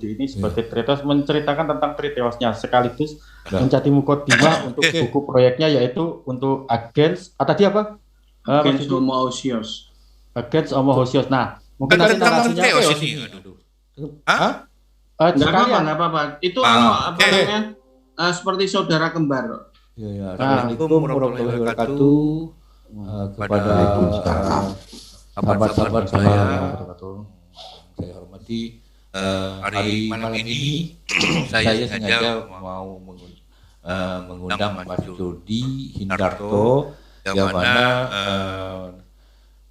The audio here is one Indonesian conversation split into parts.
Mahmudi ini sebagai Triteos menceritakan tentang Triteosnya sekaligus menjadi mukadimah untuk buku proyeknya, yaitu untuk Against tadi apa? Against Homoousios. Against Homoousios. Nah, mungkin nanti narasinya nggak apa-apa. Itu apa namanya? Seperti saudara kembar. Ya. Assalamualaikum warahmatullahi wabarakatuh. Kepada sahabat-sahabat saya hormati, hari malam ini saya sengaja mau mengundang Mas Jody Hindarto, yang mana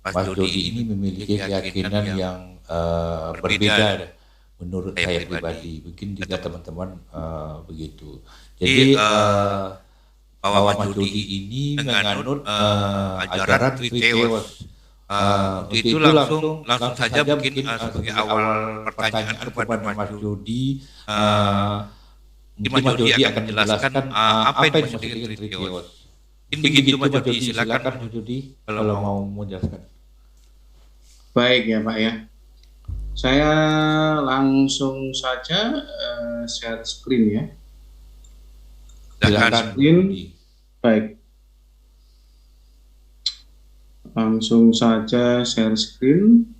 Mas Jody ini memiliki keyakinan yang berbeda menurut saya pribadi, mungkin juga teman-teman begitu. Jadi bahwa Mas Jody ini menganut ajaran Triteos. Itu langsung saja mungkin sebagai awal pertanyaan kepada Mas Jody, mungkin Mas Jody akan menjelaskan apa yang dimaksud dengan Triteos. Begitu Mas Jody, silakan Mas Jody kalau mau menjelaskan. Baik ya Pak ya. Saya langsung saja share screen ya. Silakan screen. Baik. Langsung saja share screen.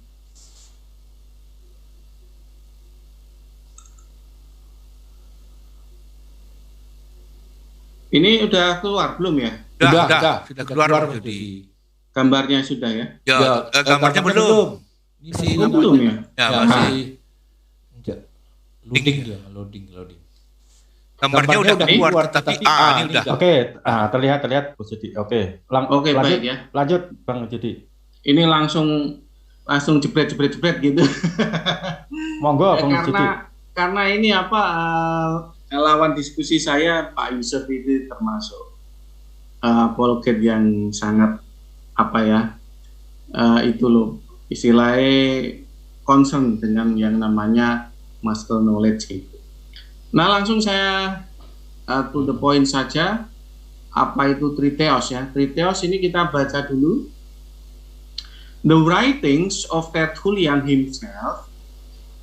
Ini udah keluar belum ya? Sudah keluar Jody. Gambarnya sudah ya? Ya, gambarnya belum. Belum ya? Ya, masih loading. Gambarnya udah keluar, tapi ini udah. Oke, terlihat Bu Jody. Oke, baik ya. Lanjut Bang Jody. Ini langsung jebret gitu. Monggo Bang Jody. Karena ini lawan diskusi saya Pak Yusuf itu termasuk apologet yang sangat itu loh istilahnya concern dengan yang namanya master knowledge gitu. Nah langsung saya to the point saja, apa itu Triteos ya. Triteos ini kita baca dulu. The writings of Tertullian himself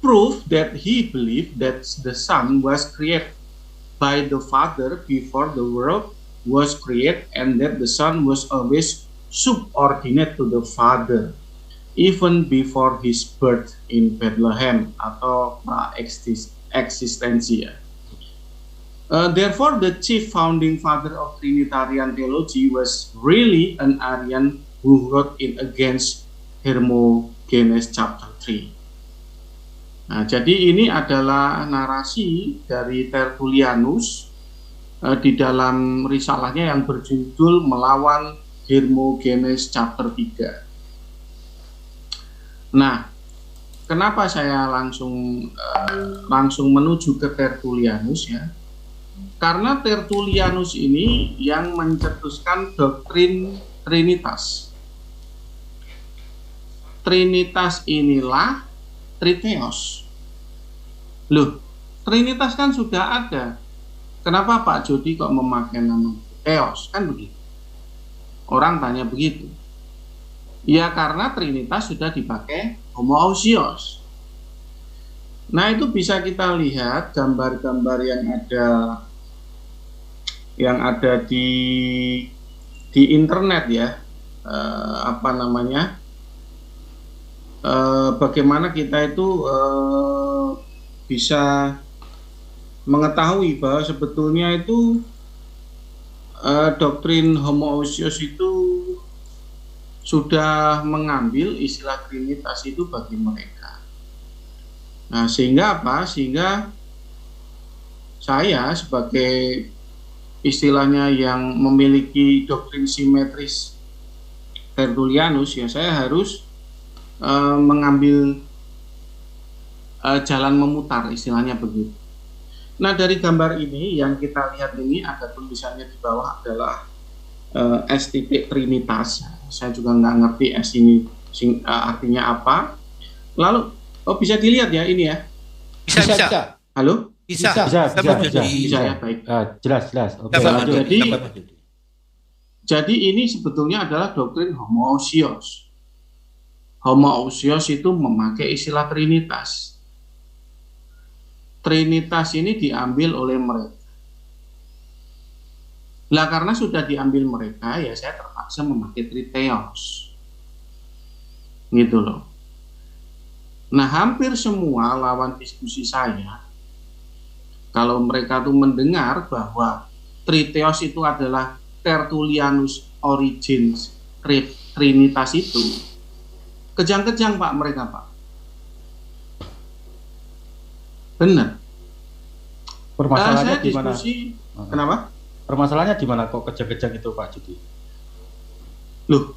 prove that he believed that the Son was created by the Father before the world was created, and that the Son was always subordinate to the Father even before his birth in Bethlehem atau eksistensi ya. Therefore, the chief founding father of Trinitarian theology was really an Arian who wrote it against Hermogenes chapter 3. Nah, jadi ini adalah narasi dari Tertullianus di dalam risalahnya yang berjudul Melawan Hermogenes chapter 3. Nah, kenapa saya langsung menuju ke Tertullianus ya? Karena Tertullianus ini yang mencetuskan doktrin Trinitas. Trinitas inilah Triteos. Loh, Trinitas kan sudah ada. Kenapa Pak Jody kok memakai nama Triteos? Kan begitu. Orang tanya begitu. Ya karena Trinitas sudah dipakai Homoousios. Nah itu bisa kita lihat gambar-gambar yang ada di internet ya, bagaimana kita itu bisa mengetahui bahwa sebetulnya itu doktrin Homoousios itu sudah mengambil istilah Trinitas itu bagi mereka. Nah sehingga sehingga saya sebagai istilahnya yang memiliki doktrin simetris Tertullianus ya, saya harus mengambil jalan memutar istilahnya begitu. Nah dari gambar ini yang kita lihat ini ada tulisannya di bawah adalah S titik Trinitas. Saya juga nggak ngerti S ini artinya apa. Lalu bisa dilihat ya ini ya. Bisa. Halo? Bisa ya, baik. Jelas. Oke, jadi ini sebetulnya adalah doktrin Homoousios. Homoousios itu memakai istilah Trinitas. Trinitas ini diambil oleh mereka. Lah karena sudah diambil mereka, ya saya terpaksa memakai Triteos. Gitu loh. Nah, hampir semua lawan diskusi saya, kalau mereka tuh mendengar bahwa Triteos itu adalah Tertullianus Origens Trinitas itu, kejang-kejang Pak mereka Pak. Benar. Permasalahannya saya di mana? diskusi, kenapa? Permasalahannya di mana kok kejang-kejang itu Pak Judi? Loh,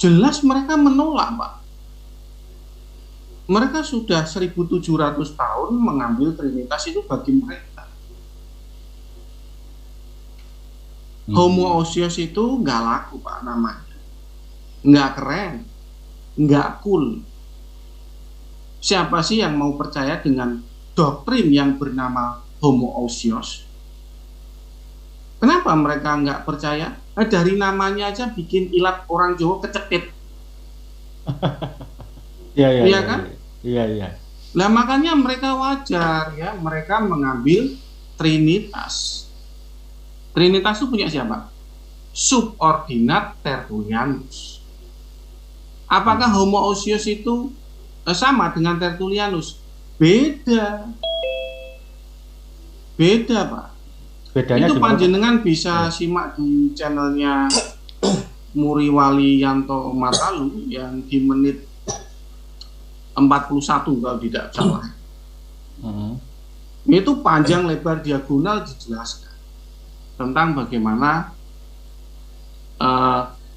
jelas mereka menolak Pak. Mereka sudah 1700 tahun mengambil Trinitas itu bagi mereka. Homoousios itu nggak laku Pak namanya. Nggak keren. Nggak cool. Siapa sih yang mau percaya dengan doktrin yang bernama homoousios? Kenapa mereka nggak percaya? Dari namanya aja bikin ilat orang Jawa kecekit. Iya kan? Iya. Lah makanya mereka wajar ya, mereka mengambil Trinitas. Trinitas itu punya siapa? Subordinat Tertullianus. Apakah homoousios itu sama dengan Tertullianus? Beda Pak. Bedanya itu gimana, panjenengan bisa simak di channelnya Muriwali Yanto Matalu yang di menit 41 kalau tidak salah. Itu panjang lebar diagonal dijelaskan tentang bagaimana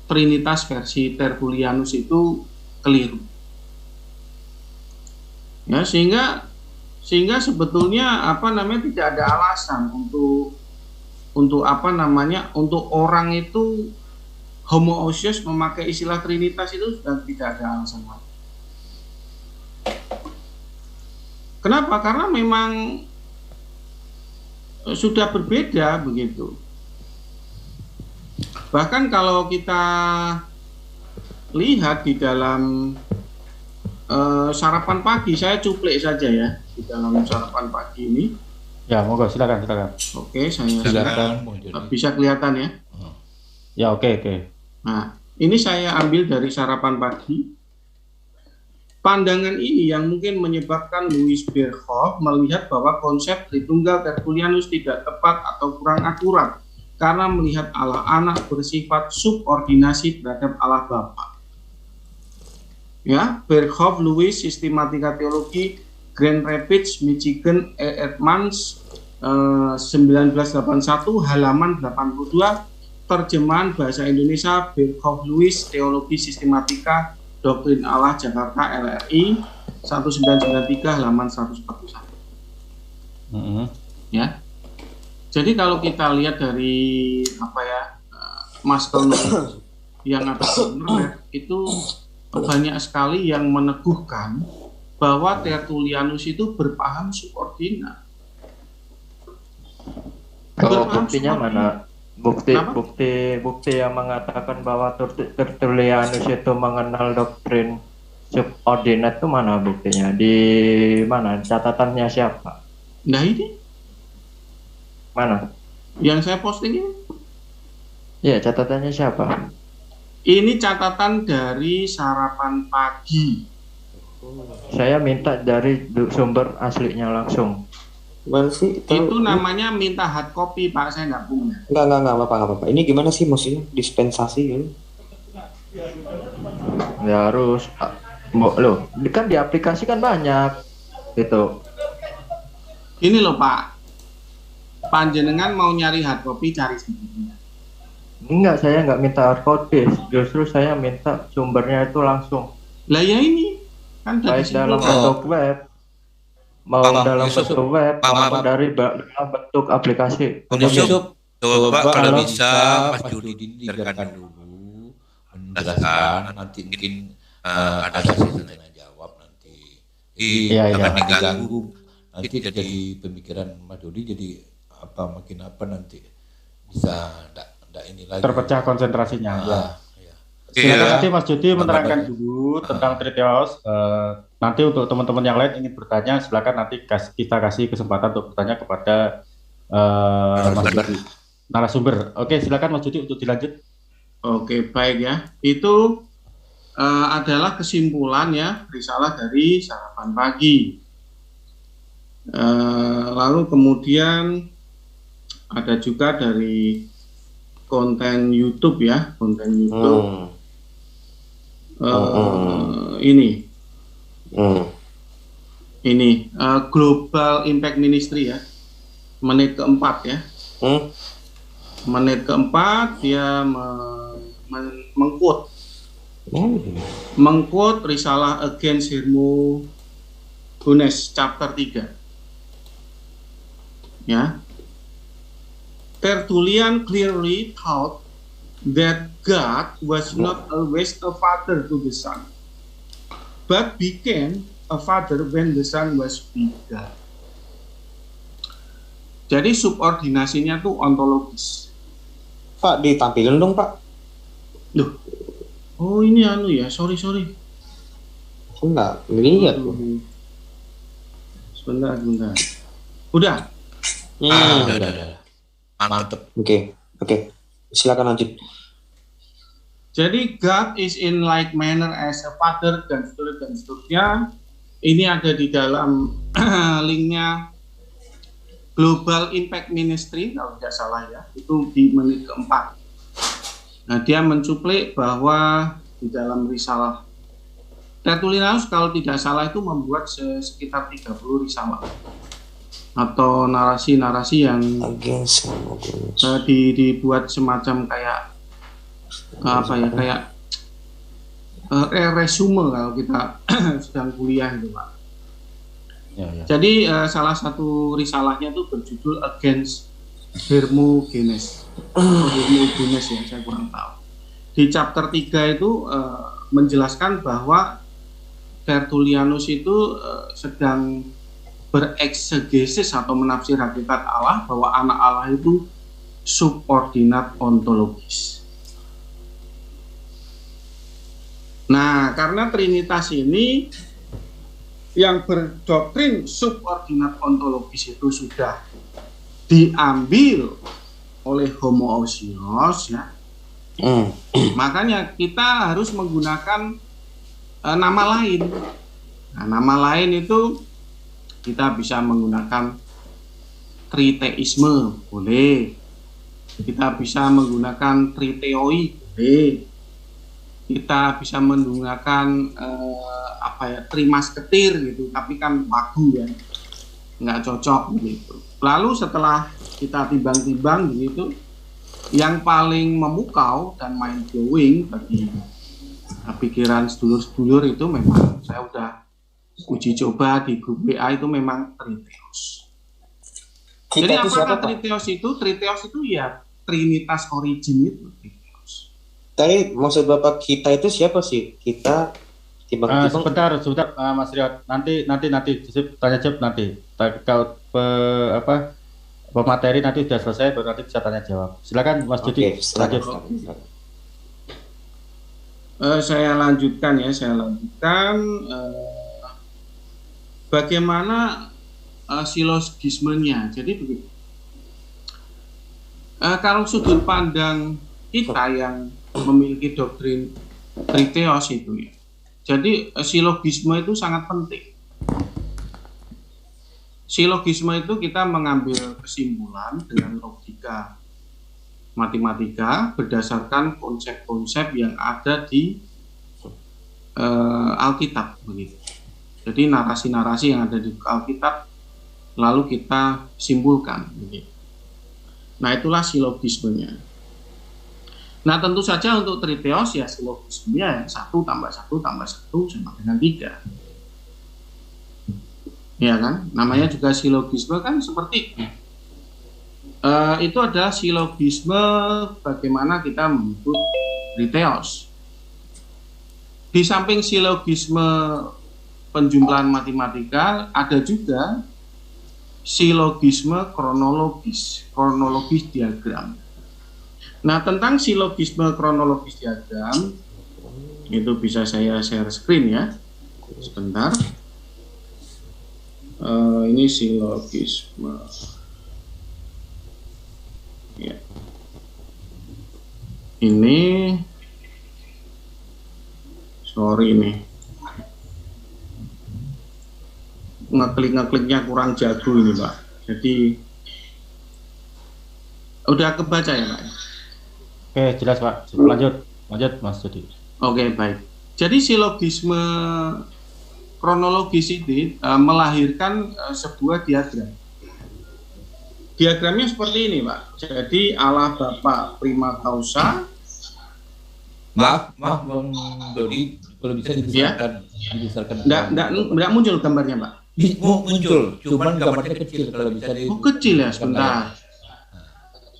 Trinitas versi Tertullianus itu keliru. Ya, sehingga sebetulnya tidak ada alasan untuk orang itu homoousios memakai istilah Trinitas itu sudah tidak ada alasan lagi. Kenapa? Karena memang sudah berbeda begitu. Bahkan kalau kita lihat di dalam sarapan pagi, saya cuplik saja ya di dalam sarapan pagi ini. Ya, monggo silakan. Oke, saya silakan. Bisa kelihatan ya? Ya, oke. Nah, ini saya ambil dari sarapan pagi. Pandangan ini yang mungkin menyebabkan Louis Berkhoff melihat bahwa konsep Tritunggal Tertullianus tidak tepat atau kurang akurat karena melihat Allah Anak bersifat subordinasi terhadap Allah Bapa. Ya, Berkhoff, Louis, Sistematika Teologi, Grand Rapids, Michigan, Edmonds, 1981, halaman 82, terjemahan bahasa Indonesia, Berkhoff, Louis, Teologi Sistematika Doktrin Allah Jakarta LRI 1993 halaman 141. Ya. Jadi kalau kita lihat dari masker yang ada di internet itu banyak sekali yang meneguhkan bahwa Tertullianus itu berpaham subordinat. Kalau buktinya mana? Bukti yang mengatakan bahwa Tertullianus itu mengenal doktrin subordinat itu mana buktinya? Di mana? Catatannya siapa? Nah ini mana? Yang saya posting ini? Ya, catatannya siapa? Ini catatan dari sarapan pagi. Saya minta dari sumber aslinya langsung. Gimana sih? Itu namanya minta hard copy Pak, saya nggak punya. Nggak apa-apa. Ini gimana sih maksudnya dispensasi gitu? Ya harus loh, kan di aplikasi kan banyak gitu. Ini loh Pak, panjenengan mau nyari hard copy cari sendiri. Enggak, saya nggak minta hard copy, justru saya minta sumbernya itu langsung. Lah ya ini kan baik dalam bentuk web, mau dalam bentuk web, maupun dari dalam bentuk aplikasi. Yusuf, coba kalau bisa Mas Judi dengarkan dulu, menjelaskan, nanti mungkin ada sesi tanya jawab nanti. Jangan diganggu, nanti jadi pemikiran Mas Judi jadi makin apa nanti bisa enggak ini lagi. Terpecah konsentrasinya. Ya. Silakan nanti Mas Jody menerangkan dulu tentang tritios. Nanti untuk teman-teman yang lain ingin bertanya, silakan nanti kita kasih kesempatan untuk bertanya kepada Mas Jody, narasumber. Oke, silakan Mas Jody untuk dilanjut. Oke, baik ya. Itu adalah kesimpulan ya risalah dari sarapan pagi. Lalu kemudian ada juga dari konten YouTube ya, konten YouTube. Ini Global Impact Ministry ya, menit keempat ya. Menit keempat dia mengquote risalah Against Hermogenes chapter 3 ya. Tertullian clearly taught that God was not always a father to the son, but became a father when the son was begotten. Jadi subordinasinya tuh ontologis. Pak, ditampilin dong Pak. Loh, oh ini ya, sorry. Enggak, lihat. Sebentar. Udah. Udah. Mantep. Oke. Silakan lanjut. Jadi God is in like manner as a father dan seterusnya. Ini ada di dalam linknya Global Impact Ministry kalau tidak salah ya. Itu di menit keempat. Nah, dia mencuplik bahwa di dalam risalah Tertullianus kalau tidak salah itu membuat sekitar 30 risalah atau narasi-narasi yang dibuat semacam kayak resume kalau kita sedang kuliah itu Pak. Ya. Jadi salah satu risalahnya itu berjudul Against Hermogenes ya, saya kurang tahu. Di chapter 3 itu menjelaskan bahwa Tertullianus itu sedang bereksegesis atau menafsir hakikat Allah, bahwa anak Allah itu subordinat ontologis. Nah, karena Trinitas ini yang berdoktrin subordinat ontologis itu sudah diambil oleh homoousios ya. Makanya kita harus menggunakan nama lain. Nah, nama lain itu kita bisa menggunakan triteisme, boleh. Kita bisa menggunakan triteoi, boleh. Kita bisa menggunakan trimasketir gitu, tapi kan wagu ya, nggak cocok gitu. Lalu setelah kita timbang-timbang gitu, yang paling memukau dan mind blowing bagi pikiran sedulur-sedulur itu memang saya udah uji coba di grup WA itu memang triteos. Jadi apakah triteos itu ya Trinitas origin itu triteos. Tadi maksud Bapak kita itu siapa sih? Kita sebentar Mas Riyad, nanti tanya jawab nanti. Kalau pemateri nanti sudah selesai baru nanti bisa tanya jawab. Silakan Mas Jody. Lanjut. Saya lanjutkan. Bagaimana silogismenya? Jadi begitu. Kalau sudut pandang kita yang memiliki doktrin triteos itu ya. Jadi silogisme itu sangat penting. Silogisme itu kita mengambil kesimpulan dengan logika matematika berdasarkan konsep-konsep yang ada di Alkitab begitu. Jadi narasi-narasi yang ada di Alkitab lalu kita simpulkan begitu. Nah, itulah silogismenya. Nah, tentu saja untuk triteos ya silogismenya 1 tambah 1 tambah 1 sama dengan 3. Ya kan? Namanya juga silogisme kan seperti itu adalah silogisme bagaimana kita menyebut triteos. Di samping silogisme penjumlahan matematika ada juga silogisme kronologis diagram. Nah, tentang silogisme kronologis diagram Itu bisa saya share screen ya. Sebentar. Ini silogisme. Ya. Ini, sorry nih, ngekliknya kurang jago ini Pak. Jadi udah kebaca ya Pak? Oke, jelas Pak. Lanjut Mas Jody. Oke, baik. Jadi silogisme kronologis ini melahirkan sebuah diagram. Diagramnya seperti ini, Pak. Jadi Allah Bapa prima causa. Maaf Bang Dodi, kalau bisa dibesarkan. Enggak muncul gambarnya, Pak. Muncul, cuman gambarnya kecil kalau bisa Oh, kecil ya, sebentar.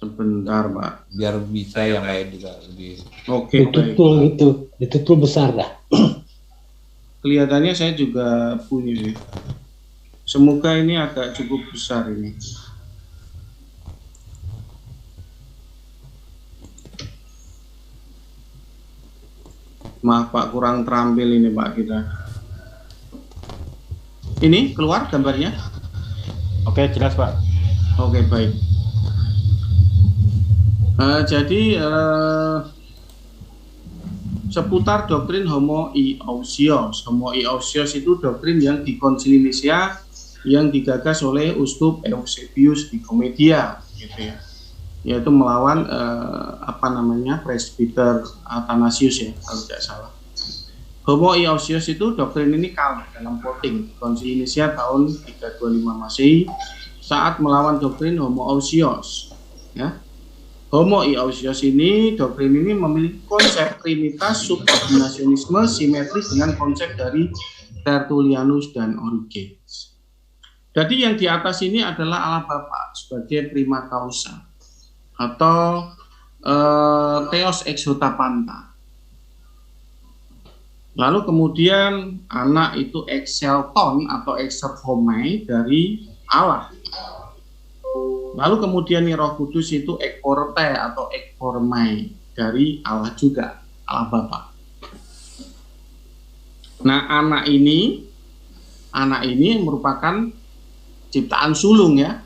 Sebentar, Pak. Biar bisa yang lain juga lebih. Oke, itu tuh besar dah. Kelihatannya saya juga punya sih. Semoga ini agak cukup besar ini. Maaf Pak, kurang terampil ini Pak kita. Ini keluar gambarnya? Oke, jelas Pak. Oke, baik. Jadi seputar doktrin homoiousios. Homoiousios itu doktrin yang di Konsili Nicea yang digagas oleh Uskup Eusebius di Komedia, gitu ya. Yaitu melawan presbiter Athanasius ya, kalau tidak salah. Homoiousios itu doktrin ini kalah dalam voting Konsili Nicea tahun 325 Masehi saat melawan doktrin homoousios ya. Homoiousios ini, doktrin ini memiliki konsep trinitas subordinasionisme simetris dengan konsep dari Tertullianus dan Origenes. Jadi yang di atas ini adalah Allah Bapa sebagai prima causa atau Theos exotapanta. Lalu kemudian anak itu exelton atau exerhomai dari Allah. Lalu kemudian Roh Kudus itu ekporte atau ekpormai dari Allah juga, Allah Bapa. Nah, anak ini merupakan ciptaan sulung ya.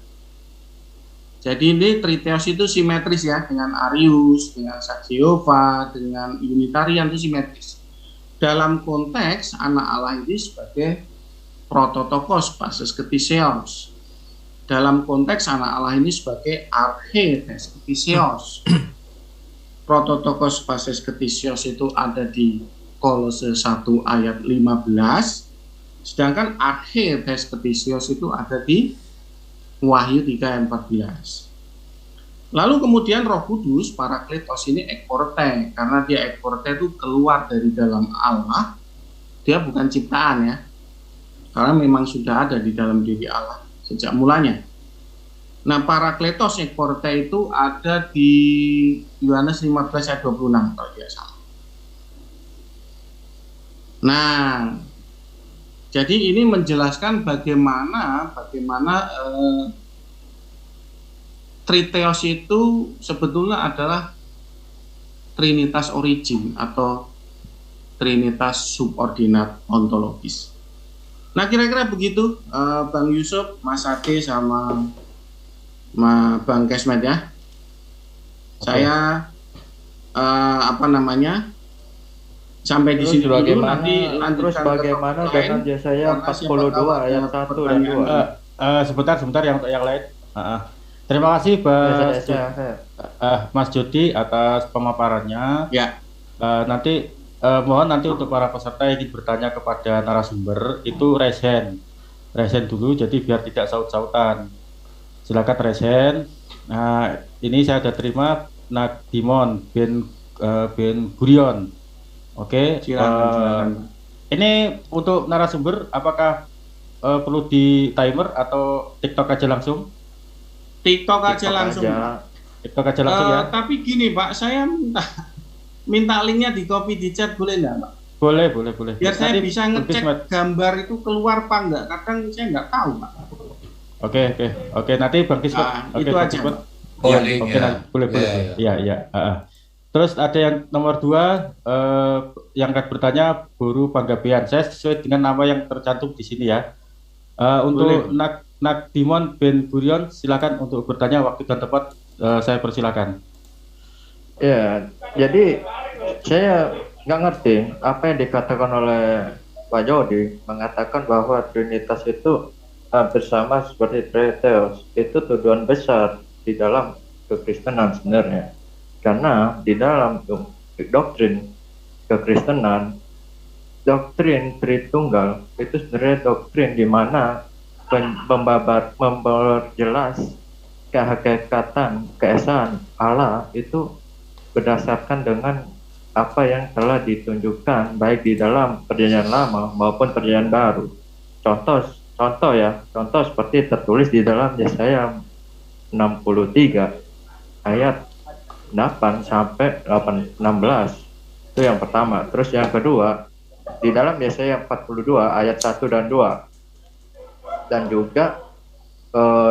Jadi ini Triteos itu simetris ya, dengan Arius, dengan Saksi Yehova, dengan Unitarian itu simetris. Dalam konteks anak Allah ini sebagai prototokos basis ketiseos. Dalam konteks anak Allah ini sebagai arche ketiseos. Prototokos basis ketiseos itu ada di Kolose 1 ayat 15. Sedangkan arche ketiseos itu ada di Wahyu 3 ayat 14. Lalu kemudian Roh Kudus, Parakletos ini ekporte, karena dia ekporte itu keluar dari dalam Allah, dia bukan ciptaan ya, karena memang sudah ada di dalam diri Allah sejak mulanya. Nah, Parakletos ekporte itu ada di Yohanes 15 ayat 26 kalau tidak salah. Nah, jadi ini menjelaskan bagaimana Triteos itu sebetulnya adalah trinitas origin atau trinitas subordinat ontologis. Nah, kira-kira begitu Bang Yusuf, Mas Ade sama Bang Kesmet ya. Okay. Saya sampai di sini dulu, nanti lanjutkan terus bagaimana dengan Yesaya 42 ayat 1 dan 2. Sebentar yang lain. Terima kasih Mas Jody atas pemaparannya. Ya. Mohon nanti untuk para peserta yang ingin bertanya kepada narasumber itu raise hand dulu, jadi biar tidak saut-sautan. Silakan raise hand. Nah, ini saya sudah terima Nagdimon Ben Gurion. Oke. Silakan. Ini untuk narasumber apakah perlu di timer atau TikTok aja langsung? TikTok aja langsung ya. Tapi gini Pak, saya minta linknya di copy di chat, boleh nggak Pak? Boleh. Biar saya bisa ngecek gambar itu keluar apa enggak, kadang saya nggak tahu Pak. Oke, nanti Bang Kismet. Itu aja. Boleh. Iya. Terus ada yang nomor 2, yang akan bertanya Guru Panggabean. Saya sesuai dengan nama yang tercantum di sini ya. Untuk Boleh. Nakdimon Ben Gurion, silakan untuk bertanya, waktu dan tempat saya persilakan. Ya, jadi saya nggak ngerti apa yang dikatakan oleh Pak Jody, mengatakan bahwa Trinitas itu hampir sama seperti Trinitas. Itu tuduhan besar di dalam kekristenan sebenarnya. Karena di dalam doktrin kekristenan, doktrin Tritunggal itu sebenarnya doktrin di mana memperjelas kehakikatan keesaan Allah itu berdasarkan dengan apa yang telah ditunjukkan baik di dalam perjanjian lama maupun perjanjian baru. Contoh seperti tertulis di dalam Yesaya 63 ayat 8 sampai 16. Itu yang pertama. Terus yang kedua, di dalam Yesaya 42 ayat 1 dan 2. Dan juga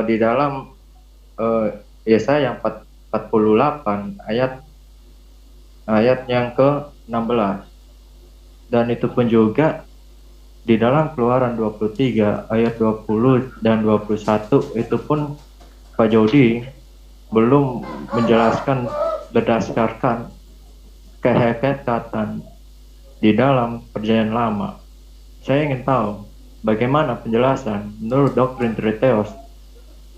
di dalam Yesaya 48 ayat yang ke-16. Dan itu pun juga di dalam Keluaran 23 ayat 20 dan 21 itu pun Pak Jody belum menjelaskan berdasarkan kehakikatan di dalam perjanjian lama. Saya ingin tahu bagaimana penjelasan menurut doktrin Triteos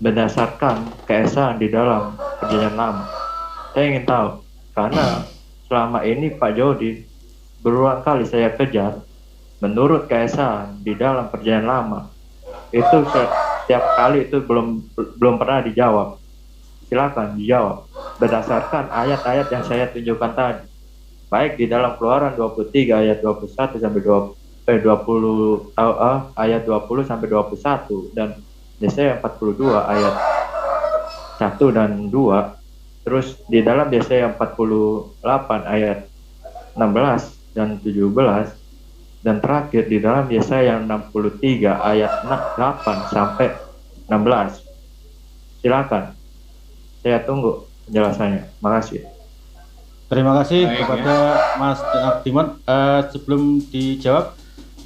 berdasarkan keesaan di dalam perjanjian lama. Saya ingin tahu karena selama ini Pak Jody berulang kali saya kejar menurut keesaan di dalam perjanjian lama. Itu setiap kali itu belum pernah dijawab. Silakan dijawab berdasarkan ayat-ayat yang saya tunjukkan tadi, baik di dalam Keluaran 23 ayat 21 sampai 20 ayat 20 sampai 21 dan Yesaya 42 ayat 1 dan 2, terus di dalam Yesaya 48 ayat 16 dan 17, dan terakhir di dalam Yesaya 63 ayat 8 sampai 16. Silakan. Saya tunggu penjelasannya. Makasih. Terima kasih kepada Mas Nakdimon. Sebelum dijawab,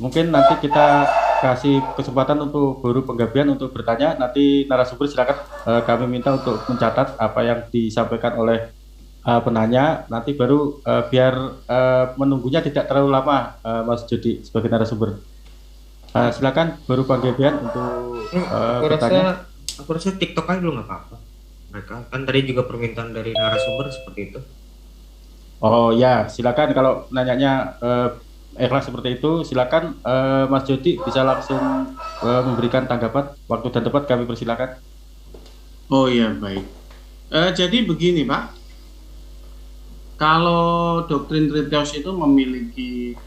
mungkin nanti kita kasih kesempatan untuk Guru Penggabean untuk bertanya. Nanti narasumber silakan kami minta untuk mencatat apa yang disampaikan oleh penanya. Nanti baru biar menunggunya tidak terlalu lama, Mas Jody sebagai narasumber. Silakan Guru Penggabean untuk bertanya. Aku rasa TikTok aja dulu nggak apa-apa. Mereka kan tadi juga permintaan dari narasumber seperti itu. Oh ya, silakan kalau nanyanya ikhlas seperti itu, silakan Mas Jody bisa langsung memberikan tanggapan. Waktu dan tempat kami persilakan. Oh ya, baik. Jadi begini Pak, kalau doktrin Triteos itu memiliki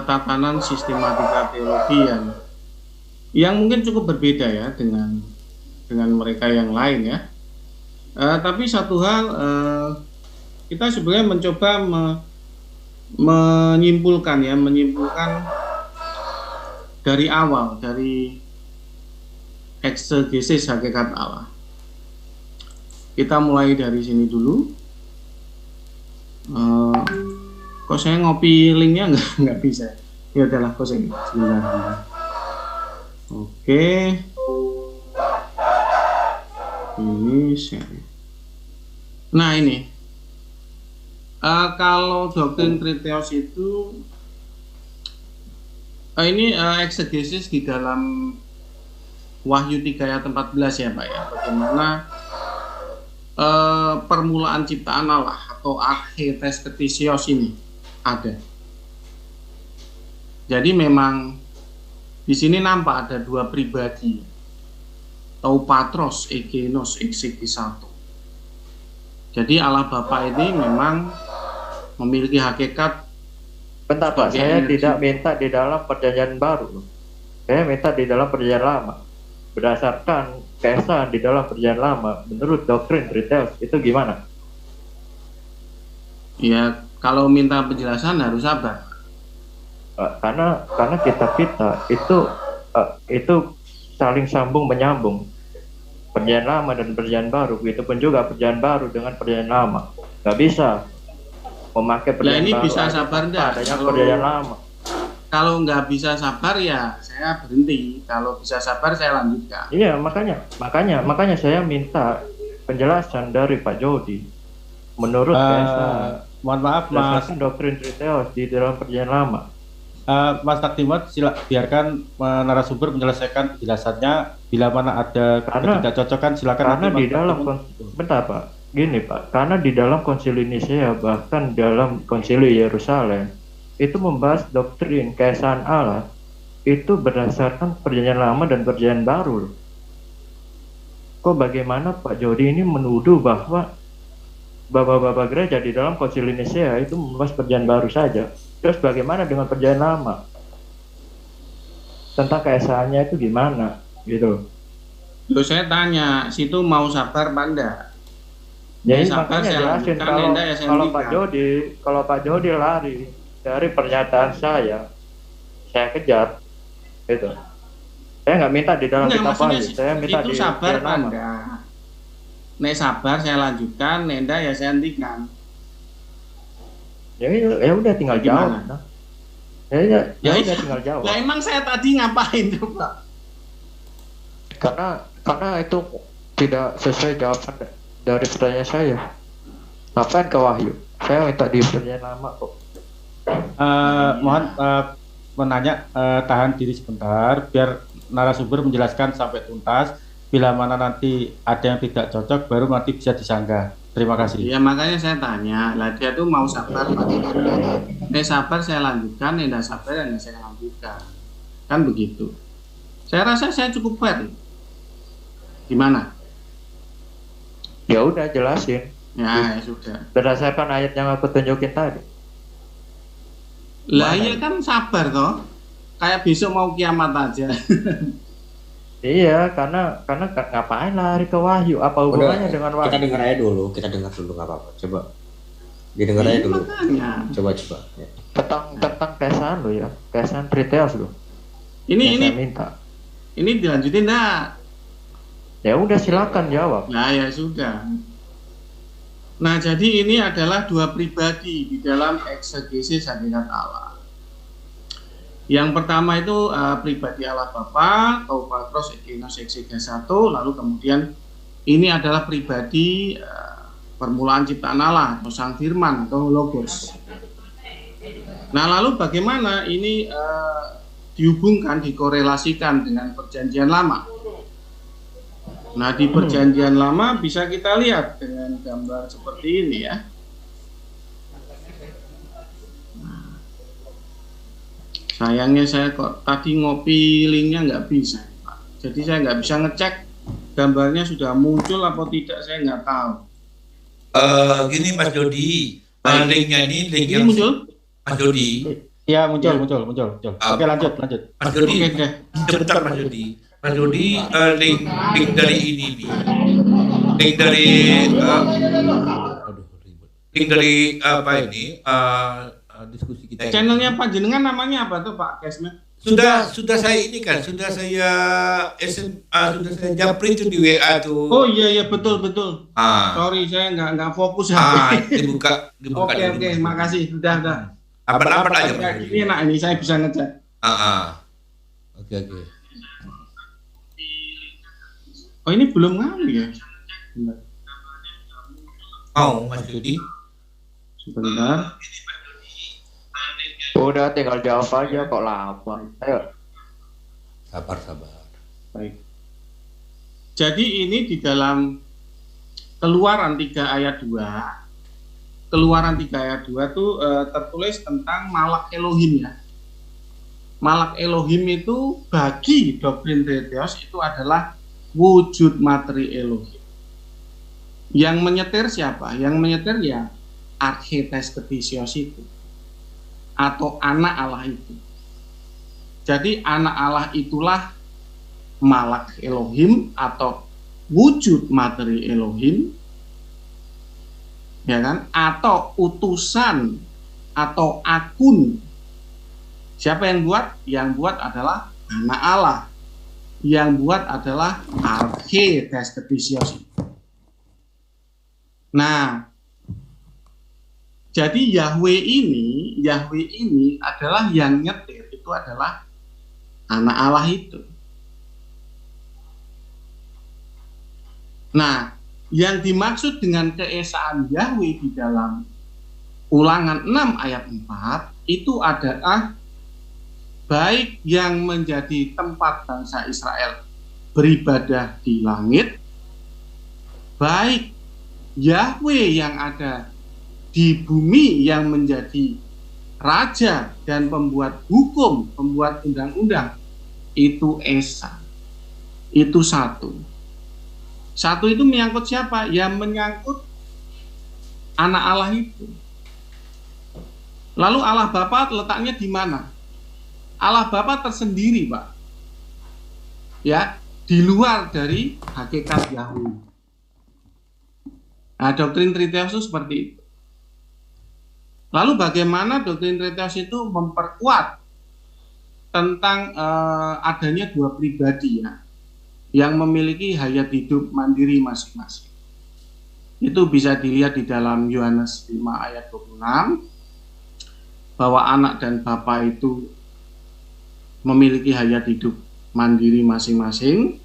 tatanan sistematika teologi yang mungkin cukup berbeda ya dengan mereka yang lain ya. Tapi satu hal, kita sebenarnya mencoba menyimpulkan dari awal, dari eksegesis hakikat Allah. Kita mulai dari sini dulu. Kok saya ngopi linknya nggak bisa. Ya udahlah, kok saya sebentar. Oke. Ini share. Nah ini, kalau doktrin Triteos itu ini eksegesis di dalam Wahyu 3 ayat 14 ya Pak ya. Bagaimana permulaan ciptaan Allah atau archetes ketisios ini ada. Jadi memang di sini nampak ada dua pribadi, atau patros, egenos, exegisato. Jadi Allah Bapa ini memang memiliki hakikat. Bentar Pak, saya tidak minta di dalam perjanjian baru. Saya minta di dalam perjanjian lama. Berdasarkan keesaan di dalam perjanjian lama, menurut doktrin Triteos itu gimana? Ya, kalau minta penjelasan harus sabar. Karena kita itu saling sambung menyambung. Perjanjian lama dan perjanjian baru, itu pun juga perjanjian baru dengan perjanjian lama. nggak bisa memakai Lah perjanjian ini baru bisa sabar enggak? adanya perjanjian lama. Kalau nggak bisa sabar ya saya berhenti. Kalau bisa sabar saya lanjutkan. Iya, makanya saya minta penjelasan dari Pak Jody. Menurut saya, Mohon maaf Mas berdasarkan doktrin Triteos di dalam perjanjian lama. Mas Takdimot, biarkan narasumber menyelesaikan penjelasannya. Bila mana ada ketidakcocokan silakan. Karena di dalam bentar Pak, gini Pak, karena di dalam konsili Nisea bahkan dalam konsili Yerusalem itu membahas doktrin keesaan Allah itu berdasarkan perjanjian lama dan perjanjian baru. Kok bagaimana Pak Jody ini menuduh bahwa bapak-bapak gereja di dalam konsili Nisea itu membahas perjanjian baru saja? Terus bagaimana dengan perjanjian lama? Tentang keesaannya itu gimana? Gitu. Loh, saya tanya, situ mau sabar apa enggak? Ya sabar, makanya saya jelasin lanjutkan, kalau Pak Jody lari dari pernyataan saya kejar, itu. Saya nggak minta di dalam kitab Wahyu, saya minta itu di sabar nama. Anda. Nek sabar saya lanjutkan, nek enggak ya saya hentikan. Ya udah tinggal jawab. Nah. Ya udah tinggal jawab. Lah emang saya tadi ngapain coba? Karena itu tidak sesuai jawaban dari pertanyaan saya. Ngapain ke Wahyu? Saya minta di pertanyaan lama kok. Mohon menanya, tahan diri sebentar biar narasumber menjelaskan sampai tuntas. Bila mana nanti ada yang tidak cocok baru nanti bisa disanggah. Terima kasih. Iya makanya saya tanya, lah dia tuh mau sabar Pak. Nek sabar saya lanjutkan, nek enggak sabar ya saya lanjutkan. Kan begitu. Saya rasa saya cukup fair. Gimana? Ya udah jelasin. Ya sudah. Berdasarkan ayat yang aku tunjukin tadi. Lah iya kan sabar toh. Kayak besok mau kiamat aja. Iya, karena ngapain lari ke Wahyu? Apa hubungannya dengan Wahyu? Kita dengar aja dulu, nggak apa-apa. Coba didengar aja dulu. Makanya. Coba. Ya. Tentang keesaan lo ya, keesaan Triteos lo. Ini saya minta. Ini dilanjutin enggak? Ya udah silakan jawab. Nah ya sudah. Nah jadi ini adalah dua pribadi di dalam eksegesis hakikat Allah. Yang pertama itu pribadi Allah Bapa, Theopatros Egenos Exeges 1, lalu kemudian ini adalah pribadi permulaan ciptaan Allah atau Sang Firman atau Logos. Nah lalu bagaimana ini dihubungkan, dikorelasikan dengan perjanjian lama? Nah di perjanjian lama bisa kita lihat dengan gambar seperti ini ya. Sayangnya saya kok tadi ngopi linknya nggak bisa, Pak. Jadi saya nggak bisa ngecek gambarnya sudah muncul apa tidak, saya nggak tahu. Gini Mas Dodi, linknya ini link Ini yang muncul? Mas Dodi. Ya muncul. Oke lanjut. Mas Dodi, Oke. sebentar Mas Dodi. Mas Dodi, link dari ini nih. Link dari link dari apa ini? Diskusi kita. Channelnya Pak Jenengan namanya apa tuh Pak Kesmet? Sudah saya ini kan, sudah saya japri itu di WA tuh. Oh iya betul. Ah. Sorry saya nggak fokus. Dibuka Oke, makasih sudah. Apa aja Mas. Ini enak ini saya bisa ngecek. Oke. Oh ini belum ngali ya? Mau Mas Dodi? Sebentar. Udah tinggal jawab aja kok lama. Ayo. Sabar. Baik. Jadi ini di dalam Keluaran 3 ayat 2. Keluaran 3 ayat 2 tuh tertulis tentang Malak Elohim ya. Malak Elohim itu bagi doktrin Triteos itu adalah wujud materi Elohim. Yang menyetir siapa? Yang menyetir ya Archetes Ketisios itu. Atau anak Allah itu. Jadi anak Allah itulah Malak Elohim atau wujud materi Elohim, ya kan? Atau utusan atau akun. Siapa yang buat? Yang buat adalah anak Allah. Yang buat adalah Archetes Ketisios. Nah, Jadi Yahweh ini adalah yang nyetir, itu adalah anak Allah itu. Nah, yang dimaksud dengan keesaan Yahweh di dalam Ulangan 6 ayat 4 itu adalah baik yang menjadi tempat bangsa Israel beribadah di langit, baik Yahweh yang ada di bumi yang menjadi raja dan pembuat hukum, pembuat undang-undang, itu Esa. Itu satu. Satu itu menyangkut siapa? Yang menyangkut anak Allah itu. Lalu Allah Bapa letaknya di mana? Allah Bapa tersendiri, Pak. Ya, di luar dari hakikat Yahweh. Nah, doktrin Trinitas itu seperti itu. Lalu bagaimana doktrin Trinitas itu memperkuat tentang adanya dua pribadi ya, yang memiliki hayat hidup mandiri masing-masing. Itu bisa dilihat di dalam Yohanes 5 ayat 26, bahwa anak dan bapa itu memiliki hayat hidup mandiri masing-masing.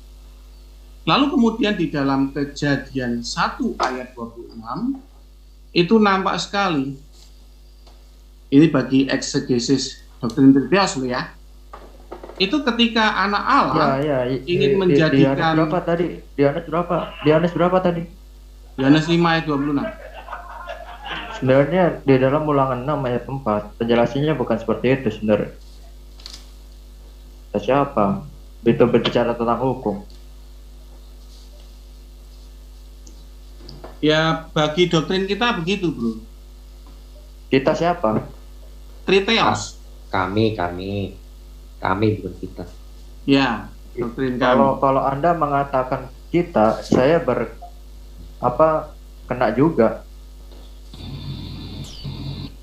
Lalu kemudian di dalam Kejadian 1 ayat 26, itu nampak sekali. Ini bagi eksegesis doktrin Trinitas ya. Itu ketika anak Allah ingin menjadikan Yohanes berapa tadi? Yohanes berapa tadi? Yohanes 5 ayat 26. Sebenarnya di dalam Ulangan 6 ayat 4 penjelasannya bukan seperti itu sebenarnya. Siapa? Itu berbicara tentang hukum. Ya bagi doktrin kita begitu, bro. Kita siapa? Trinitas. Kami bukan kita. Ya, doktrin kami. Kalau Anda mengatakan kita, saya kena juga.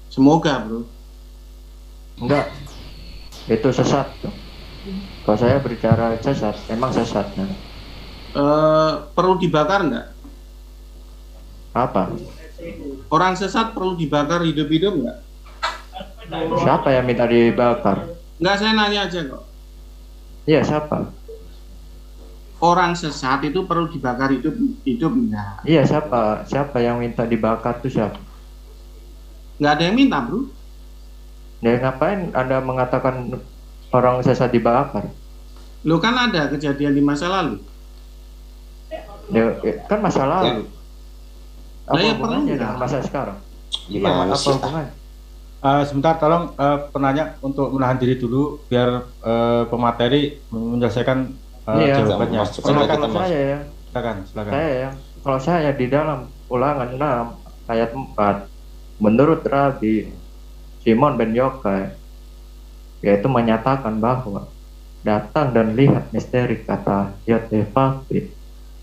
Semoga, bro. Enggak. Itu sesat. Kalau saya berbicara sesat, emang sesat. Perlu dibakar enggak? Apa? Orang sesat perlu dibakar hidup-hidup enggak? Siapa yang minta dibakar? Enggak, saya nanya aja kok. Iya, siapa? Orang sesat itu perlu dibakar hidup enggak? Iya, siapa? Siapa yang minta dibakar tuh siapa? Enggak ada yang minta, bro. Ya, ngapain Anda mengatakan orang sesat dibakar? Lo kan ada kejadian di masa lalu. Ya, kan masa lalu. Apa ya, hubungannya dengan masa sekarang? Gimana Apa sih? hubungannya? Sebentar, tolong penanya untuk menahan diri dulu biar pemateri menyelesaikan jawabannya. Kalau saya ya, Silakan. Kalau saya di dalam Ulangan 6 ayat 4, menurut Rabi Simon ben Yokai, yaitu menyatakan bahwa datang dan lihat misteri kata Yod-Heh-Vah-Veh,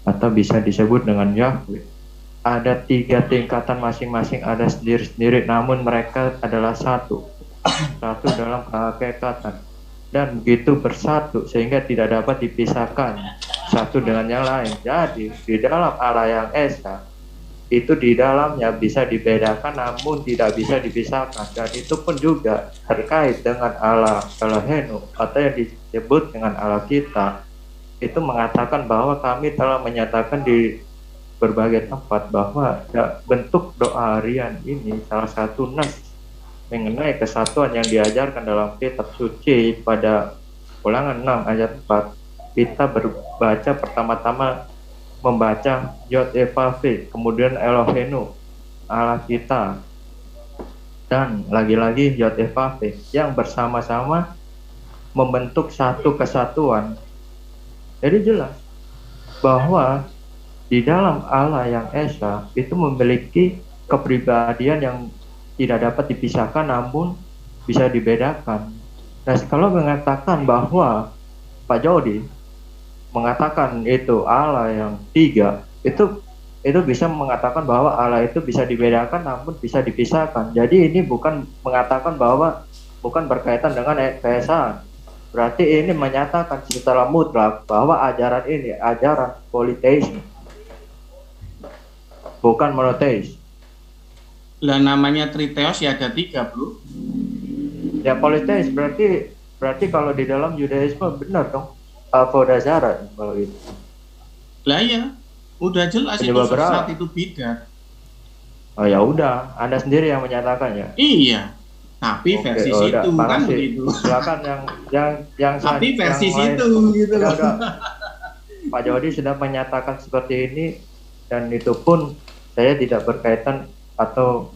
atau bisa disebut dengan Yahweh. Ada 3 tingkatan masing-masing, ada sendiri-sendiri, namun mereka adalah satu dalam kehakikatan, dan begitu bersatu sehingga tidak dapat dipisahkan satu dengan yang lain. Jadi di dalam Allah yang Esa itu di dalamnya bisa dibedakan namun tidak bisa dipisahkan, dan itu pun juga terkait dengan Allah Elohenu atau yang disebut dengan Allah kita. Itu mengatakan bahwa kami telah menyatakan di berbagai tempat bahwa bentuk doa harian ini salah satu nas mengenai kesatuan yang diajarkan dalam kitab suci. Pada Ulangan 6 ayat 4 kita berbaca pertama-tama membaca Yod-Heh-Vah-Veh, kemudian Elohenu Allah kita, dan lagi-lagi Yod-Heh-Vah-Veh yang bersama-sama membentuk satu kesatuan. Jadi jelas bahwa di dalam Allah yang Esa itu memiliki kepribadian yang tidak dapat dipisahkan namun bisa dibedakan. Nah, kalau mengatakan bahwa Pak Jody mengatakan itu Allah yang 3, itu bisa mengatakan bahwa Allah itu bisa dibedakan namun bisa dipisahkan. Jadi ini bukan mengatakan bahwa bukan berkaitan dengan keesaan. Berarti ini menyatakan secara mutlak bahwa ajaran ini ajaran politeisme, bukan monoteis. Lah namanya triteos ya ada 3, Bro. Ya politeis berarti kalau di dalam Yudaisme benar dong. Avodazara kalau itu. Lah ya, udah jelas itu Penyebab sesat, berat. itu bidat. Oh ya udah, Anda sendiri yang menyatakan ya. Iya. Tapi Oke, versi oh, situ udah, kan makasih. begitu. Silakan yang Tapi versi yang lain. situ gitu loh. Udah. Pak Jody sudah menyatakan seperti ini dan itu pun saya tidak berkaitan atau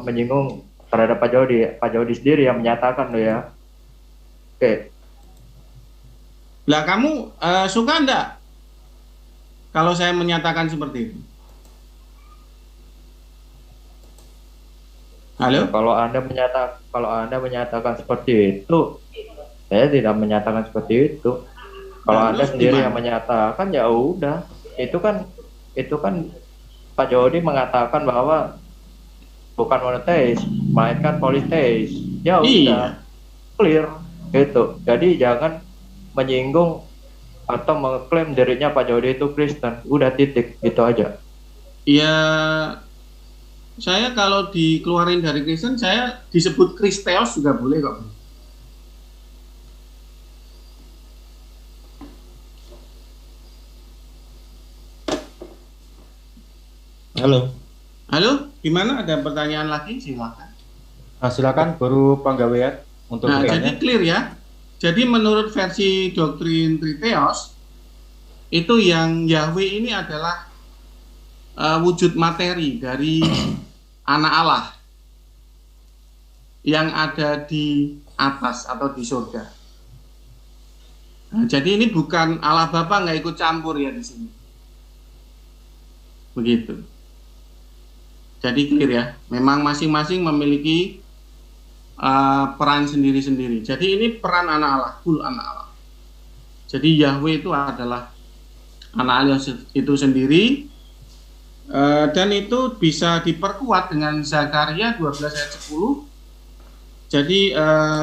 menyinggung terhadap Pak Jody. Pak Jody sendiri yang menyatakan loh ya. Oke. Lah kamu suka enggak kalau saya menyatakan seperti itu? Halo? Kalau Anda menyatakan seperti itu, saya tidak menyatakan seperti itu. Kalau Nah, Anda terus sendiri gimana? yang menyatakan ya udah. Itu kan Pak Jody mengatakan bahwa bukan monoteis, melainkan politeis. Ya udah, Iya. clear gitu. Jadi jangan menyinggung atau mengklaim dirinya Pak Jody itu Kristen. Udah titik, gitu aja. Ya, saya kalau dikeluarin dari Kristen, saya disebut Kristeos juga boleh kok. Halo. Halo, gimana? Ada pertanyaan lagi? Silakan. Nah, silakan baru penggawean untuk Nah, bertanya. jadi clear ya. Jadi menurut versi doktrin Triteos, itu yang Yahweh ini adalah wujud materi dari anak Allah yang ada di atas atau di surga. Nah, jadi ini bukan Allah Bapa, nggak ikut campur ya di sini. Begitu. Jadi clear ya. Memang masing-masing memiliki peran sendiri-sendiri. Jadi ini peran anak Allah, full anak Allah. Jadi Yahweh itu adalah anak Allah itu sendiri, dan itu bisa diperkuat dengan Zakaria 12 ayat 10. Jadi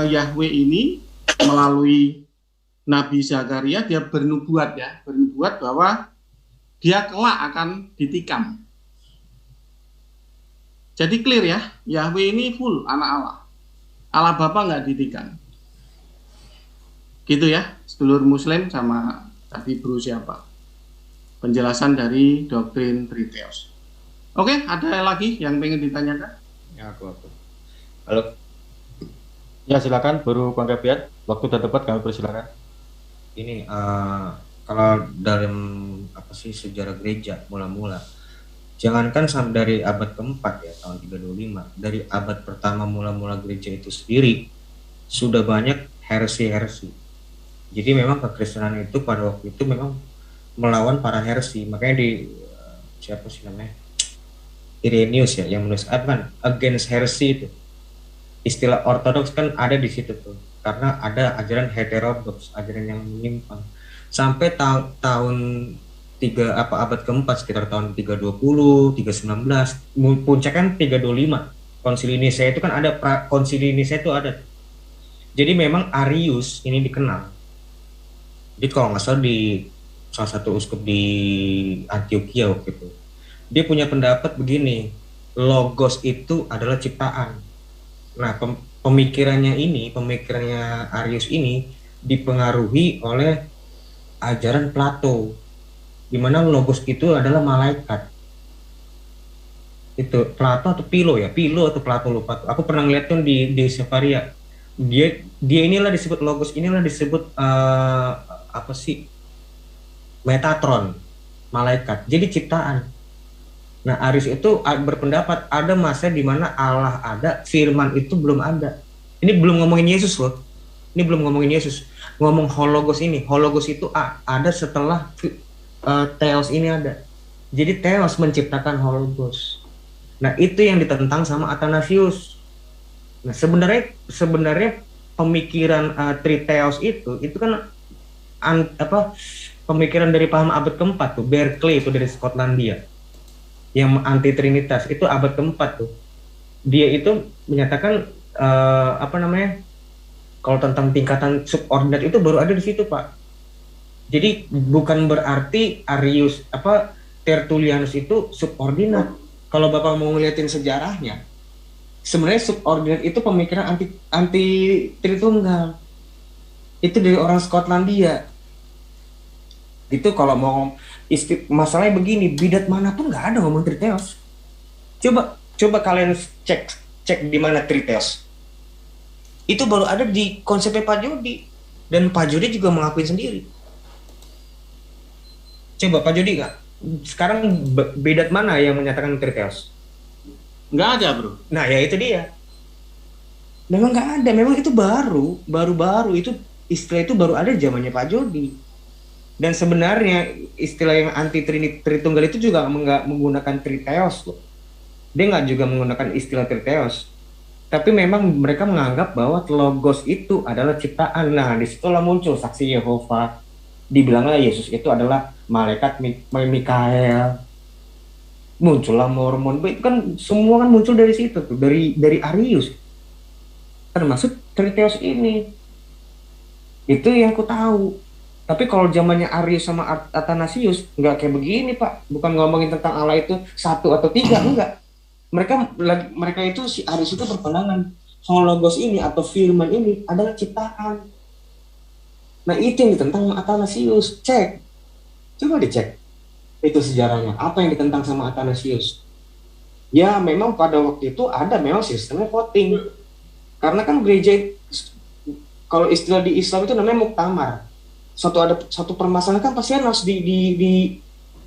Yahweh ini melalui Nabi Zakaria dia bernubuat bahwa dia kelak akan ditikam. Jadi clear ya, Yahweh ini full anak Allah. Allah Bapa nggak ditikam. Gitu ya, sedulur Muslim sama tadi bro siapa. Penjelasan dari doktrin Triteos. Oke, ada lagi yang pengen ditanyakan? Ya, aku. Halo. Ya, silakan baru penggawean. Waktu sudah tepat, kami persilakan. Ini kalau dalam sejarah gereja mula-mula, jangankan sampai dari abad keempat ya, tahun 325, dari abad pertama mula-mula gereja itu sendiri sudah banyak heresi-heresi. Jadi memang kekristenan itu pada waktu itu memang melawan para heresi. Makanya di siapa sih namanya, Irenaeus ya yang menulis kan against heresy itu. Istilah ortodoks kan ada di situ tuh, karena ada ajaran heterodoks, ajaran yang menyimpang. Sampai tahun abad keempat sekitar tahun 320, 319, puncak kan 325. Konsili Nicea itu kan ada, konsili Nicea itu ada. Jadi memang Arius ini dikenal. Jadi kalau nggak salah di salah satu uskup di Antioquia waktu itu, dia punya pendapat begini, logos itu adalah ciptaan. Nah, pemikirannya Arius ini dipengaruhi oleh ajaran Plato, di mana logos itu adalah malaikat. Itu Plato atau Pilo atau Plato, lupa. Aku pernah ngeliat tuh di Sefaria. Dia inilah disebut logos, inilah disebut Metatron, malaikat. Jadi ciptaan. Nah, Arius itu berpendapat ada masa di mana Allah ada, firman itu belum ada. Ini belum ngomongin Yesus loh. Ini belum ngomongin Yesus. Ngomong hologos ini. Hologos itu ada setelah Theos ini ada. Jadi Theos menciptakan hologos. Nah, itu yang ditentang sama Athanasius. Nah, sebenarnya pemikiran Triteos itu kan pemikiran dari paham abad keempat tuh, Berkeley itu dari Skotlandia. Yang anti trinitas itu abad keempat tuh. Dia itu menyatakan kalau tentang tingkatan subordinat itu baru ada di situ, Pak. Jadi bukan berarti Arius Tertullianus itu subordinat. Kalau Bapak mau ngeliatin sejarahnya, sebenarnya subordinat itu pemikiran anti Tritunggal. Itu dari orang Skotlandia. Itu kalau mau masalahnya begini, bidat manapun nggak ada ngomong Triteos. Coba kalian cek di mana Triteos. Itu baru ada di konsepnya Pak Jody, dan Pak Jody juga mengakui sendiri. Coba Pak Jody nggak? Sekarang bidat mana yang menyatakan Triteos? Nggak ada, bro. Nah ya itu dia. Memang nggak ada, memang itu baru itu istilah itu baru ada zamannya Pak Jody. Dan sebenarnya istilah yang anti Tritunggal itu juga nggak menggunakan Triteos loh. Dia nggak juga menggunakan istilah Triteos. Tapi memang mereka menganggap bahwa Logos itu adalah ciptaan. Nah disitulah muncul saksi Yehova. Dibilanglah Yesus itu adalah malaikat Mikael. Muncullah Mormon. Itu kan semua kan muncul dari situ tuh, dari Arius. Termasuk Triteos ini. Itu yang ku tahu. Tapi kalau zamannya Arius sama Athanasius nggak kayak begini, Pak. Bukan ngomongin tentang Allah itu 1 atau 3, enggak. Mereka itu, si Arius itu berpandangan Logos ini atau firman ini adalah ciptaan. Nah itu yang ditentang Athanasius. Cek, coba dicek itu sejarahnya, apa yang ditentang sama Athanasius. Ya memang pada waktu itu ada memang sistemnya voting, karena kan gereja, kalau istilah di Islam itu namanya muktamar. Satu permasalahan kan pasti harus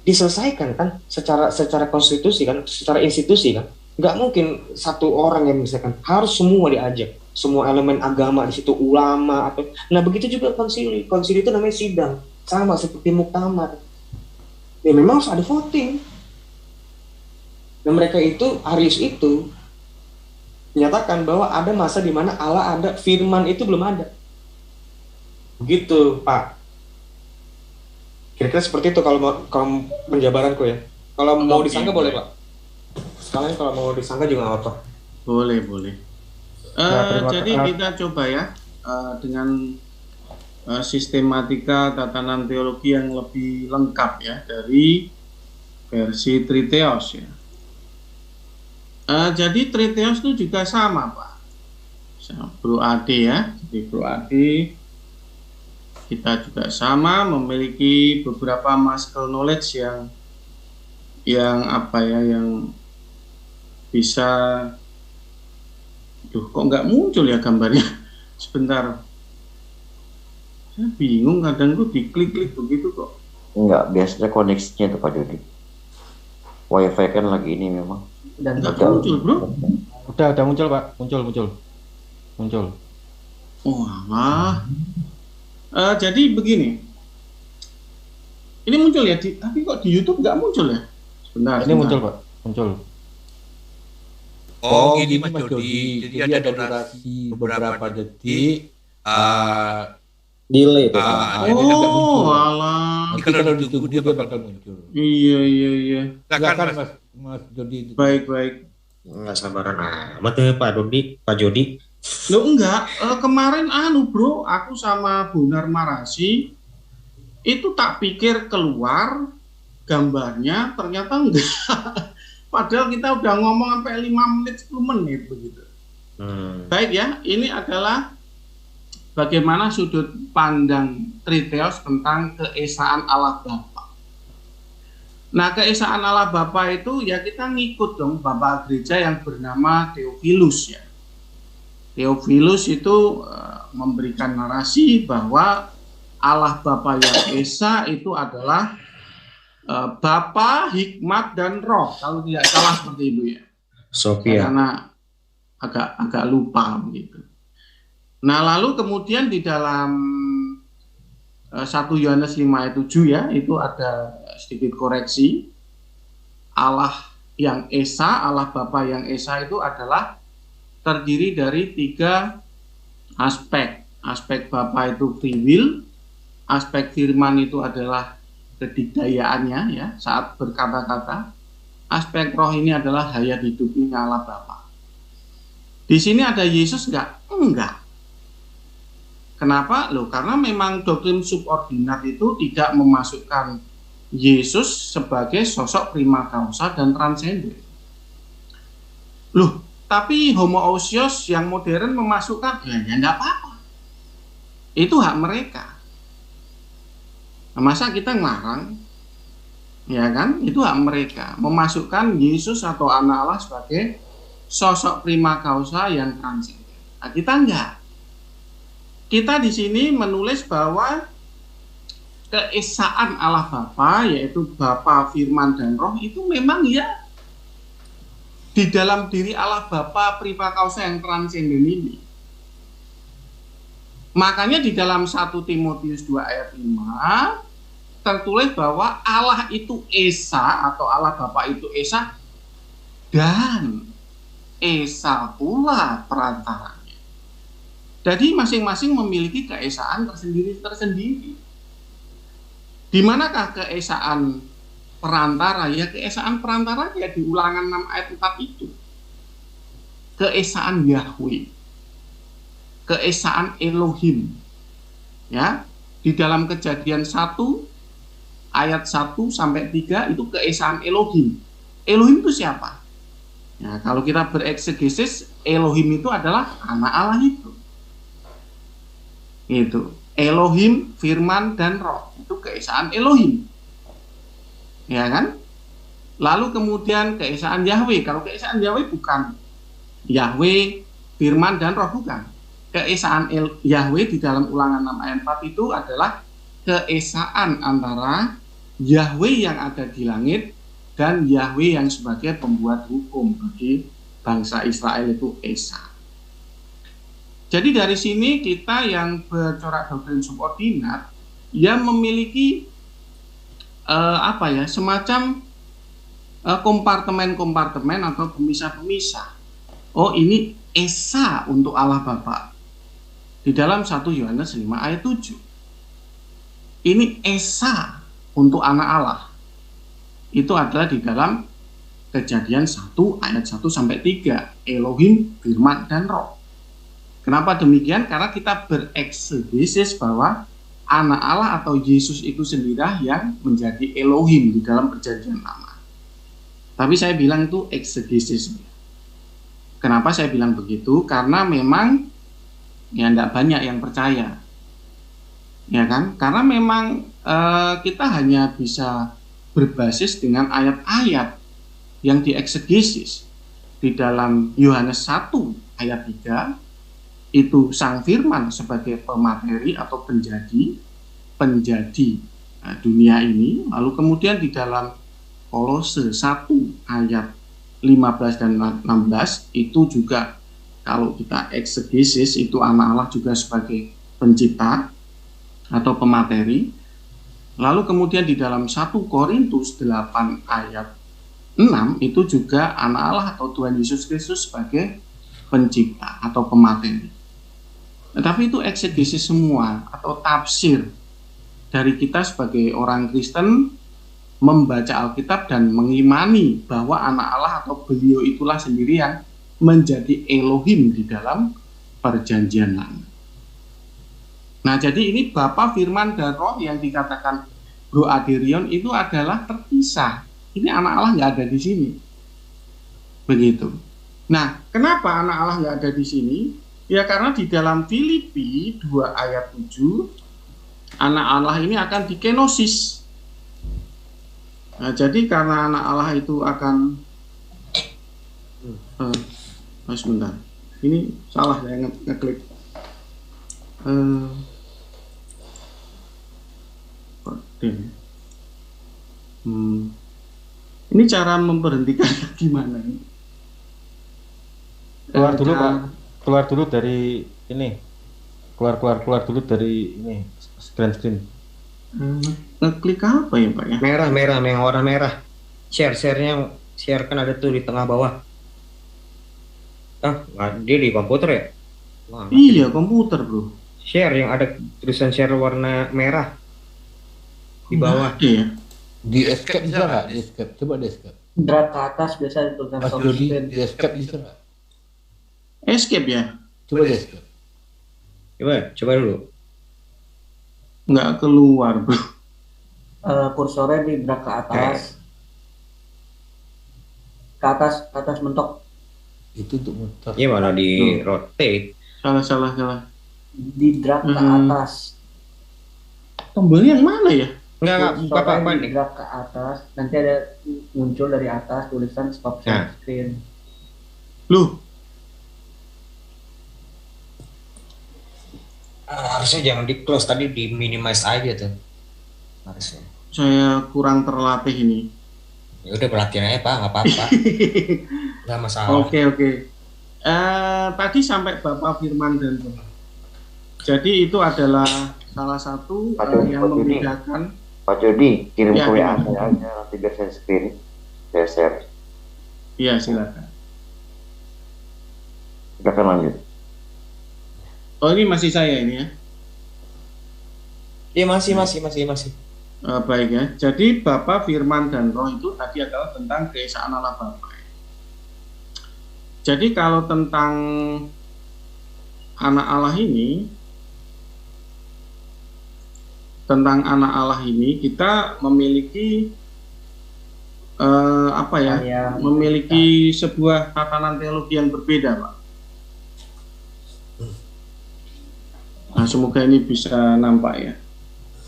diselesaikan kan secara konstitusi kan, secara institusi kan. Nggak mungkin satu orang yang misalkan, harus semua diajak, semua elemen agama di situ, ulama atau. Nah begitu juga konsili itu namanya sidang, sama seperti muktamar. Ya memang harus ada voting. Dan mereka itu, Arius itu menyatakan bahwa ada masa di mana Allah ada, firman itu belum ada. Begitu, Pak. Kira-kira seperti itu kalau penjabaranku ya. Kalau mau disangka boleh, Pak. Sekalian kalau mau disangka juga nggak apa-apa. Boleh. Jadi kita coba ya dengan sistematika tatanan teologi yang lebih lengkap ya dari versi Triteos ya. Jadi Triteos itu juga sama, Pak. Bro Ade ya. Jadi Bro Ade kita juga sama memiliki beberapa maskal knowledge yang apa ya, yang bisa. Duh, kok nggak muncul ya gambarnya? Sebentar. Saya bingung, kadang tuh diklik-klik begitu kok. Enggak, biasanya koneksinya itu Pak Jody. Wifi kan lagi ini memang. Dan nggak muncul, bro. Udah muncul, Pak. Muncul. Oh, alah. Jadi begini. Ini muncul ya, tapi kok di YouTube nggak muncul ya? Sebentar. Ini muncul, Pak. Muncul. Oh, gini Mas Jody. Jadi ada durasi beberapa detik. Delay itu. Oh, alah. Kalau ditunggu dia bakal muncul. Iya. Silakan Mas Jody. Baik. Nggak sabaran amat ya Pak Jody. Lo enggak, kemarin bro, aku sama Bonar Marasi itu tak pikir keluar gambarnya, ternyata enggak. Padahal kita udah ngomong sampai 5 menit, 10 menit begitu. Baik ya, ini adalah bagaimana sudut pandang Triteos tentang keesaan Allah Bapa. Nah, keesaan Allah Bapa itu ya kita ngikut dong Bapak Gereja yang bernama Theophilus ya. Theophilus itu memberikan narasi bahwa Allah Bapa yang Esa itu adalah Bapa, Hikmat, dan Roh. Kalau tidak salah seperti itu ya. Sophia. Karena agak lupa begitu. Nah lalu kemudian di dalam 1 Yohanes 5 ayat 7 ya, itu ada sedikit koreksi. Allah yang Esa, Allah Bapa yang Esa itu adalah terdiri dari 3 aspek. Aspek Bapa itu free will, aspek firman itu adalah kedidayaannya ya saat berkata-kata, aspek roh ini adalah hayat hidupnya Allah Bapa. Di sini ada Yesus enggak. Kenapa? Karena memang doktrin subordinat itu tidak memasukkan Yesus sebagai sosok prima causa dan transenden. Loh, tapi homoousios yang modern memasukkan, ya enggak apa-apa. Itu hak mereka. Nah, masa kita ngelarang? Ya kan? Itu hak mereka. Memasukkan Yesus atau anak Allah sebagai sosok prima causa yang transenden. Nah, kita enggak. Kita di sini menulis bahwa keesaan Allah Bapa, yaitu Bapa, Firman, dan Roh, itu memang ya di dalam diri Allah Bapa prima causa yang transenden ini. Makanya di dalam 1 Timotius 2 ayat 5 tertulis bahwa Allah itu Esa, atau Allah Bapa itu Esa, dan Esa pula perantaranya. Jadi masing-masing memiliki keesaan tersendiri-tersendiri. Di manakah keesaan perantara? Ya, keesaan perantara ya di Ulangan 6 ayat 4 itu. Keesaan Yahweh. Keesaan Elohim. Ya, di dalam Kejadian 1 ayat 1 sampai 3 itu keesaan Elohim. Elohim itu siapa? Ya, kalau kita bereksegesis, Elohim itu adalah anak Allah itu. Itu Elohim, Firman, dan Roh. Itu keesaan Elohim. Ya kan? Lalu kemudian keesaan Yahweh. Kalau keesaan Yahweh bukan Yahweh, Firman, dan Roh, bukan. Keesaan Yahweh di dalam Ulangan 6 ayat 4 itu adalah keesaan antara Yahweh yang ada di langit dan Yahweh yang sebagai pembuat hukum bagi bangsa Israel, itu Esa. Jadi dari sini kita yang bercorak doktrin subordinat ya memiliki semacam kompartemen-kompartemen atau pemisah-pemisah. Oh, ini Esa untuk Allah Bapa di dalam 1 Yohanes 5 ayat 7. Ini Esa untuk anak Allah. Itu adalah di dalam Kejadian 1 ayat 1 sampai 3, Elohim, Firman, dan Roh. Kenapa demikian? Karena kita bereksegesis bahwa anak Allah atau Yesus itu sendirilah yang menjadi Elohim di dalam Perjanjian Lama. Tapi saya bilang itu eksegesis. Kenapa saya bilang begitu? Karena memang ya tidak banyak yang percaya, ya kan? Karena memang kita hanya bisa berbasis dengan ayat-ayat yang dieksegesis. Di dalam Yohanes 1 ayat 3 itu Sang Firman sebagai pemateri atau penjadi dunia ini. Lalu kemudian di dalam Kolose 1 ayat 15 dan 16 itu juga kalau kita eksegesis itu anak Allah juga sebagai pencipta atau pemateri. Lalu kemudian di dalam 1 Korintus 8 ayat 6 itu juga anak Allah atau Tuhan Yesus Kristus sebagai pencipta atau pemateri. Tetapi itu eksegesis semua atau tafsir dari kita sebagai orang Kristen membaca Alkitab dan mengimani bahwa anak Allah atau beliau itulah sendiri yang menjadi Elohim di dalam Perjanjian Lama. Nah, jadi ini Bapa, Firman, dan Roh yang dikatakan Bro Aderion itu adalah terpisah. Ini anak Allah nggak ada di sini. Begitu. Nah, kenapa anak Allah nggak ada di sini? Ya karena di dalam Filipi 2 ayat 7 anak Allah ini akan dikenosis. Nah, jadi karena anak Allah itu akan sebentar. Ini salah saya ngeklik. Ini cara memberhentikan gimana ini? Keluar dulu Pak. Keluar dulu dari ini. Keluar dulu dari ini screen. Ngeklik apa ya Pak ya? Merah yang warna merah. Share-nya share kan ada tuh di tengah bawah. Dia di komputer ya? Wah, iya komputer bro. Share yang ada tulisan share warna merah di bawah. Iya. Di escape bisa nggak? Di escape, coba di escape. Drag ke atas biasa itu kan. Mas Dodi, di escape bisa nggak? Escape ya? Coba di escape. Coba dulu. Nggak keluar bro. kursornya di drag ke atas. Ke atas mentok. Itu untuk mentok. Iya, malah di rotate. Salah. Di drag ke atas. Tombolnya yang mana ya? Enggak, buka apa di drag ke atas. Nanti ada muncul dari atas tulisan stop share screen. Loh, harusnya jangan di close, tadi di minimize aja tuh harusnya. saya kurang terlatih ini. Ya udah perhatian aja Pak, nggak apa-apa. Nggak masalah. Oke. Tadi sampai Bapak Firman dan Roh. Jadi itu adalah salah satu yang membedakan. Pak Jody, kirim Ya, ke WA gimana? saya aja, nanti biar saya screen, saya share. Iya, silakan. Silakan lanjut. Oh, ini masih saya ini ya. Iya masih. Baik ya. Jadi Bapak Firman dan Roh itu tadi adalah tentang keesaan Allah Bapa. Jadi kalau tentang anak Allah ini, kita memiliki memiliki sebuah tatanan teologi yang berbeda, Pak. Nah, semoga ini bisa nampak ya.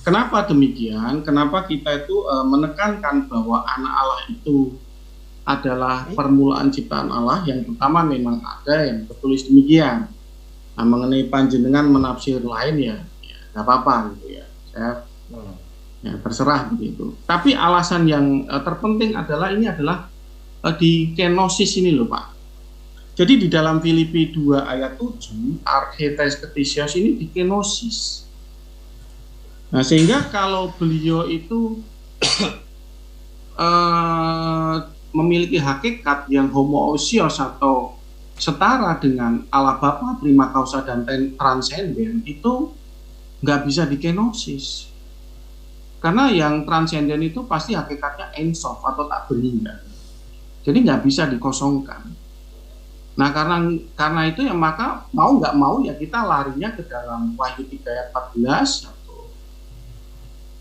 Kenapa demikian? Kenapa kita itu menekankan bahwa anak Allah itu adalah permulaan ciptaan Allah? Yang pertama memang ada yang tertulis demikian. Nah, mengenai panjenengan menafsir lain ya nggak apa-apa gitu ya. Ya terserah begitu. Tapi alasan yang terpenting adalah ini adalah di kenosis ini loh Pak. Jadi di dalam Filipi 2 ayat 7 archetes ketisios ini di kenosis. Nah sehingga kalau beliau itu memiliki hakikat yang homoousios atau setara dengan Allah Bapa, prima causa dan transenden, itu nggak bisa dikenosis. Karena yang transenden itu pasti hakikatnya ensof atau tak benda. Jadi nggak bisa dikosongkan. Nah karena itu ya maka mau nggak mau ya kita larinya ke dalam Wahyu 3 ayat 14 atau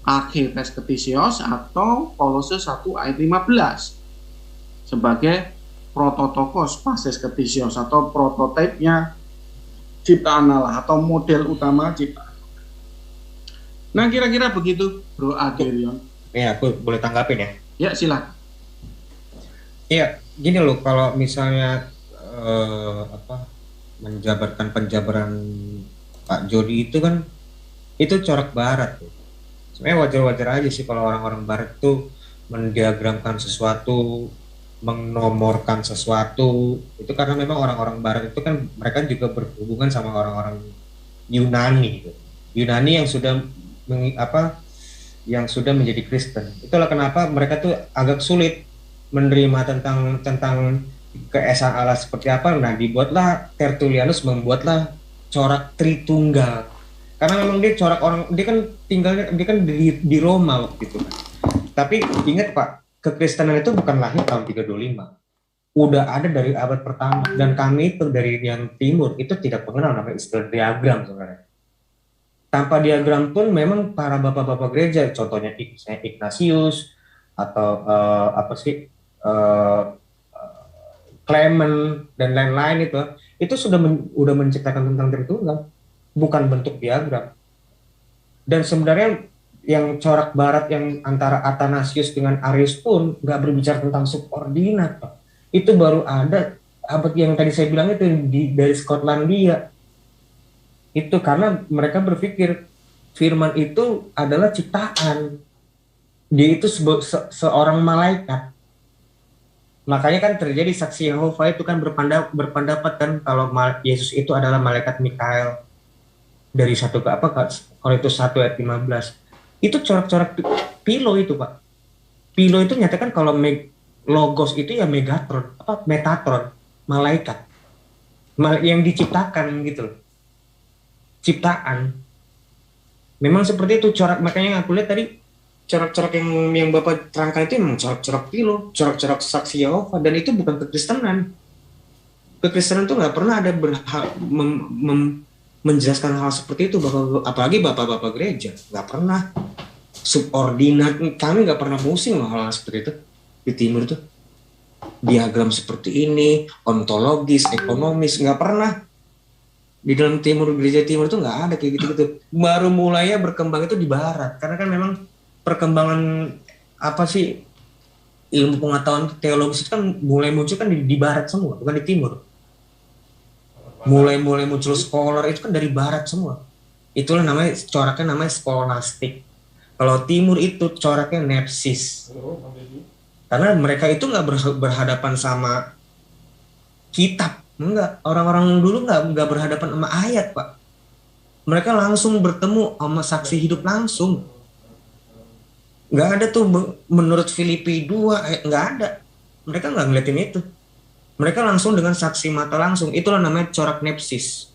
archetes ketisios atau Kolose 1 ayat 15 sebagai prototokos pases ketisios atau prototipenya ciptaan Allah atau model utama ciptaan. Nah kira-kira begitu Bro Aderion. Ya aku boleh tanggapin ya? Ya silakan. Iya gini loh, kalau misalnya menjabarkan penjabaran Pak Jody itu kan itu corak barat tuh. Sebenarnya wajar-wajar aja sih kalau orang-orang barat tuh mendiagramkan sesuatu, menomorkan sesuatu, itu karena memang orang-orang barat itu kan mereka juga berhubungan sama orang-orang Yunani gitu. Yunani yang sudah menjadi Kristen. Itulah kenapa mereka tuh agak sulit menerima tentang keesaan Allah seperti apa. Nah dibuatlah Tertullianus membuatlah corak Tritunggal karena memang dia corak orang, dia kan di Roma waktu itu kan. Tapi ingat Pak, kekristenan itu bukan lahir tahun 325, udah ada dari abad pertama, dan kami itu dari yang timur itu tidak mengenal namanya istilah diagram sebenarnya. Tanpa diagram pun memang para bapak-bapak gereja, contohnya Ignatius atau Clement dan lain-lain itu sudah menciptakan tentang Tritunggal, bukan bentuk diagram. Dan sebenarnya yang corak barat yang antara Athanasius dengan Arius pun nggak berbicara tentang subordinat, Pak. Itu baru ada abad yang tadi saya bilang itu dari Skotlandia. Itu karena mereka berpikir firman itu adalah ciptaan, dia itu seorang malaikat. Makanya kan terjadi saksi Yehova itu kan berpendapat kan kalau Yesus itu adalah malaikat Mikael dari Korintus 1 ayat 15. Itu corak-corak Pilo itu Pak. Pilo itu nyatakan kalau logos itu ya Metatron, malaikat yang diciptakan gitu loh. Ciptaan. Memang seperti itu corak, makanya aku lihat tadi corak-corak yang Bapak terangkan itu memang corak-corak Pilo, corak-corak saksi Yehova, dan itu bukan kekristenan. Kekristenan itu nggak pernah ada menjelaskan hal seperti itu, apalagi bapak-bapak gereja, nggak pernah. subordinat, kami nggak pernah pusing loh hal seperti itu di timur tuh. Diagram seperti ini, ontologis, ekonomis, nggak pernah. Di dalam timur, gereja timur itu nggak ada kayak gitu-gitu. Baru mulainya berkembang itu di barat, karena kan memang perkembangan apa sih ilmu pengetahuan teologis itu kan mulai muncul kan di barat semua, bukan di timur. Mulai muncul scholar itu kan dari barat semua. Itulah namanya, coraknya namanya skolastik. Kalau timur itu coraknya nepsis. Karena mereka itu nggak berhadapan sama kitab, enggak. Orang-orang dulu nggak berhadapan sama ayat, Pak. Mereka langsung bertemu sama saksi hidup langsung. Nggak ada tuh menurut Filipi 2, nggak ada. Mereka nggak ngeliatin itu. Mereka langsung dengan saksi mata langsung. Itulah namanya corak nepsis.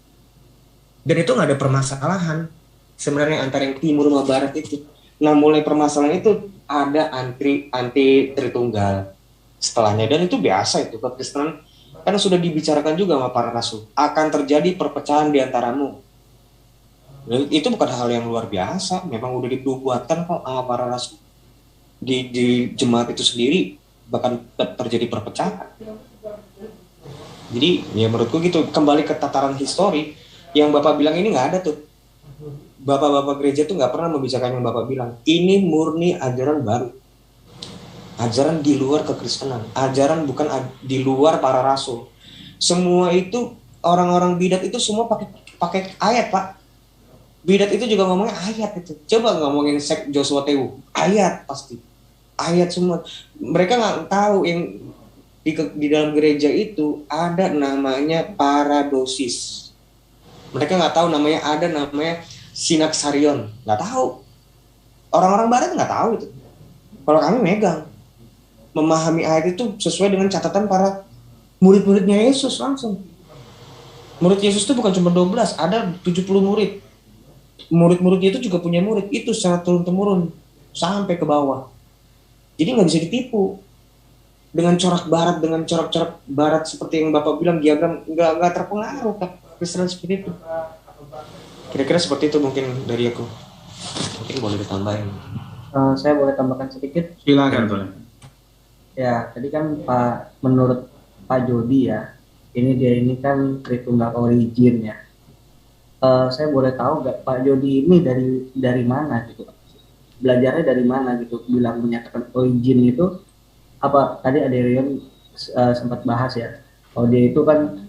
Dan itu nggak ada permasalahan sebenarnya antara yang timur sama barat itu. Nah, mulai permasalahan itu ada anti Tritunggal setelahnya, dan itu biasa itu Kekristenan kan sudah dibicarakan juga sama para rasul, akan terjadi perpecahan di antaramu. Itu bukan hal yang luar biasa, memang udah dibuatkan kok sama para rasul. Di jemaat itu sendiri bahkan terjadi perpecahan. Jadi ya menurutku gitu, kembali ke tataran histori yang Bapak bilang ini nggak ada tuh. Bapak-bapak gereja tuh nggak pernah membicarakan yang Bapak bilang. Ini murni ajaran baru, ajaran di luar kekristenan, ajaran bukan di luar para rasul. Semua itu orang-orang bidat itu semua pakai ayat, Pak. Bidat itu juga ngomongnya ayat itu. Coba ngomongin sek Joshua Tewu, ayat pasti, ayat semua. Mereka nggak tahu yang di dalam gereja itu ada namanya paradosis. Mereka nggak tahu ada namanya sinaksarion, nggak tahu. Orang-orang barat nggak tahu itu. Kalau kami megang, memahami ayat itu sesuai dengan catatan para murid-muridnya Yesus langsung. Murid Yesus itu bukan cuma 12, ada 70 murid. Murid-muridnya itu juga punya murid, itu secara turun-temurun sampai ke bawah. Jadi nggak bisa ditipu. Dengan corak barat, dengan corak-corak barat seperti yang Bapak bilang, diagram nggak terpengaruh Kristen seperti itu. Kira-kira seperti itu mungkin dari aku. Mungkin boleh ditambahin. Saya boleh tambahkan sedikit? Silakan, boleh. Ya, tadi kan menurut Pak Jody ya, dia kan Tritunggal origin ya. Saya boleh tahu nggak Pak Jody ini dari mana gitu? Belajarnya dari mana gitu? Bilang menyatakan origin itu apa? Tadi ada yang sempat bahas ya. Kalau dia itu kan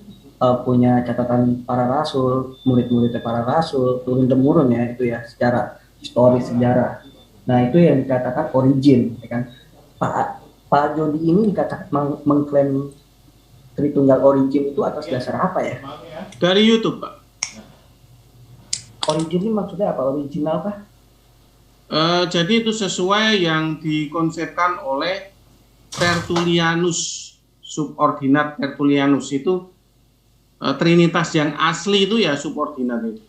punya catatan para rasul, murid-muridnya para rasul, turun-temurun ya itu ya, secara historis sejarah. Nah itu yang dikatakan origin, ya kan? Pak Jody ini dikatakan mengklaim Tritunggal origin itu atas dasar apa ya? Dari YouTube, Pak. Origin ini maksudnya apa? Original kah? Jadi itu sesuai yang dikonsepkan oleh Tertullianus, subordinat Tertullianus itu. Trinitas yang asli itu ya subordinat itu.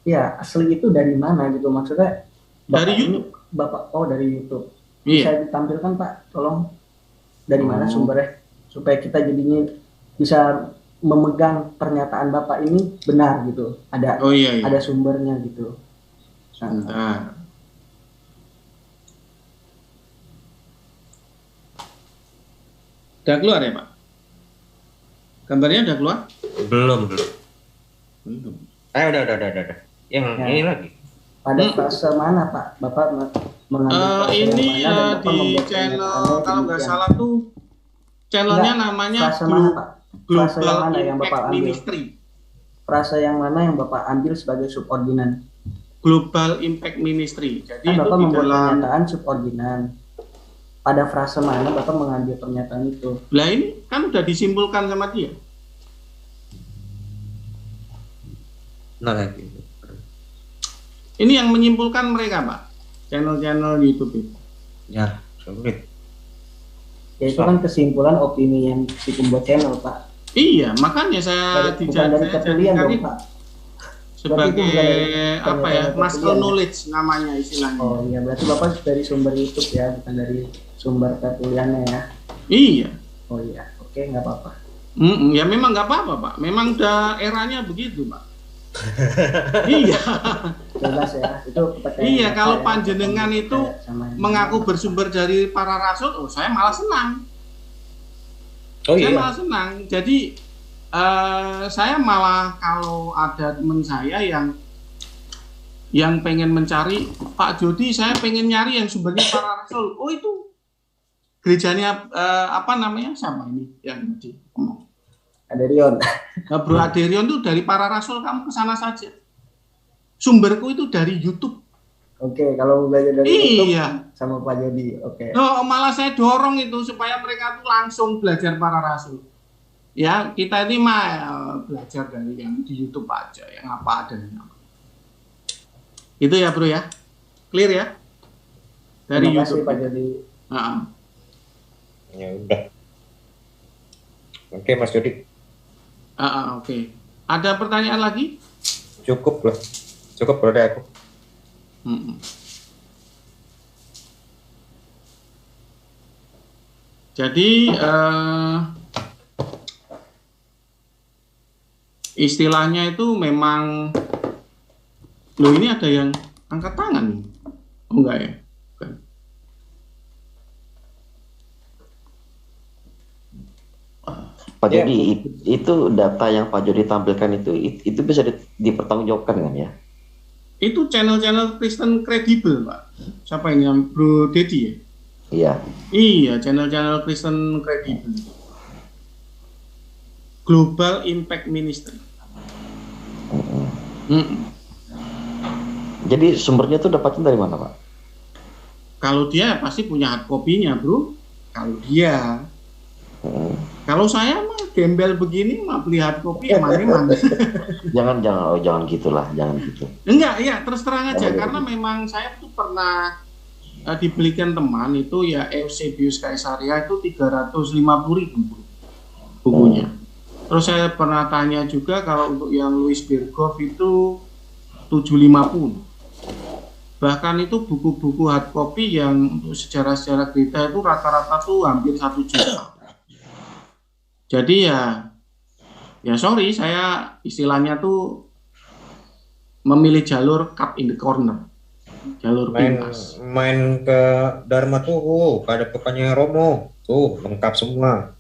Ya, asli itu dari mana gitu maksudnya? Dari YouTube. Dari YouTube. Iya. Bisa ditampilkan Pak, tolong dari mana sumbernya supaya kita jadinya bisa memegang pernyataan Bapak ini benar gitu. Ada ada sumbernya gitu. Sebentar. Udah keluar ya, Pak? Gambarnya udah keluar? Belum. Udah. Yang ini lagi. Pada frase mana Pak? Bapak mengambil ini ya di channel, kalau nggak salah tuh channelnya namanya Global Impact Ministry. Frase yang mana yang Bapak ambil sebagai subordinan? Global Impact Ministry. Jadi kan itu Bapak di membuat dalam pernyataan subordinan. Pada frase mana Bapak mengambil pernyataan itu? Lah ini kan udah disimpulkan sama dia. Nah, lagi. Ini yang menyimpulkan mereka, Pak. Channel-channel YouTube itu. Ya, sulit. Ya itu kan kesimpulan opini yang si pembuat channel, Pak. Iya, makanya saya dijadikan itu Pak. Sebagai apa ya, master knowledge namanya istilahnya. Oh iya, berarti Bapak dari sumber YouTube ya, bukan dari sumber tertuliannya ya. Iya. Oh iya, oke, nggak apa-apa. Ya memang nggak apa-apa, Pak. Memang udah eranya begitu, Pak. Iya. Jelas ya, itu kepercayaan Iya, Bapak kalau ya, panjenengan Bapak itu percaya sama yang mengaku benar. bersumber dari para rasul, saya malah senang. Oh Saya iya. malah senang. Jadi saya malah kalau ada teman saya yang pengen mencari, Pak Jody, saya pengen nyari yang sumbernya para rasul. Oh itu gerejanya apa namanya siapa ini yang tadi ngomong? Aderion. Nah, Bro Aderion tuh dari para rasul, kamu ke sana saja. Sumberku itu dari YouTube. Oke, kalau mau belajar dari YouTube Iya. sama Pak Jody, oke. No, malah saya dorong itu supaya mereka tuh langsung belajar para rasul. Ya, kita ini mah belajar dari yang di YouTube aja, yang apa adanya. Itu ya, Bro ya. Clear ya? Dari Terima kasih YouTube. Pak Jody. Ya udah. Oke, Mas Jody. Oke. Ada pertanyaan lagi? Cukup lah. Cukup bro deh aku. Jadi istilahnya itu memang, loh ini ada yang angkat tangan nih. Oh enggak ya? Bukan. Pak Jody, itu data yang Pak Jody tampilkan itu bisa dipertanggungjawabkan kan ya? Itu channel-channel Kristen kredibel, Pak. Siapa ini? Bro Dedi ya? Iya. Iya, channel-channel Kristen kredibel. Global Impact Ministry. Jadi sumbernya tuh dapatnya dari mana, Pak? Kalau dia pasti punya hard copy-nya, Bro. Kalau dia. Kalau saya mah gembel begini mah beli hard copy emang. Jangan gitulah, jangan gitu. Enggak, ya terus terang aja karena memang saya tuh pernah dibelikan teman itu ya Eusebius Caesarea itu 350.000 bukunya. Terus saya pernah tanya juga kalau untuk yang Louis Berkhof itu 750. Bahkan itu buku-buku hard copy yang untuk sejarah-sejarah gereja itu rata-rata tuh hampir 1 juta. Jadi ya sorry, saya istilahnya tuh memilih jalur cut in the corner, jalur pintas. Main ke Dharma tuh, ada depannya Romo, tuh lengkap semua.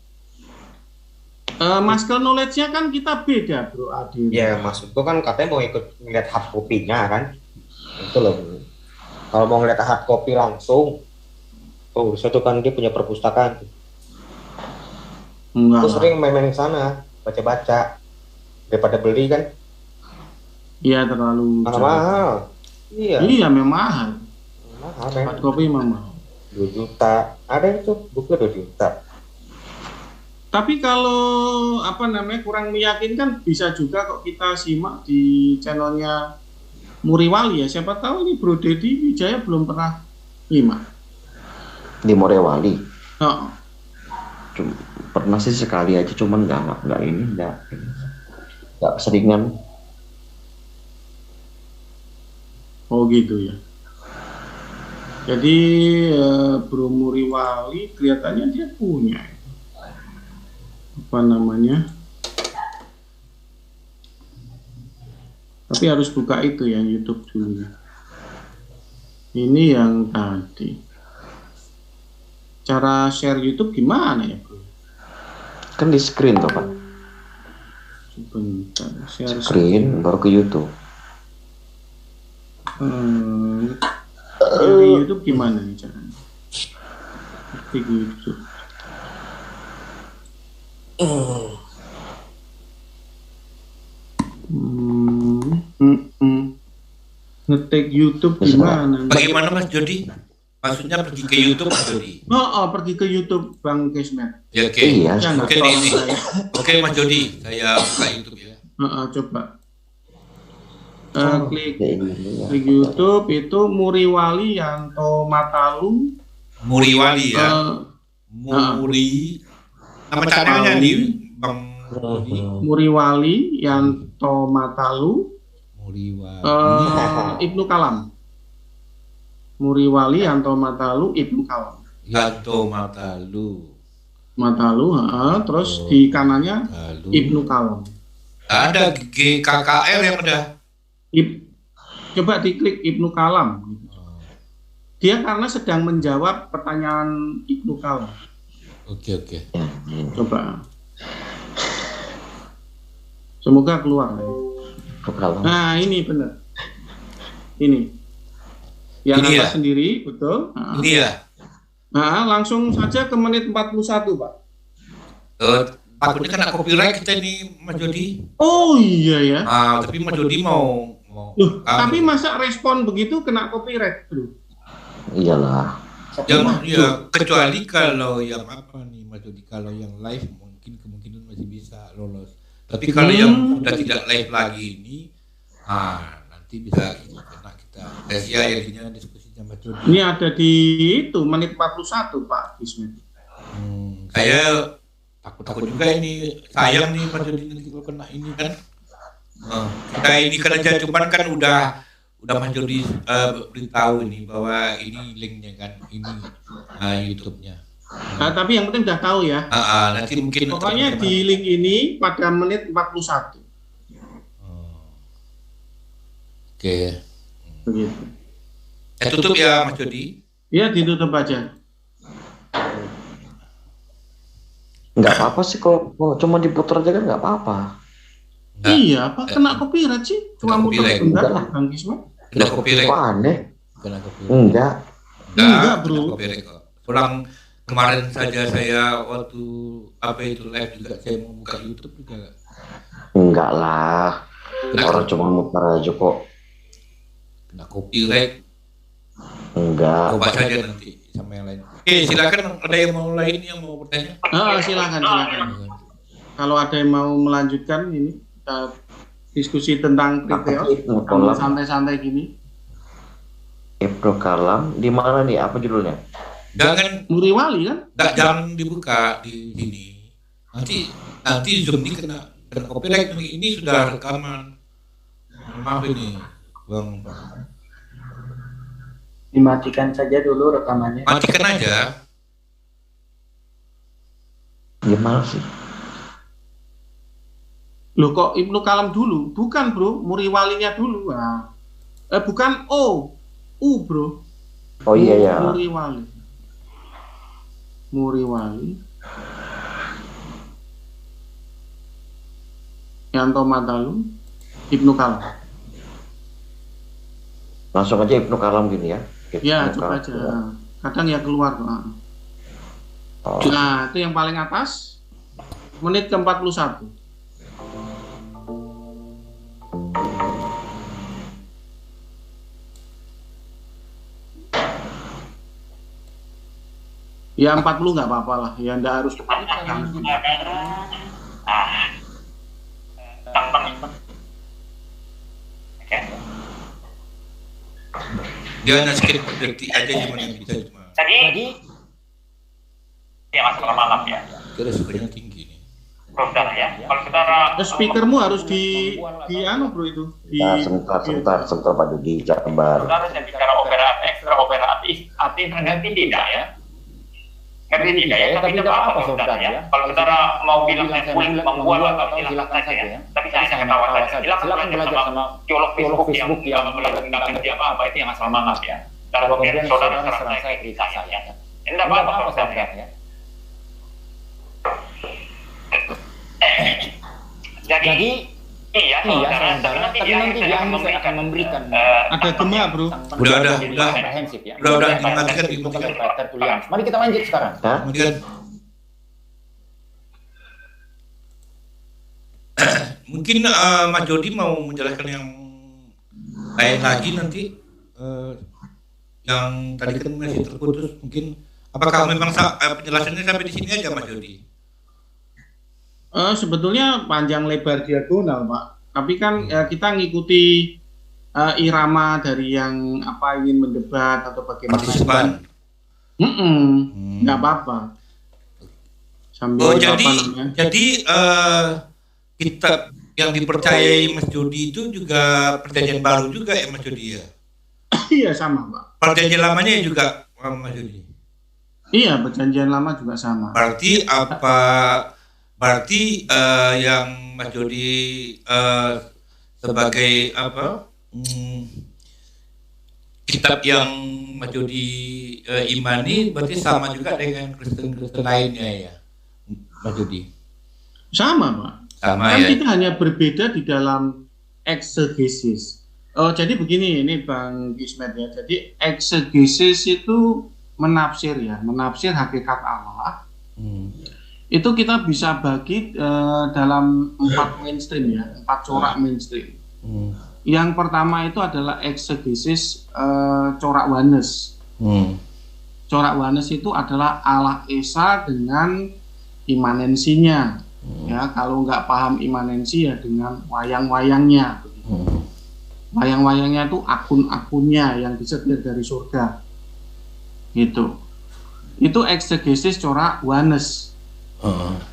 Masker knowledge-nya kan kita beda, Bro Adi. Ya maksudku kan katanya mau ikut ngeliat hard copy-nya kan, itu loh. Kalau mau ngeliat hard copy langsung, tuh satu kan dia punya perpustakaan. Aku sering main-main ke sana, baca-baca daripada beli kan. Iya, terlalu mahal. Iya, memang mahal. Mahal, hard copy memang 2 juta. Ada itu buku 2 juta. Tapi kalau apa namanya kurang meyakinkan bisa juga kok kita simak di channelnya Muriwali ya. Siapa tahu ini Bro Dedi Wijaya belum pernah nyimak. Di Morewali. Oh. Pernah sih sekali aja, cuman nggak keseringan. Oh gitu ya. Jadi Bro Muriwali kelihatannya dia punya apa namanya. Tapi harus buka itu ya YouTube dulu. Ini yang tadi. Cara share YouTube gimana ya, Bro? Kan di screen tuh, Pak. Sebentar, share screen baru ke YouTube. Dari YouTube gimana nih caranya? Ketik YouTube. Ngetik YouTube gimana? Bagaimana Mas Jody? Maksudnya pergi ke YouTube Mas Jody? Pergi ke YouTube Bang Kesmet. Ya, oke. Oke, ini. Oke Mas Jody, saya buka YouTube ya. Coba. Klik YouTube itu Muriwali Yanto Matalu. Muriwali ya. Nama channelnya di Bang Muriwali Yanto Matalu. Ibnu Kalam. Muriwali Yanto Matalu Ibnu Kalam. Yanto Matalu. Terus di kanannya Ibnu Kalam. Ada GKKR yang udah. Coba diklik Ibnu Kalam. Dia karena sedang menjawab pertanyaan Ibnu Kalam. Oke. Coba. Semoga keluar. Nah, ini benar. Ini. Yang ini atas sendiri, betul. Ini ya. Nah, langsung saja ke menit 41, Pak. Takutnya kena copyright kita ini, Mas Jody. Oh iya ya. Tapi Mas Jody mau. Loh, tapi masa respon begitu kena copyright, Bro? Iyalah. Ya, kecuali kalau yang apa nih, Mas Jody, kalau yang live mungkin kemungkinan masih bisa lolos. Tapi kalau yang sudah tidak live lagi ini, nanti bisa kena kita. Ya, intinya diskusinya Mas Jody. Ini ada di itu menit 41, Pak Bismit. Saya takut juga ini, sayang nih Mas Jody nanti kalau kena ini kan. Kita ini kan aja, cuman kan udah Mas Jody beritahu ini bahwa ini linknya kan, ini YouTube-nya. Tapi yang penting udah tahu ya. Nanti mungkin pokoknya di link ini pada menit 41. Oke. Begitu. Tutup ya Mas Jody. Ya, ditutup aja. Nggak apa-apa sih kalau cuma diputar aja kan nggak apa-apa. Iya, apa kena copyright sih? Cuma muter bentar lah, Bang Kismet. Kena copyright. Kok aneh? Kena copyright. Enggak, Bro. Pulang kemarin saja saya waktu itu live juga saya mau buka YouTube juga. Enggak lah. Orang cuma muter aja kok. Kena copyright. Enggak. Coba saja nanti sama yang lain. Silakan, ada yang mau lain yang mau bertanya? Silakan. Kalau ada yang mau melanjutkan ini kita diskusi tentang Kriteos santai-santai gini. Ibnu Kalam di mana nih? Apa judulnya? Jangan Muriwali kan? Jangan dibuka di sini. Nanti Zoom ini kena copyright. Ini sudah rekaman. Maaf ini, Bang. Dimatikan saja dulu rekamannya. Matikan aja. Gimana sih? Loh, kok Ibnu Kalam dulu? Bukan, Bro. Muriwalinya dulu. Bukan U, Bro. Oh iya ya. Muriwali. Yanto Matalu, Ibnu Kalam. Langsung aja Ibnu Kalam gini ya. Ya, coba aja. Kadang ya keluar. Nah, itu yang paling atas. Menit ke-41. Ya 40 nggak apa-apa lah, ya nggak harus cepat. Dia hanya sedikit detik aja cuma yang bisa cuma. Tadi ya masalah malam ya. Kira sebenarnya tinggi nih. Saudara ya. Kalau saudara speakermu harus di Bro itu. Sebentar Pak Jody, Jabar. Saudara saya bicara operatif nanti tidak ya. Ngerti tidak ya, tapi tidak apa-apa saudara ya. Kalau saudara mau bilang saya membuat atau silakan saja ya. Tapi saya ketawa saja. Silakan belajar sama teolog Facebook yang melakukan kerja apa itu yang asal mangas ya. Dan kemudian saudara serang saya cerita saya. Ini tidak apa-apa saudara ya. Jadi iya saudara, tapi nanti di akhir saya akan memberikan ada gema Bro. Udah komprehensif ya. Udah dimatikan tertulis. Mari kita lanjut sekarang. Kemudian mungkin Mas Jody mau menjelaskan yang lain lagi nanti, yang tadi kan masih terputus. Mungkin apakah memang penjelasannya sampai di sini aja Mas Jody? Sebetulnya panjang lebar diagonal, Pak. Tapi kan kita ngikuti irama dari yang ingin mendebat atau bagaimana. Partisipan. Nggak apa-apa. Sambil jadi kitab yang dipercayai Mas Jody itu juga perjanjian baru juga ya Mas Jody ya? Iya sama, Pak. Perjanjian lamanya juga Mas Jody? Iya, perjanjian lama juga sama. Berarti apa Berarti yang Mas Jody sebagai apa? Kitab yang Mas Jody imani berarti sama juga dengan Kristen-Kristen lainnya ya, Mas Jody? Sama, Pak. Sama kan ya. kita hanya berbeda di dalam eksegesis. Jadi begini, ini Bang Gismet ya. Jadi eksegesis itu menafsir hakikat Allah. Itu kita bisa bagi dalam 4 mainstream ya, 4 corak mainstream. Yang pertama itu adalah eksegesis corak Oneness. Corak Oneness itu adalah Allah Esa dengan imanensinya. Ya, kalau nggak paham imanensi ya dengan wayang-wayangnya. Wayang-wayangnya itu akun-akunnya yang disetir dari surga. Gitu. Itu eksegesis corak Oneness.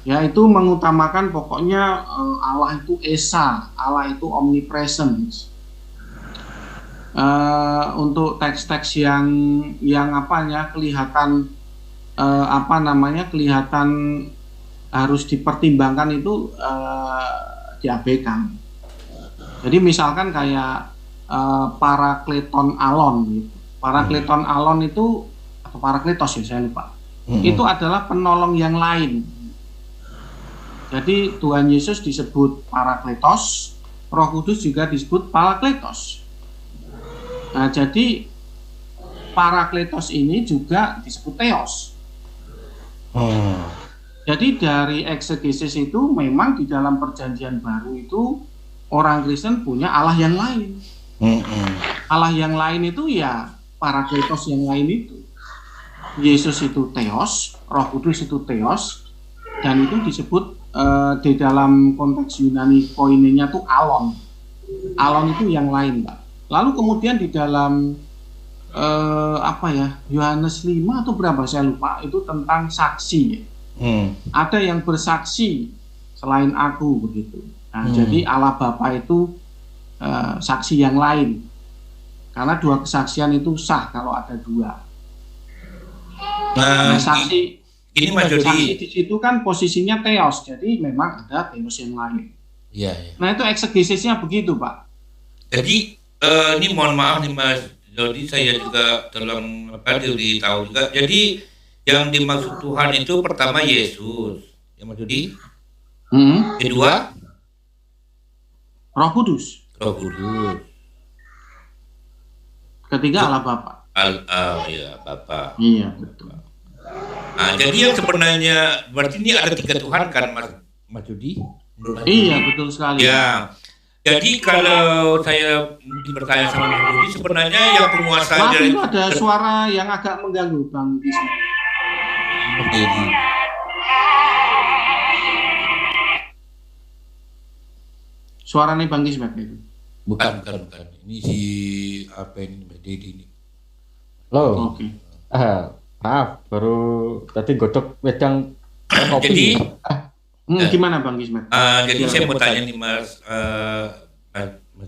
Ya, itu mengutamakan pokoknya Allah itu Esa, Allah itu omnipresence. Untuk teks-teks yang apanya kelihatan kelihatan harus dipertimbangkan itu diabaikan. Jadi misalkan kayak Parakleton Alon gitu. Parakleton Alon itu atau Parakletos ya, saya lupa. Itu adalah penolong yang lain. Jadi Tuhan Yesus disebut Parakletos, Roh Kudus juga disebut Parakletos. Nah, jadi Parakletos ini juga disebut Theos. Jadi dari eksegesis itu memang di dalam perjanjian baru itu orang Kristen punya Allah yang lain. Allah yang lain itu ya Parakletos yang lain itu. Yesus itu Theos, Roh Kudus itu Theos, dan itu disebut di dalam konteks Yunani koinenya itu Alon. Alon itu yang lain, Pak. Lalu kemudian di dalam Yohanes 5 atau berapa saya lupa, itu tentang saksi. Ada yang bersaksi selain aku begitu. Nah, jadi Allah Bapa itu saksi yang lain. Karena 2 kesaksian itu sah kalau ada 2. Nah, saksi ini Mas Jody. Saksi di situ kan posisinya Theos, jadi memang ada Theos yang lain. Iya. Nah, itu eksegesisnya begitu, Pak. Jadi ini mohon maaf nih Mas Jody, saya juga dalam diri tahu juga. Jadi yang dimaksud Tuhan itu pertama Yesus, ya Mas Jody. Kedua Roh Kudus. Roh Kudus. Ketiga Allah Bapa. Iya, Bapa. Iya, betul. Nah, jadi yang sebenarnya berarti ini ada 3 Tuhan kan Mas Jody? Iya, betul sekali. Ya. Jadi kalau saya mungkin bertanya sama Mas Jody, sebenarnya yang penguasa dari itu ada suara yang agak mengganggu, Bang Gismet. Suaranya Bang Gismet itu. Bukan. Ini si apa ini Mas Dedi ini. Loh. Oke. Maaf, baru tadi godok wedang kopi. Jadi gimana Bang Gismet? Jadi saya mau tanya nih Mas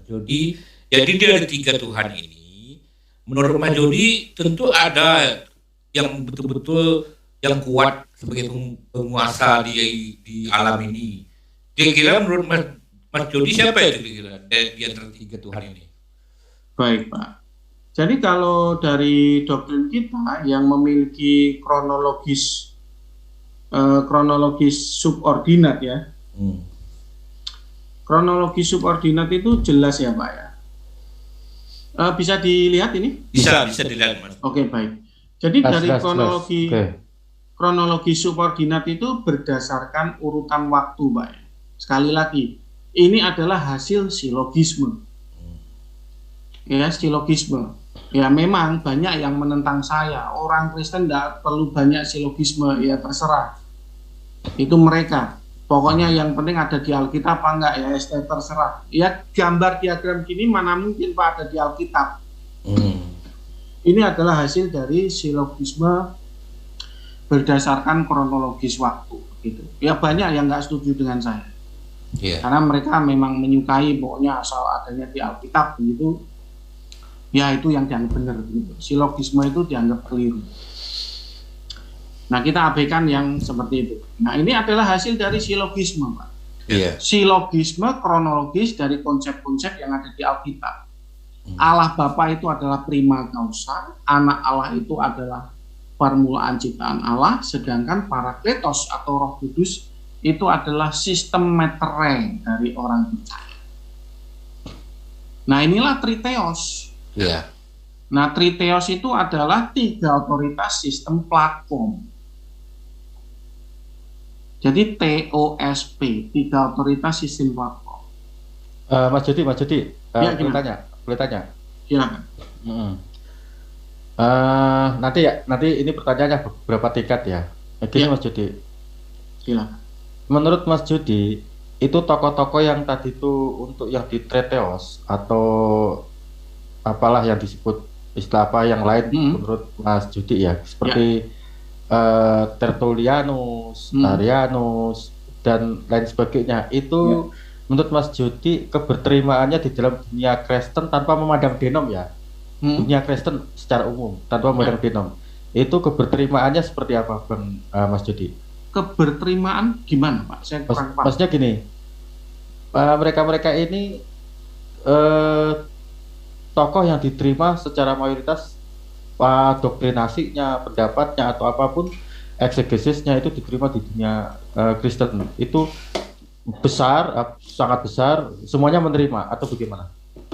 Jody. Jadi dari 3 Tuhan ini, menurut Mas Jody tentu ada yang betul-betul yang kuat sebagai penguasa di alam ini. Kira-kira menurut Mas Jody siapa itu kira-kira di antara 3 Tuhan ini? Baik Pak. Jadi kalau dari doktrin kita yang memiliki kronologis subordinat ya. Kronologis subordinat itu jelas ya Pak ya. Bisa dilihat ini? Bisa dilihat Mas. Oke, baik. Jadi dari kronologi subordinat itu berdasarkan urutan waktu Pak ya. Sekali lagi, ini adalah hasil silogisme. Ya, silogisme. Ya memang banyak yang menentang saya. Orang Kristen tidak perlu banyak silogisme, ya terserah. Itu mereka. Pokoknya yang penting ada di Alkitab apa enggak ya, terserah. Ya gambar diagram gini mana mungkin Pak ada di Alkitab. Ini adalah hasil dari silogisme berdasarkan kronologis waktu. Gitu. Ya banyak yang nggak setuju dengan saya. Karena mereka memang menyukai pokoknya asal adanya di Alkitab begitu. Ya itu yang dianggap benar gitu. Silogisme itu dianggap keliru. Nah, kita abaikan yang seperti itu. Nah, ini adalah hasil dari silogisme, Pak. Iya. Silogisme kronologis dari konsep-konsep yang ada di Alkitab. Allah Bapa itu adalah prima causa, anak Allah itu adalah permulaan ciptaan Allah, sedangkan Parakletos atau Roh Kudus itu adalah sistem metere dari orang percaya. Nah, inilah Triteos. Iya. Nah, Triteos itu adalah 3 otoritas sistem platform. Jadi TOSP, 3 otoritas sistem platform. Mas Jody, Ya, boleh tanya? Silakan. Nanti ini pertanyaannya beberapa tingkat ya. Gini, Mas Jody. Silakan. Menurut Mas Jody, itu tokoh-tokoh yang tadi itu untuk yang di Triteos atau apalah yang disebut istilah apa yang lain menurut Mas Jody ya, seperti Tertullianus, Arianus dan lain sebagainya, itu menurut Mas Jody keberterimaannya di dalam dunia Kristen tanpa memandang denom ya, dunia Kristen secara umum tanpa memandang denom, itu keberterimaannya seperti apa, Bang Mas Jody? Keberterimaan gimana, Pak? Saya kurang paham. Maksudnya gini, mereka ini tokoh yang diterima secara mayoritas, doktrinasinya, pendapatnya atau apapun eksegesisnya itu diterima di dunia Kristen, itu besar, sangat besar, semuanya menerima atau bagaimana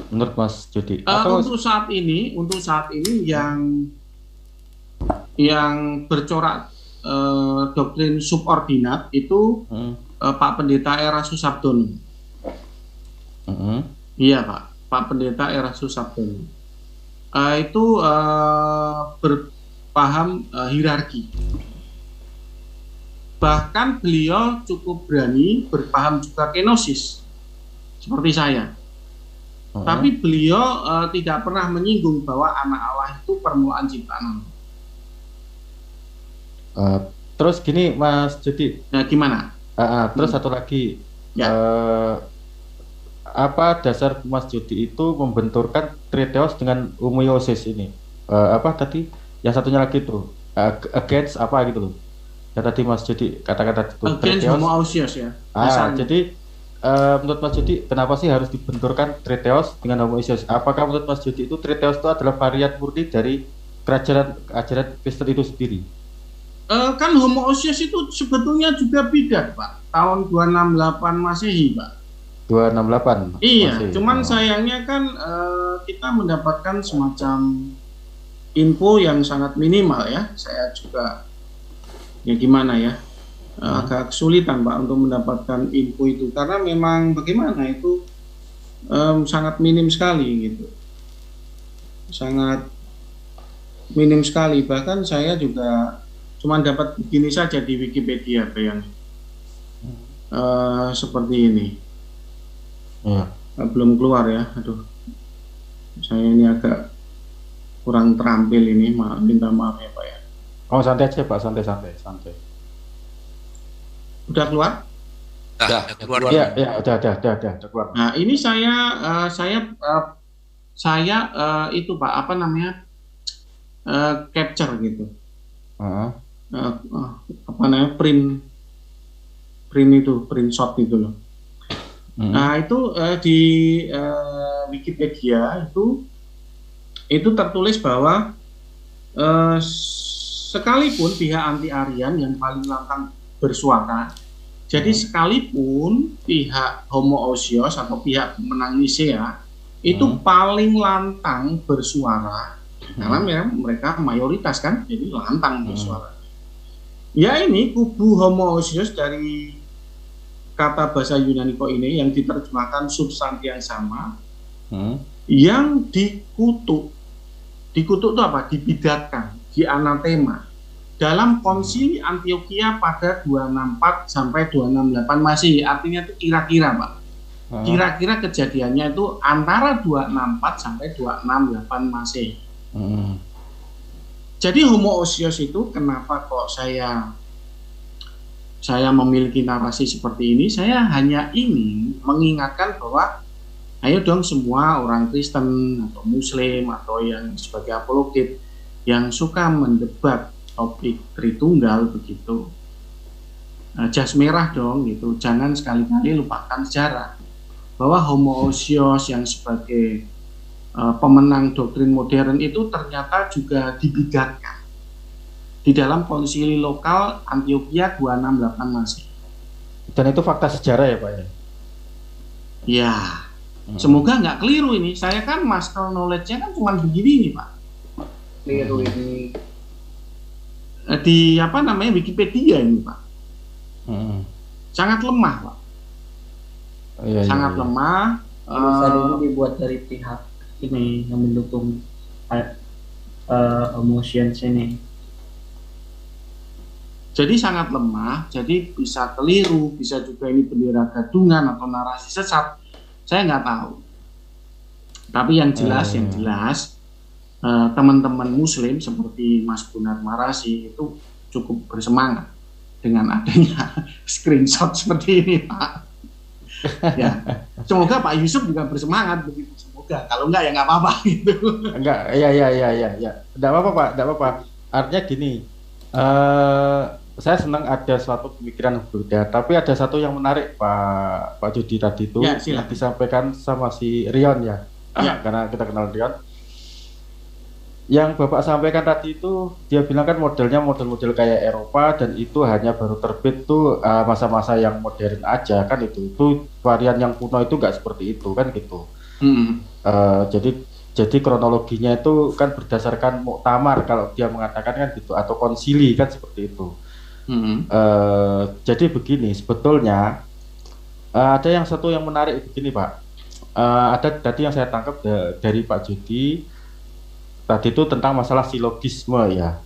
menurut Mas Jody? Untuk saat ini yang bercorak doktrin subordinat itu Pak Pendeta Erastus Sabdono. Iya, Pak Pendeta Erastus Sabdono. Itu berpaham hierarki. Bahkan beliau cukup berani berpaham juga kenosis, seperti saya. Tapi beliau tidak pernah menyinggung bahwa anak Allah itu permulaan ciptaan. Terus gini, Mas Jody. Nah, gimana? Terus satu lagi. Apa dasar Mas Jody itu membenturkan Triteos dengan homoiosis ini? Apa tadi? Yang satunya lagi itu against apa gitu loh? Ya tadi Mas Jody kata-kata itu against homoousios ya. Jadi menurut Mas Jody kenapa sih harus dibenturkan Triteos dengan homoousios? Apakah menurut Mas Jody itu Triteos itu adalah varian murni dari ajaran Kristen itu sendiri? Kan homoousios itu sebetulnya juga beda, Pak. Tahun 268 Masehi, Pak. 268. Iya, cuman sayangnya kan kita mendapatkan semacam info yang sangat minimal ya. Saya juga ya gimana ya, agak kesulitan, Pak, untuk mendapatkan info itu karena memang bagaimana itu sangat minim sekali gitu, sangat minim sekali. Bahkan saya juga cuma dapat begini saja di Wikipedia, bayangin seperti ini. Belum keluar ya, aduh, saya ini agak kurang terampil ini, minta maaf ya, Pak ya. Oh, santai aja, Pak, santai. Udah keluar? Udah keluar. Iya, udah keluar. Nah, ini saya itu, Pak, apa namanya, capture gitu. Apa namanya, print shot gitu loh. Nah, itu di Wikipedia itu tertulis bahwa sekalipun pihak anti-Arian yang paling lantang bersuara, jadi sekalipun pihak homoousios atau pihak pemenang Nisea itu paling lantang bersuara, karena mereka mayoritas kan, jadi lantang bersuara. Ya, ini kubu homoousios dari kata bahasa Yunani koine yang diterjemahkan substansi yang sama, yang dikutuk itu apa? Dibidatkan, dianatema dalam konsili Antioquia pada 264 sampai 268 Masehi. Artinya itu kira-kira, Pak. Kira-kira kejadiannya itu antara 264 sampai 268 Masehi. Jadi homoousios itu kenapa kok saya memiliki narasi seperti ini? Saya hanya ingin mengingatkan bahwa ayo dong semua orang Kristen atau Muslim atau yang sebagai apologet yang suka mendebat topik Tritunggal begitu, jas merah dong gitu. Jangan sekali-kali lupakan sejarah bahwa homoousios yang sebagai pemenang doktrin modern itu ternyata juga dibidatkan di dalam konsili lokal Antioquia 268 Masehi. Dan itu fakta sejarah ya Pak ya? Ya, semoga nggak keliru ini. Saya kan master knowledge-nya kan cuma begini nih Pak. Keliru ini di apa namanya Wikipedia ini Pak. Sangat lemah Pak. Sangat lemah. Tulisan ini dibuat dari pihak ini yang mendukung emotions ini. Jadi sangat lemah, jadi bisa keliru, bisa juga ini bendera gadungan atau narasi sesat. Saya nggak tahu. Tapi yang jelas, teman-teman Muslim seperti Mas Gunar Marasi itu cukup bersemangat dengan adanya screenshot seperti ini, Pak. Ya, semoga Pak Yusuf juga bersemangat begitu. Semoga, kalau enggak ya nggak apa-apa gitu. Enggak, ya. Nggak apa-apa Pak, nggak apa-apa. Artinya gini. Saya senang ada suatu pemikiran yang berbeda, tapi ada satu yang menarik Pak Jody tadi itu yang disampaikan sama si Rion ya, karena kita kenal Rion. Yang Bapak sampaikan tadi itu dia bilang kan modelnya model-model kayak Eropa dan itu hanya baru terbit tuh masa-masa yang modern aja kan itu varian yang kuno itu nggak seperti itu kan gitu. Jadi kronologinya itu kan berdasarkan muktamar kalau dia mengatakan kan gitu atau konsili kan seperti itu. Jadi begini sebetulnya ada yang satu yang menarik begini Pak. Ada tadi yang saya tangkap dari Pak Jody tadi itu tentang masalah silogisme ya.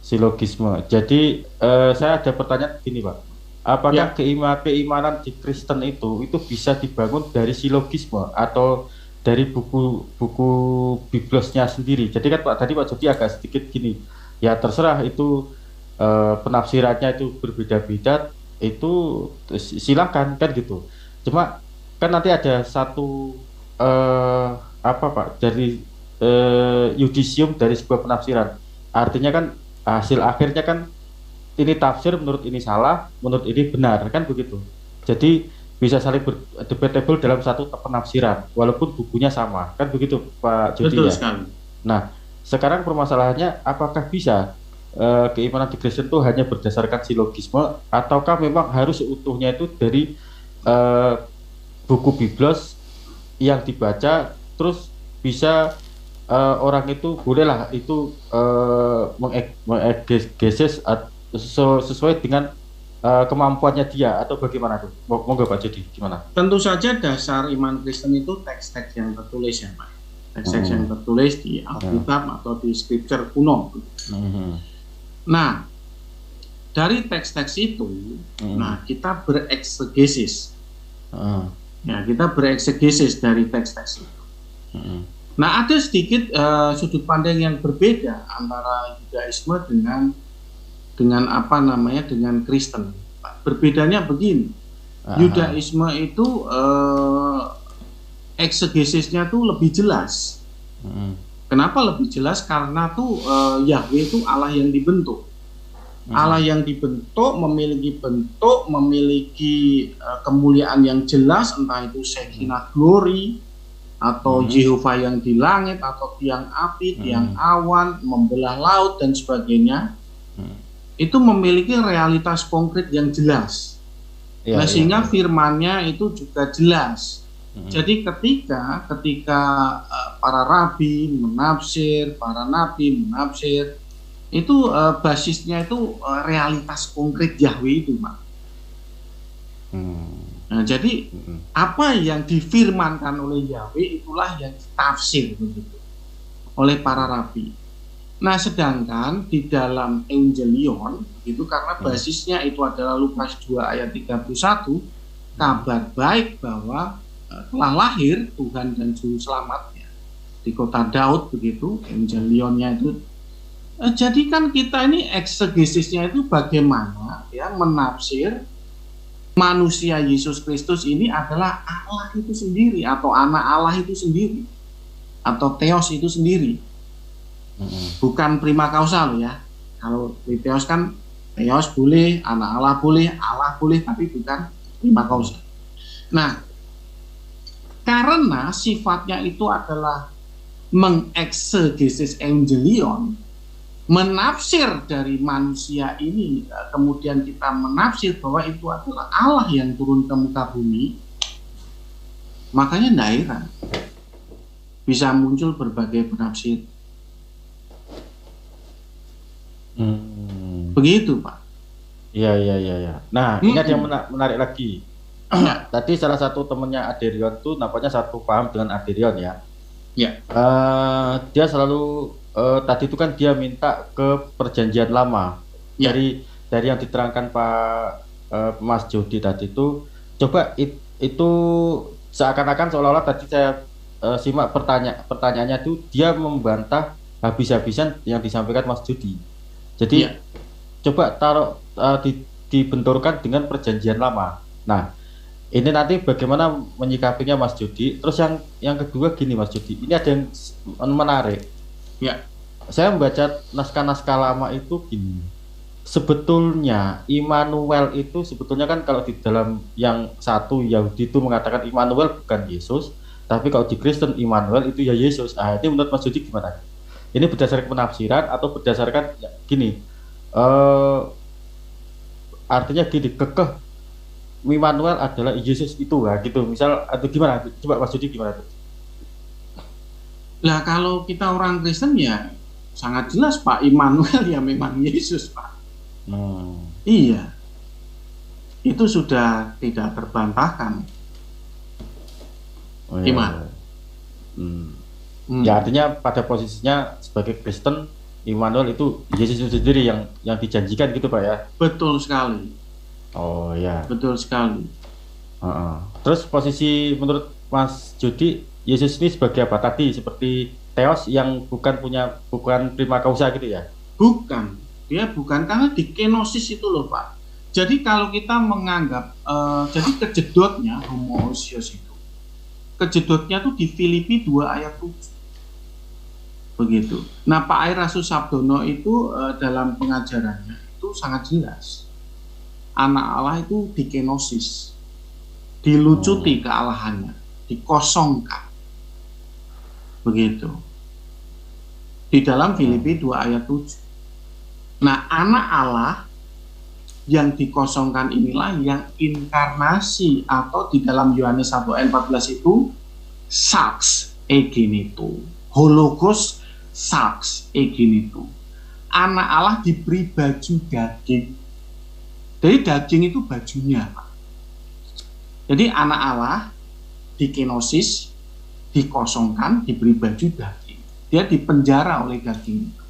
Silogisme. Jadi saya ada pertanyaan begini Pak. Apakah keimanan di Kristen itu bisa dibangun dari silogisme atau dari buku biblosnya sendiri? Jadi kan tadi Pak Jody agak sedikit gini. Ya terserah itu penafsirannya itu berbeda-beda, itu silakan kan gitu. Cuma kan nanti ada satu dari yudisium dari sebuah penafsiran. Artinya kan hasil akhirnya kan ini tafsir menurut ini salah, menurut ini benar kan begitu. Jadi bisa saling debatable dalam satu penafsiran walaupun bukunya sama kan begitu Pak Jody. Betul ya. Sekali. Nah sekarang permasalahannya apakah bisa keimanan di Kristen itu hanya berdasarkan silogisme ataukah memang harus seutuhnya itu dari buku biblos yang dibaca terus bisa orang itu bolehlah itu mengegesis sesuai dengan kemampuannya dia atau bagaimana tuh? Monggo Pak Jody gimana? Tentu saja dasar iman Kristen itu teks-teks yang tertulis ya Pak. Teks-teks yang tertulis di Alkitab atau di scripture kuno. Nah, dari teks-teks itu, nah kita bereksegesis. Ya, kita bereksegesis dari teks-teks itu. Nah, ada sedikit sudut pandang yang berbeda antara Yudaisme dengan apa namanya dengan Kristen. Berbedanya begini. Yudaisme itu eksegesisnya tuh lebih jelas. Kenapa lebih jelas? Karena tuh Yahweh itu Allah yang dibentuk. Allah yang dibentuk memiliki bentuk, memiliki kemuliaan yang jelas, entah itu Shekinah glory atau Jehovah yang di langit atau tiang api, tiang awan, membelah laut dan sebagainya. Itu memiliki realitas konkret yang jelas. Sehingga firman-Nya itu juga jelas. Jadi ketika para rabi menafsir, para nabi menafsir, itu basisnya itu realitas konkret Yahweh itu, Pak. Nah, jadi apa yang difirmankan oleh Yahweh itulah yang ditafsir begitu oleh para rabi. Nah, sedangkan di dalam Evangelion itu karena basisnya itu adalah Lukas 2 ayat 31, kabar baik bahwa telah lahir Tuhan dan Juru Selamatnya di kota Daud begitu, Evangelionnya itu. Jadi kan kita ini eksegesisnya itu bagaimana ya menafsir manusia Yesus Kristus ini adalah Allah itu sendiri atau anak Allah itu sendiri atau Theos itu sendiri. Bukan prima causa loh ya. Kalau Triteos kan Theos boleh, anak Allah boleh, tapi bukan prima causa. Nah, karena sifatnya itu adalah mengeksegesis Evangelion, menafsir dari manusia ini, kemudian kita menafsir bahwa itu adalah Allah yang turun ke muka bumi, makanya tidak heran bisa muncul berbagai penafsir. Begitu, Pak. Iya. Nah, ini ada yang menarik lagi. Tadi salah satu temannya Aderion tuh nampaknya satu paham dengan Aderion ya. Ya. Dia selalu tadi itu kan dia minta ke perjanjian lama. Ya. Dari yang diterangkan Pak Mas Jody tadi itu, coba itu seakan-akan seolah-olah tadi saya simak pertanyaannya itu dia membantah habis-habisan yang disampaikan Mas Jody. Jadi coba taruh dibenturkan dengan perjanjian lama. Nah, ini nanti bagaimana menyikapinya Mas Jody. Terus yang kedua gini Mas Jody, ini ada yang menarik. Ya. Saya membaca naskah-naskah lama itu gini. Sebetulnya Immanuel itu sebetulnya kan kalau di dalam yang satu Yahudi itu mengatakan Immanuel bukan Yesus, tapi kalau di Kristen Immanuel itu ya Yesus. Ini menurut Mas Jody gimana? Ini berdasarkan penafsiran atau berdasarkan gini? Artinya gini, kekeh Immanuel adalah Yesus itu gitu. Misal atau gimana? Coba Mas Jody gimana? Lah kalau kita orang Kristen ya sangat jelas Pak, Immanuel ya memang Yesus Pak. Iya. Itu sudah tidak terbantahkan. Gimana? Ya artinya pada posisinya sebagai Kristen Immanuel itu Yesus itu sendiri yang dijanjikan gitu Pak ya? Betul sekali. Oh ya. Betul sekali. Terus posisi menurut Mas Jody Yesus ini sebagai apa tadi? Seperti Theos yang bukan prima causa gitu ya? Bukan, dia bukan, karena di kenosis itu loh Pak. Jadi kalau kita menganggap, jadi kejedotnya homoousios itu, kejedotnya tuh di Filipi 2 ayat 7. Begitu. Nah Pak Airasus Sabdono itu dalam pengajarannya itu sangat jelas. Anak Allah itu dikenosis, dilucuti kealahannya, dikosongkan. Begitu. Di dalam Filipi 2 ayat 7. Nah anak Allah yang dikosongkan inilah yang inkarnasi, atau di dalam Yohanes 1 ayat 14 itu sarx egenito, hologos sarx egenito. Anak Allah diberi baju daging. Jadi daging itu bajunya Pak. Jadi anak Allah dikenosis, dikosongkan, diberi baju daging. Dia dipenjara oleh daging itu.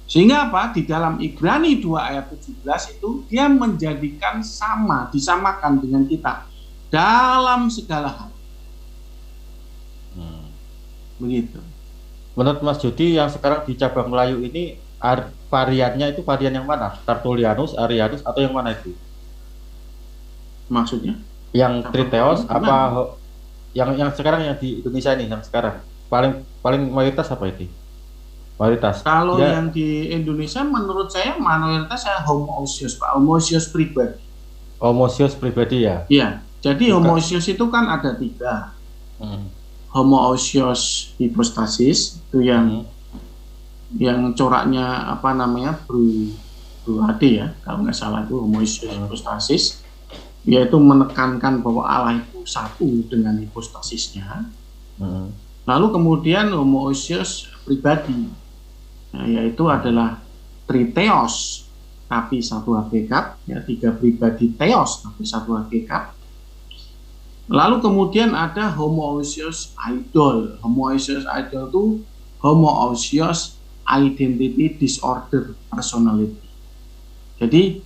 Sehingga apa? Di dalam Ibrani 2 ayat 17 itu dia menjadikan sama, disamakan dengan kita dalam segala hal. Begitu. Menurut Mas Jody yang sekarang di cabang Melayu ini variannya itu varian yang mana? Tertullianus, Arianus, atau yang mana itu? Maksudnya? Yang Triteos apa? Yang sekarang yang di Indonesia ini yang sekarang paling mayoritas apa itu? Mayoritas. Kalau yang di Indonesia menurut saya mayoritas saya homoousios Pak, homoousios pribadi. Homoousios pribadi ya? Iya. Jadi homoousios itu kan ada 3. Homoousios hipostasis itu yang coraknya apa namanya Bro Ade ya, kalau nggak salah itu homoousios hipostasis, yaitu menekankan bahwa Allah itu satu dengan hipostasisnya. Lalu kemudian homoousios pribadi, yaitu adalah Triteos tapi satu hakikat, ya 3 pribadi Theos tapi satu hakikat. Lalu kemudian ada homoousios idol. Homoousios idol itu homoousios identity disorder personality. Jadi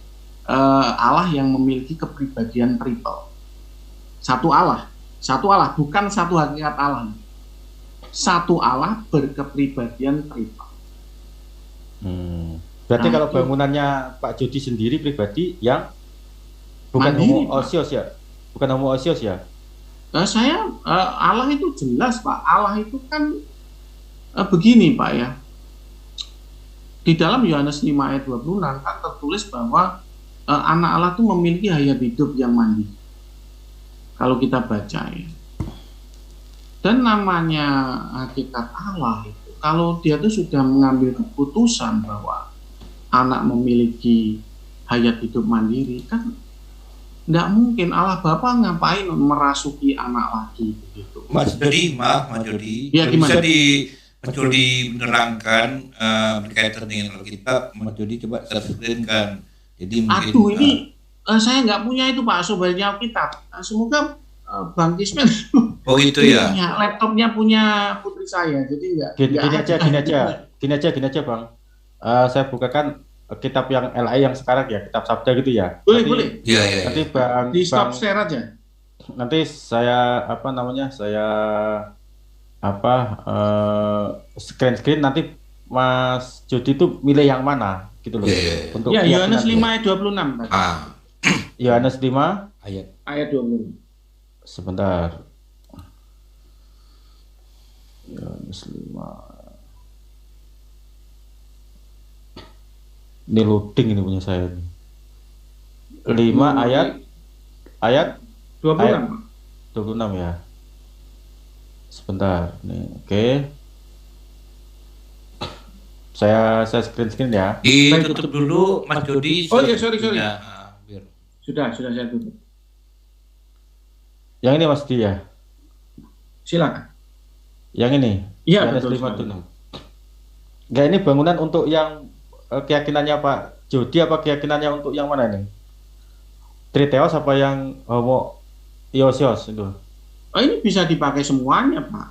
Allah yang memiliki kepribadian triple. Satu Allah, bukan satu hakikat Allah. Satu Allah berkepribadian triple. Berarti kalau bangunannya Pak Jody sendiri pribadi yang bukan homoousios ya? Bukan homoousios ya? Saya Allah itu jelas Pak. Allah itu kan begini Pak ya. di dalam Yohanes 5 ayat 26 kan tertulis bahwa anak Allah itu memiliki hayat hidup yang mandiri. Kalau kita baca ya. Dan namanya hakikat Allah itu, kalau dia tuh sudah mengambil keputusan bahwa anak memiliki hayat hidup mandiri, kan tidak mungkin Allah Bapa ngapain merasuki anak lagi begitu. Mas Jody, maaf Mas Jody, ya, bisa menerangkan berkaitan dengan Alkitab, Mas Jody coba screenkan. Jadi mungkin, ini saya nggak punya itu Pak, sobatnya Alkitab. Semoga Bang Kismen. Oh itu ya. Laptopnya punya putri saya, jadi nggak. Gini aja Bang. Saya bukakan kitab yang LA yang sekarang ya, kitab Sabda gitu ya. Boleh. Iya. Nanti Bang. Di stop share aja. Nanti saya screen nanti Mas Jody itu milih yang mana gitu loh. Untuk Yohanes 5 ayat 26 tadi. Yohanes 5 ayat 26. Sebentar. Yohanes 5. Ini loading ini punya saya nih. 5 ayat 26 ya. Sebentar nih. Oke. Saya screen ya. Tutup dulu Mas Jody. Oh iya, sorry. Sudah saya tutup. Yang ini Mas Dia. Silakan. Yang ini. Iya, betul. Enggak, ini bangunan untuk yang keyakinannya Pak Jody apa keyakinannya untuk yang mana nih? Triteos apa yang homoiousios itu? Oh, ini bisa dipakai semuanya Pak.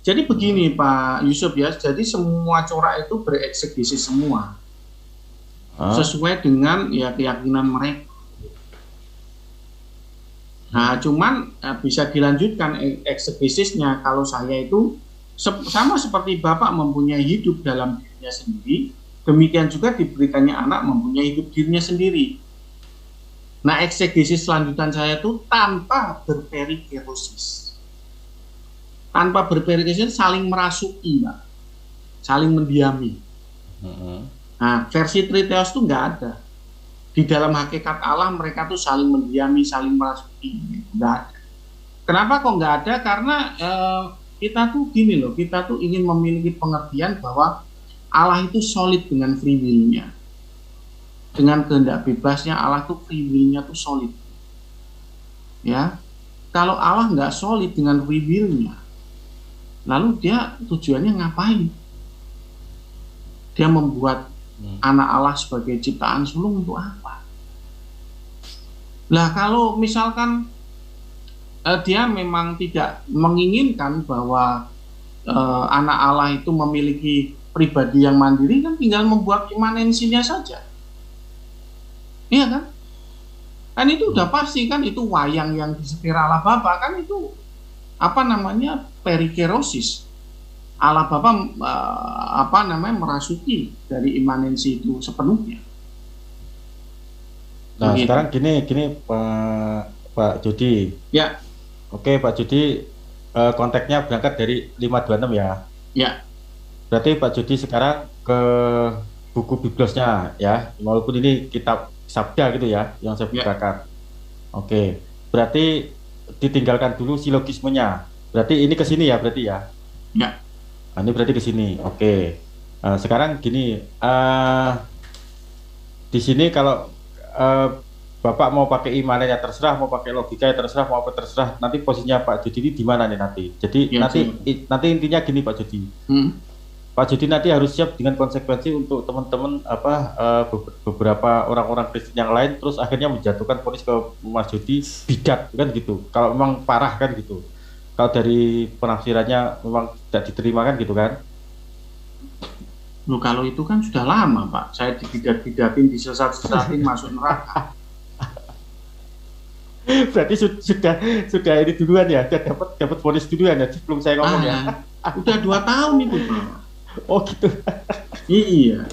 Jadi begini Pak Yusuf ya, jadi semua corak itu bereksegesis semua. Sesuai dengan ya keyakinan mereka. Nah, cuman bisa dilanjutkan eksegesisnya kalau saya itu sama seperti Bapak mempunyai hidup dalam dirinya sendiri, demikian juga diberikannya anak mempunyai hidup dirinya sendiri. Nah, eksegesis selanjutan saya itu tanpa berperikerosis. Tanpa berperikerosis saling merasuki, Mbak. Saling mendiami. Nah, versi Triteos itu nggak ada. Di dalam hakikat Allah mereka tuh saling mendiami, saling merasuki. Nggak ada. Kenapa kok nggak ada? Karena kita tuh gini loh, kita tuh ingin memiliki pengertian bahwa Allah itu solid dengan free will-nya. Dengan kehendak bebasnya Allah tuh free will-nya tuh solid. Ya, kalau Allah nggak solid dengan free will-nya, lalu dia tujuannya ngapain? Dia membuat anak Allah sebagai ciptaan sulung untuk apa? Lah kalau misalkan dia memang tidak menginginkan bahwa anak Allah itu memiliki pribadi yang mandiri, kan tinggal membuat imanensinya saja. Iya kan? Kan itu udah pasti kan, itu wayang yang disetir Allah Bapa kan itu perikerosis. Allah Bapa merasuki dari imanensi itu sepenuhnya. Nah, begitu. Sekarang gini Pak Jody. Ya. Oke, Pak Jody, konteksnya berangkat dari 526 ya. Ya. Berarti Pak Jody sekarang ke buku Biblosnya ya, walaupun ini kitab Sabda gitu ya, yang saya bukakan. Oke. Berarti ditinggalkan dulu silogismenya. Berarti ini ke sini ya, berarti ya. Ya. Nah, ini berarti ke sini. Oke. Sekarang gini, di sini kalau Bapak mau pakai imannya terserah, mau pakai logika ya terserah, mau apa terserah. Nanti posisinya Pak Jody ini di mana nih nanti? Jadi ya, nanti intinya gini Pak Jody. Pak Jody nanti harus siap dengan konsekuensi untuk teman-teman beberapa orang-orang Kristen yang lain, terus akhirnya menjatuhkan vonis ke Mas Jody bidat kan gitu. Kalau memang parah kan gitu. Kalau dari penafsirannya memang tidak diterima kan gitu kan? Loh, kalau itu kan sudah lama Pak. Saya dibidat-bidatin, disesat-sesatin masuk neraka. Berarti sudah ini duluan ya, sudah dapat vonis duluan ya sebelum saya ngomong ya. Udah 2 tahun itu Pak. Oh gitu. Iya.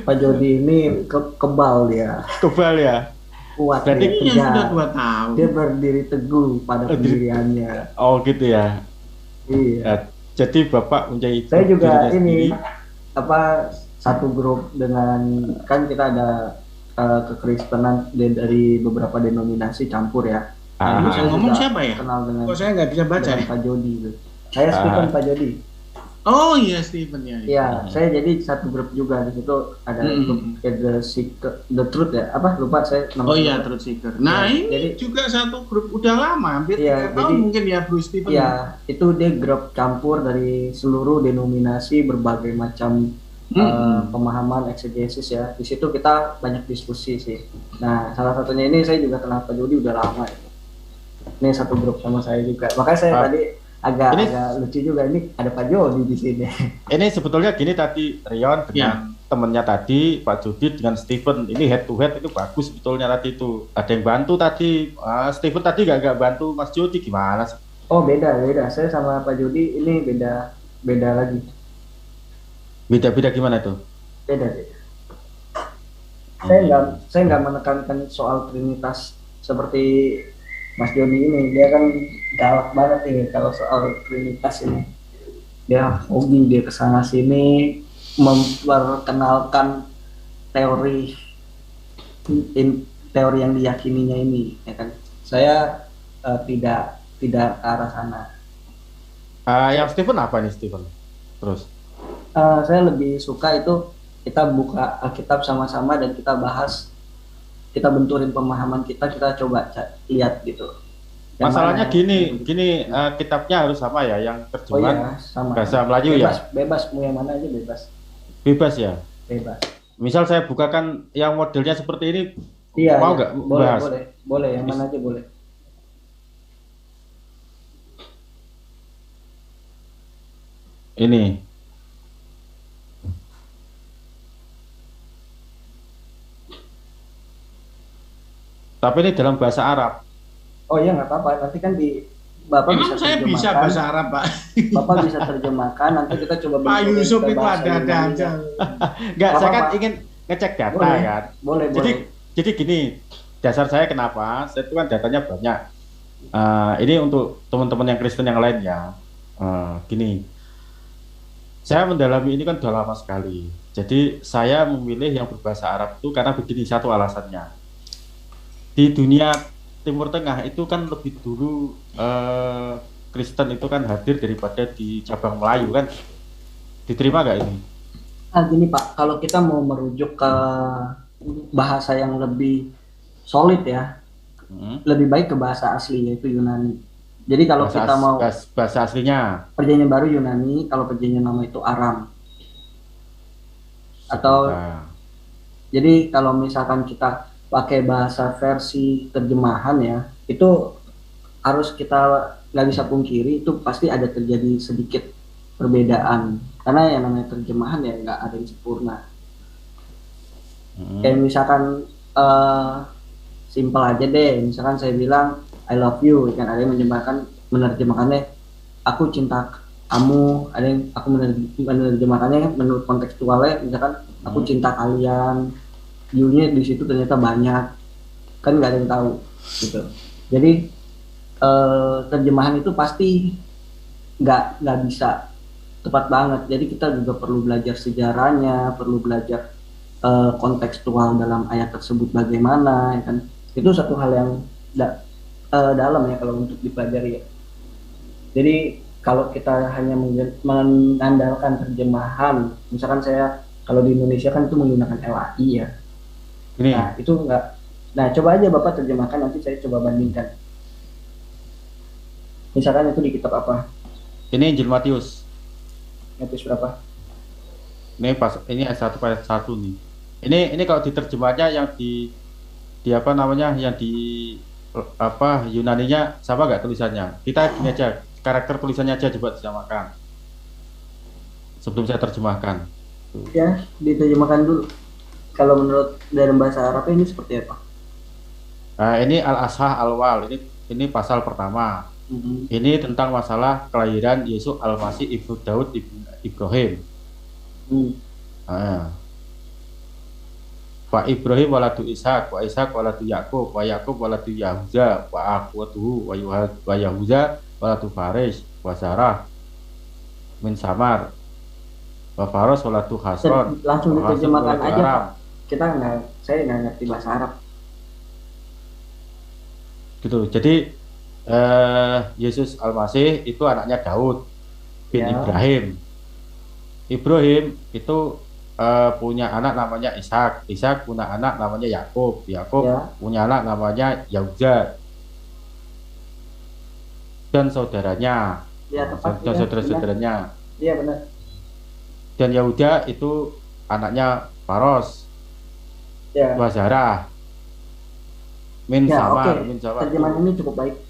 Pak Jody ini kebal dia. Kebal ya. Kuat berarti dia, sudah 2 tahun. Dia berdiri teguh pada pendiriannya. Oh gitu ya. Iya. Ya, jadi Bapak menjadi saya juga ini satu grup dengan, kan kita ada kekristenan dari beberapa denominasi campur ya. Nah, itu saya ngomong juga siapa ya? kenal dengan, saya nggak bisa baca ya? Pak Jody gitu. Saya Stephen Pak Jody. Oh iya, Stephen ya. Iya, saya jadi satu grup juga di situ, ada grup The Truth ya, apa lupa saya nama. Oh iya, Truth Seeker. Nah, ini jadi, juga satu grup udah lama, hampir 3 tahun mungkin ya, Bro Stephen. Iya, itu dia grup campur dari seluruh denominasi, berbagai macam pemahaman eksegesis ya. Di situ kita banyak diskusi sih. Nah, salah satunya ini saya juga kenal Pak Jody udah lama ya. Ini satu grup sama saya juga. Makanya saya tadi agak lucu juga, ini ada Pak Jody di sini. Ini sebetulnya gini tadi, Rion dengan temennya tadi, Pak Jody dengan Stephen, ini head to head itu bagus sebetulnya tadi itu. Ada yang bantu tadi, Stephen tadi gak bantu Mas Jody, gimana sih? Oh beda. Saya sama Pak Jody ini beda lagi. Beda gimana tuh? Beda. Saya nggak menekankan soal trinitas seperti Mas Jody ini. Dia kan galak banget nih kalau soal trinitas ini. Dia hobi, dia kesana sini memperkenalkan teori yang diyakininya ini, ya kan? Saya tidak ke arah sana. Yang Stephen apa nih Stephen? Terus? Saya lebih suka itu kita buka Alkitab sama-sama dan kita bahas, kita benturin pemahaman kita coba lihat gitu. Masalahnya gini, kitabnya harus sama ya, yang terjemahan sama. Bahasa Melayu bebas, mau yang mana aja bebas. Bebas ya? Bebas. Misal saya bukakan yang modelnya seperti ini, mau nggak? Boleh, yang mana aja boleh. Ini. Tapi ini dalam bahasa Arab. Oh iya, nggak apa-apa. Nanti kan Bapak bisa terjemahkan. Saya bisa bahasa Arab, Pak. Bapak bisa terjemahkan. Nanti kita coba. Pak Yusuf itu ada aja. Enggak, saya kan ingin ngecek data kan. Boleh. Jadi gini, dasar saya kenapa? Saya itu kan datanya banyak. Ini untuk teman-teman yang Kristen yang lain ya. Gini, saya mendalami ini kan udah lama sekali. Jadi saya memilih yang berbahasa Arab itu karena begini, satu alasannya. Di dunia Timur Tengah itu kan lebih dulu Kristen itu kan hadir daripada di cabang Melayu kan. Diterima nggak ini? Gini Pak, kalau kita mau merujuk ke bahasa yang lebih solid ya, lebih baik ke bahasa asli yaitu Yunani. Jadi kalau kita mau bahasa aslinya Perjanjian Baru Yunani, kalau Perjanjian Lama itu Aram. Atau jadi kalau misalkan kita pakai bahasa versi terjemahan ya, itu harus kita nggak bisa pungkiri itu pasti ada terjadi sedikit perbedaan, karena yang namanya terjemahan ya nggak ada yang sempurna. Kayak misalkan simpel aja deh, misalkan saya bilang I love you, kan ada yang menerjemahkannya aku cinta kamu, ada yang aku menerjemahkannya menurut kontekstualnya misalkan aku cinta kalian. You-nya di situ ternyata banyak, kan nggak ada yang tahu gitu. Jadi terjemahan itu pasti nggak bisa tepat banget. Jadi kita juga perlu belajar sejarahnya, perlu belajar kontekstual dalam ayat tersebut bagaimana, ya kan? Itu satu hal yang dalam ya kalau untuk dipelajari ya. Jadi kalau kita hanya mengandalkan terjemahan, misalkan saya kalau di Indonesia kan itu menggunakan LAI ya. Ini. Nah itu enggak. Nah coba aja Bapak terjemahkan, nanti saya coba bandingkan. Misalkan itu di kitab apa? Ini Injil Matius. Matius berapa? Ini ayat 1 ayat 1 nih. Ini kalau diterjemahnya yang di apa namanya, yang di apa Yunaninya sama nggak tulisannya? Kita gini aja, karakter tulisannya aja coba disamakan. Sebelum saya terjemahkan. Ya, diterjemahkan dulu. Kalau menurut dalam bahasa Arab ini seperti apa? Ini Al-Ashah Al-Wal, ini pasal pertama. Ini tentang masalah kelahiran Yesus Al-Masih ibnu Daud ibnu Ibrahim. Wa Ibrahim waladu Ishak, wa Ishak waladu Yakub, wa Yakub waladu Yahuza, wa akhwatuhu wa Yahuza waladu Faris, wa Sarah min Samar. Wa faros waladu hasron. Langsung Wa diterjemahkan hasron aja haram. Pak. Saya nggak ngerti bahasa Arab. Gitu. Jadi Yesus Al-Masih itu anaknya Daud bin Ya. Ibrahim. Ibrahim itu punya anak namanya Ishak. Ishak punya anak namanya Yakub. Yakub Ya. punya anak namanya Yahuda dan saudaranya. Ya tepat. Dan saudara-saudaranya. Iya benar. Dan Yahuda itu anaknya Faros, Ya. Wazarah, Min Ya, Samar, oke. Min Samar. Terjemahan ini cukup baik.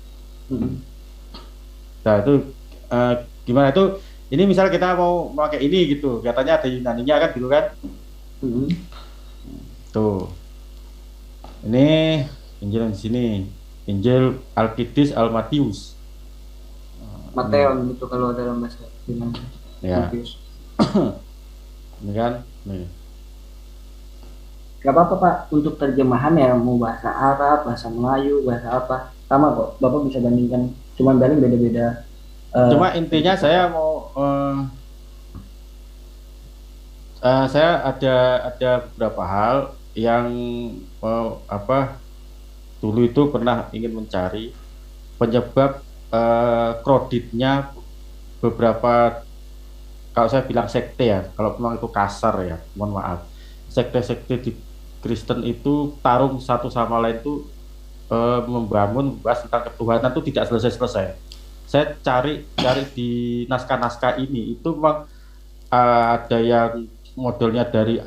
Nah itu gimana itu? Ini misal kita mau pakai ini gitu, katanya ada Yunaninya kan gitu kan? Tuh, ini Injil di sini, Injil Al-Qidis Al-Matius. Mateon itu kalau dalam bahasa Yunani. Ya. Matius. Ini kan, nih. Gak apa-apa Pak, untuk terjemahan ya mau bahasa Arab, bahasa Melayu, bahasa apa, sama kok. Bapak bisa bandingkan, cuman paling beda-beda. Cuma intinya saya mau saya ada beberapa hal yang dulu itu pernah ingin mencari penyebab kreditnya beberapa, kalau saya bilang sekte ya, kalau memang itu kasar ya, mohon maaf, sekte-sekte di Kristen itu tarung satu sama lain itu membangun bahas tentang ketuhanan itu tidak selesai-selesai. Saya cari di naskah-naskah ini itu memang ada yang modelnya dari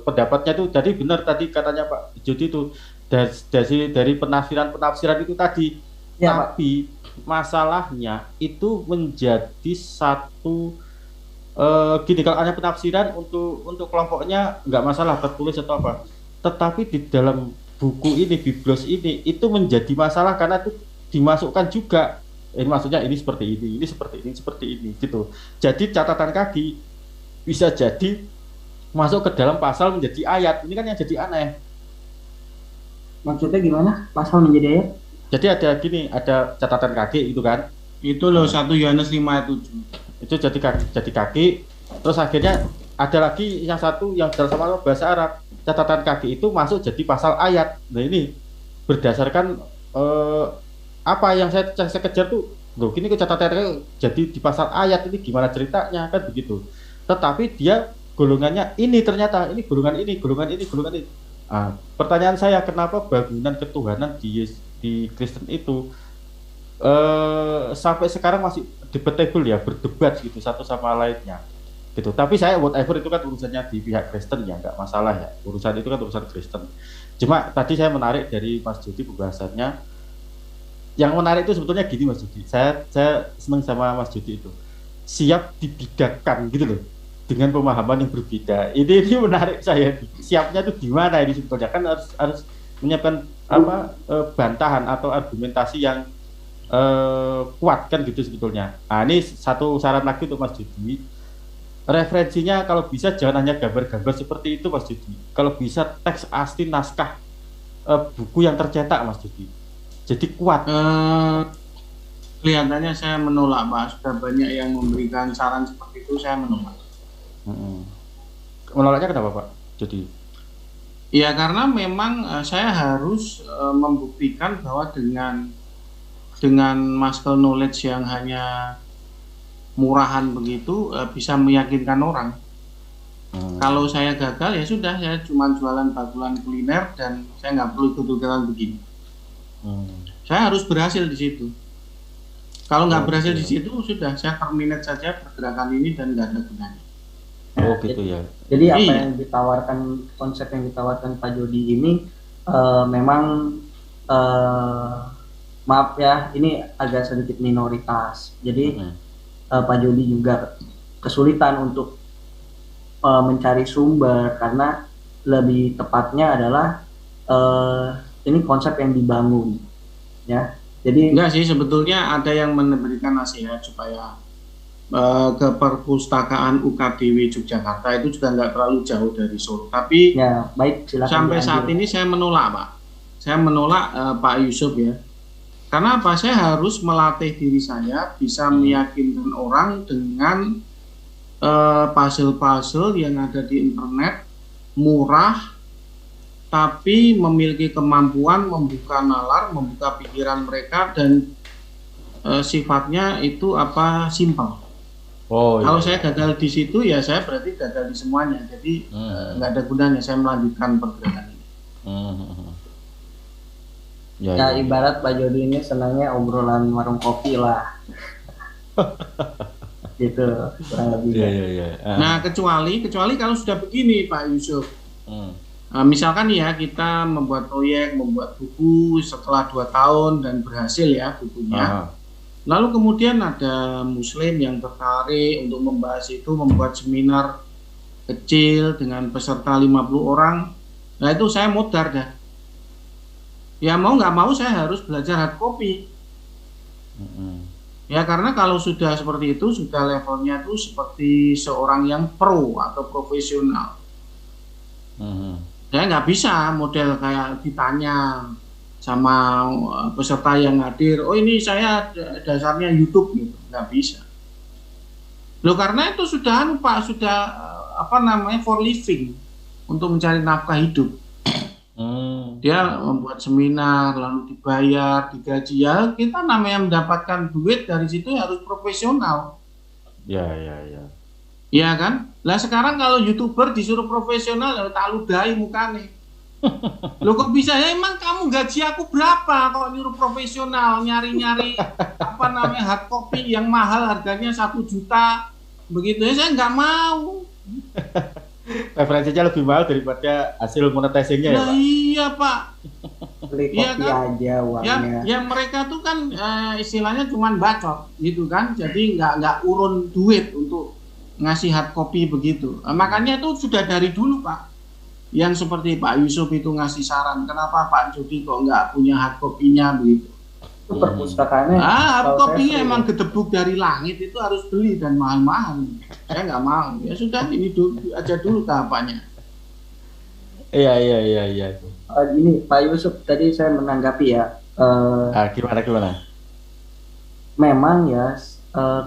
pendapatnya itu, jadi benar tadi katanya Pak Jody itu dari penafsiran itu tadi ya, tapi masalahnya itu menjadi satu gini, kalau ada penafsiran untuk kelompoknya nggak masalah tertulis atau apa, tetapi di dalam buku ini, Biblos ini, itu menjadi masalah karena itu dimasukkan juga. Ini maksudnya ini seperti ini seperti ini gitu. Jadi catatan kaki bisa jadi masuk ke dalam pasal menjadi ayat. Ini kan yang jadi aneh. Maksudnya gimana? Pasal menjadi ayat? Jadi ada catatan kaki itu kan. Itu loh 1 Yohanes 5 ayat 7. Itu jadi kaki. Terus akhirnya ada lagi yang satu yang dalam sama bahasa Arab. Catatan kaki itu masuk jadi pasal ayat. Nah ini berdasarkan apa yang saya kejar tuh, loh ini ke catatan kaki jadi di pasal ayat, ini gimana ceritanya kan begitu. Tetapi dia golongannya ini, ternyata ini golongan ini. Pertanyaan saya, kenapa bangunan ketuhanan di Kristen itu sampai sekarang masih debatable ya, berdebat gitu satu sama lainnya gitu. Tapi saya whatever itu kan urusannya di pihak Kristen ya, nggak masalah ya, urusan itu kan urusan Kristen. Cuma tadi saya menarik dari Mas Jody pembahasannya, yang menarik itu sebetulnya gini Mas Jody, saya senang sama Mas Jody itu siap dibidakan gitu loh dengan pemahaman yang berbeda. Ini menarik saya, siapnya itu di mana ini sebetulnya, kan harus menyiapkan bantahan atau argumentasi yang kuat kan gitu sebetulnya. Nah ini satu saran lagi untuk Mas Jody, referensinya kalau bisa jangan hanya gambar-gambar seperti itu Mas Jody, kalau bisa teks asli naskah buku yang tercetak Mas Jody, jadi kuat. Kelihatannya saya menolak Pak, sudah banyak yang memberikan saran seperti itu, saya menolak. Menolaknya kenapa Pak Jody? Ya karena memang saya harus membuktikan bahwa dengan master knowledge yang hanya murahan begitu bisa meyakinkan orang. Kalau saya gagal ya sudah, saya cuma jualan bakulan kuliner dan saya nggak perlu ikut-ikutan begini. Saya harus berhasil di situ. Kalau nggak berhasil di situ sudah, saya terminate saja pergerakan ini dan nggak ada gunanya. Oh gitu ya. Jadi apa yang ditawarkan, konsep yang ditawarkan Pak Jody ini memang maaf ya, ini agak sedikit minoritas. Jadi Pak Jody juga kesulitan untuk mencari sumber, karena lebih tepatnya adalah ini konsep yang dibangun ya. Jadi enggak sih, sebetulnya ada yang memberikan nasihat supaya ke perpustakaan UKDW Yogyakarta itu juga nggak terlalu jauh dari Solo. Tapi ya, baik, silakan sampai saat ini saya menolak Pak. Saya menolak Pak Yusuf ya. Karena apa? Saya harus melatih diri saya bisa meyakinkan orang dengan puzzle-puzzle yang ada di internet, murah, tapi memiliki kemampuan membuka nalar, membuka pikiran mereka, dan sifatnya itu simpel. Kalau saya gagal di situ, ya saya berarti gagal di semuanya. Jadi nggak ada gunanya saya melanjutkan pergerakan ini. Ya, ibarat Pak Jody ini senangnya obrolan warung kopi lah. Gitu, kurang lebih. Nah, kecuali kalau sudah begini Pak Yusuf. Misalkan ya kita membuat proyek, membuat buku setelah 2 tahun dan berhasil ya bukunya. Lalu kemudian ada muslim yang tertarik untuk membahas itu, membuat seminar kecil dengan peserta 50 orang. Nah itu saya modar dah. Ya mau nggak mau saya harus belajar hard copy. Ya karena kalau sudah seperti itu, sudah levelnya itu seperti seorang yang pro atau profesional. Saya nggak bisa model kayak ditanya sama peserta yang hadir, oh ini saya dasarnya YouTube gitu, nggak bisa. Loh karena itu sudah Pak, sudah for living, untuk mencari nafkah hidup. Dia membuat seminar lalu dibayar, digaji, ya kita namanya mendapatkan duit dari situ harus profesional. Ya kan? Lah sekarang kalau YouTuber disuruh profesional ya tak ludahi mukanya. Loh kok bisa ya, emang kamu gaji aku berapa kalau nyuruh profesional nyari-nyari hard copy yang mahal harganya 1 juta begitu ya, saya nggak mau. Referensinya lebih mahal daripada hasil monetizingnya ya Pak? Iya Pak. Beli kopi aja uangnya. Ya mereka tuh kan istilahnya cuman bacot gitu kan, jadi nggak urun duit untuk ngasih hard copy begitu. Makanya itu sudah dari dulu Pak, yang seperti Pak Yusuf itu ngasih saran, kenapa Pak Jody kok nggak punya hard copy-nya begitu. Itu perpustakaannya. Hard copy-nya emang gedebuk dari langit, itu harus beli dan mahal-mahal. Saya nggak mau. Ya sudah, ini dulu aja dulu tahapannya. Iya. Gini Pak Yusuf, tadi saya menanggapi ya. Gimana? Memang ya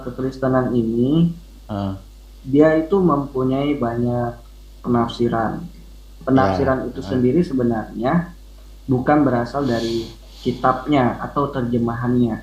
kekristenan ini dia itu mempunyai banyak penafsiran. Penafsiran itu sendiri sebenarnya bukan berasal dari kitabnya atau terjemahannya.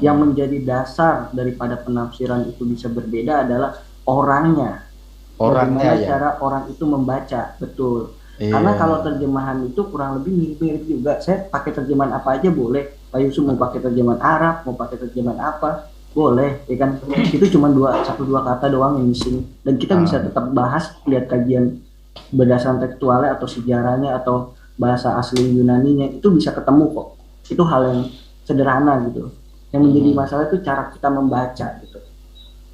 Yang menjadi dasar daripada penafsiran itu bisa berbeda adalah orangnya. Bagaimana cara orang itu membaca, betul. Karena kalau terjemahan itu kurang lebih mirip-mirip juga. Saya pakai terjemahan apa aja boleh. Pak Yusuf mau pakai terjemahan Arab, mau pakai terjemahan apa, boleh, ya kan? Itu cuma 1-2 kata doang yang missing. Dan kita bisa tetap bahas, lihat kajian berdasarkan tekstualnya atau sejarahnya atau bahasa asli Yunaninya, itu bisa ketemu kok. Itu hal yang sederhana gitu. Yang menjadi masalah itu cara kita membaca gitu.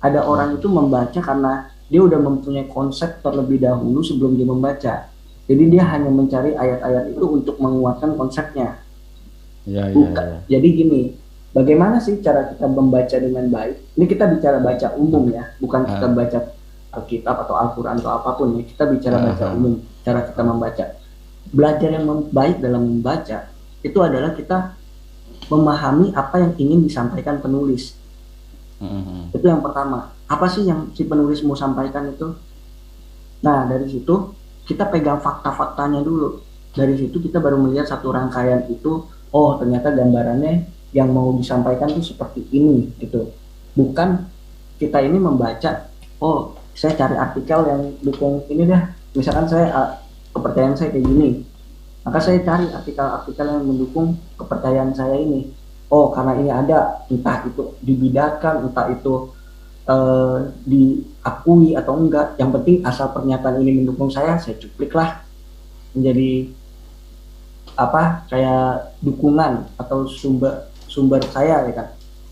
Ada orang itu membaca karena dia udah mempunyai konsep terlebih dahulu sebelum dia membaca. Jadi dia hanya mencari ayat-ayat itu untuk menguatkan konsepnya. Jadi gini, bagaimana sih cara kita membaca dengan baik? Ini kita bicara baca umum ya, bukan kita baca Alkitab atau Al-Quran atau apapun ya. Kita bicara baca umum, cara kita membaca. Belajar yang baik dalam membaca itu adalah kita memahami apa yang ingin disampaikan penulis. Itu yang pertama. Apa sih yang si penulis mau sampaikan itu? Nah dari situ kita pegang fakta-faktanya dulu. Dari situ kita baru melihat satu rangkaian itu, oh ternyata gambarannya yang mau disampaikan itu seperti ini gitu. Bukan kita ini membaca, oh saya cari artikel yang dukung ini deh. Misalkan saya kepercayaan saya kayak gini, maka saya cari artikel-artikel yang mendukung kepercayaan saya ini. Oh karena ini ada, entah itu dibidarkan, entah itu diakui atau enggak, yang penting asal pernyataan ini mendukung saya cuplik lah menjadi kayak dukungan atau sumber saya ya kan.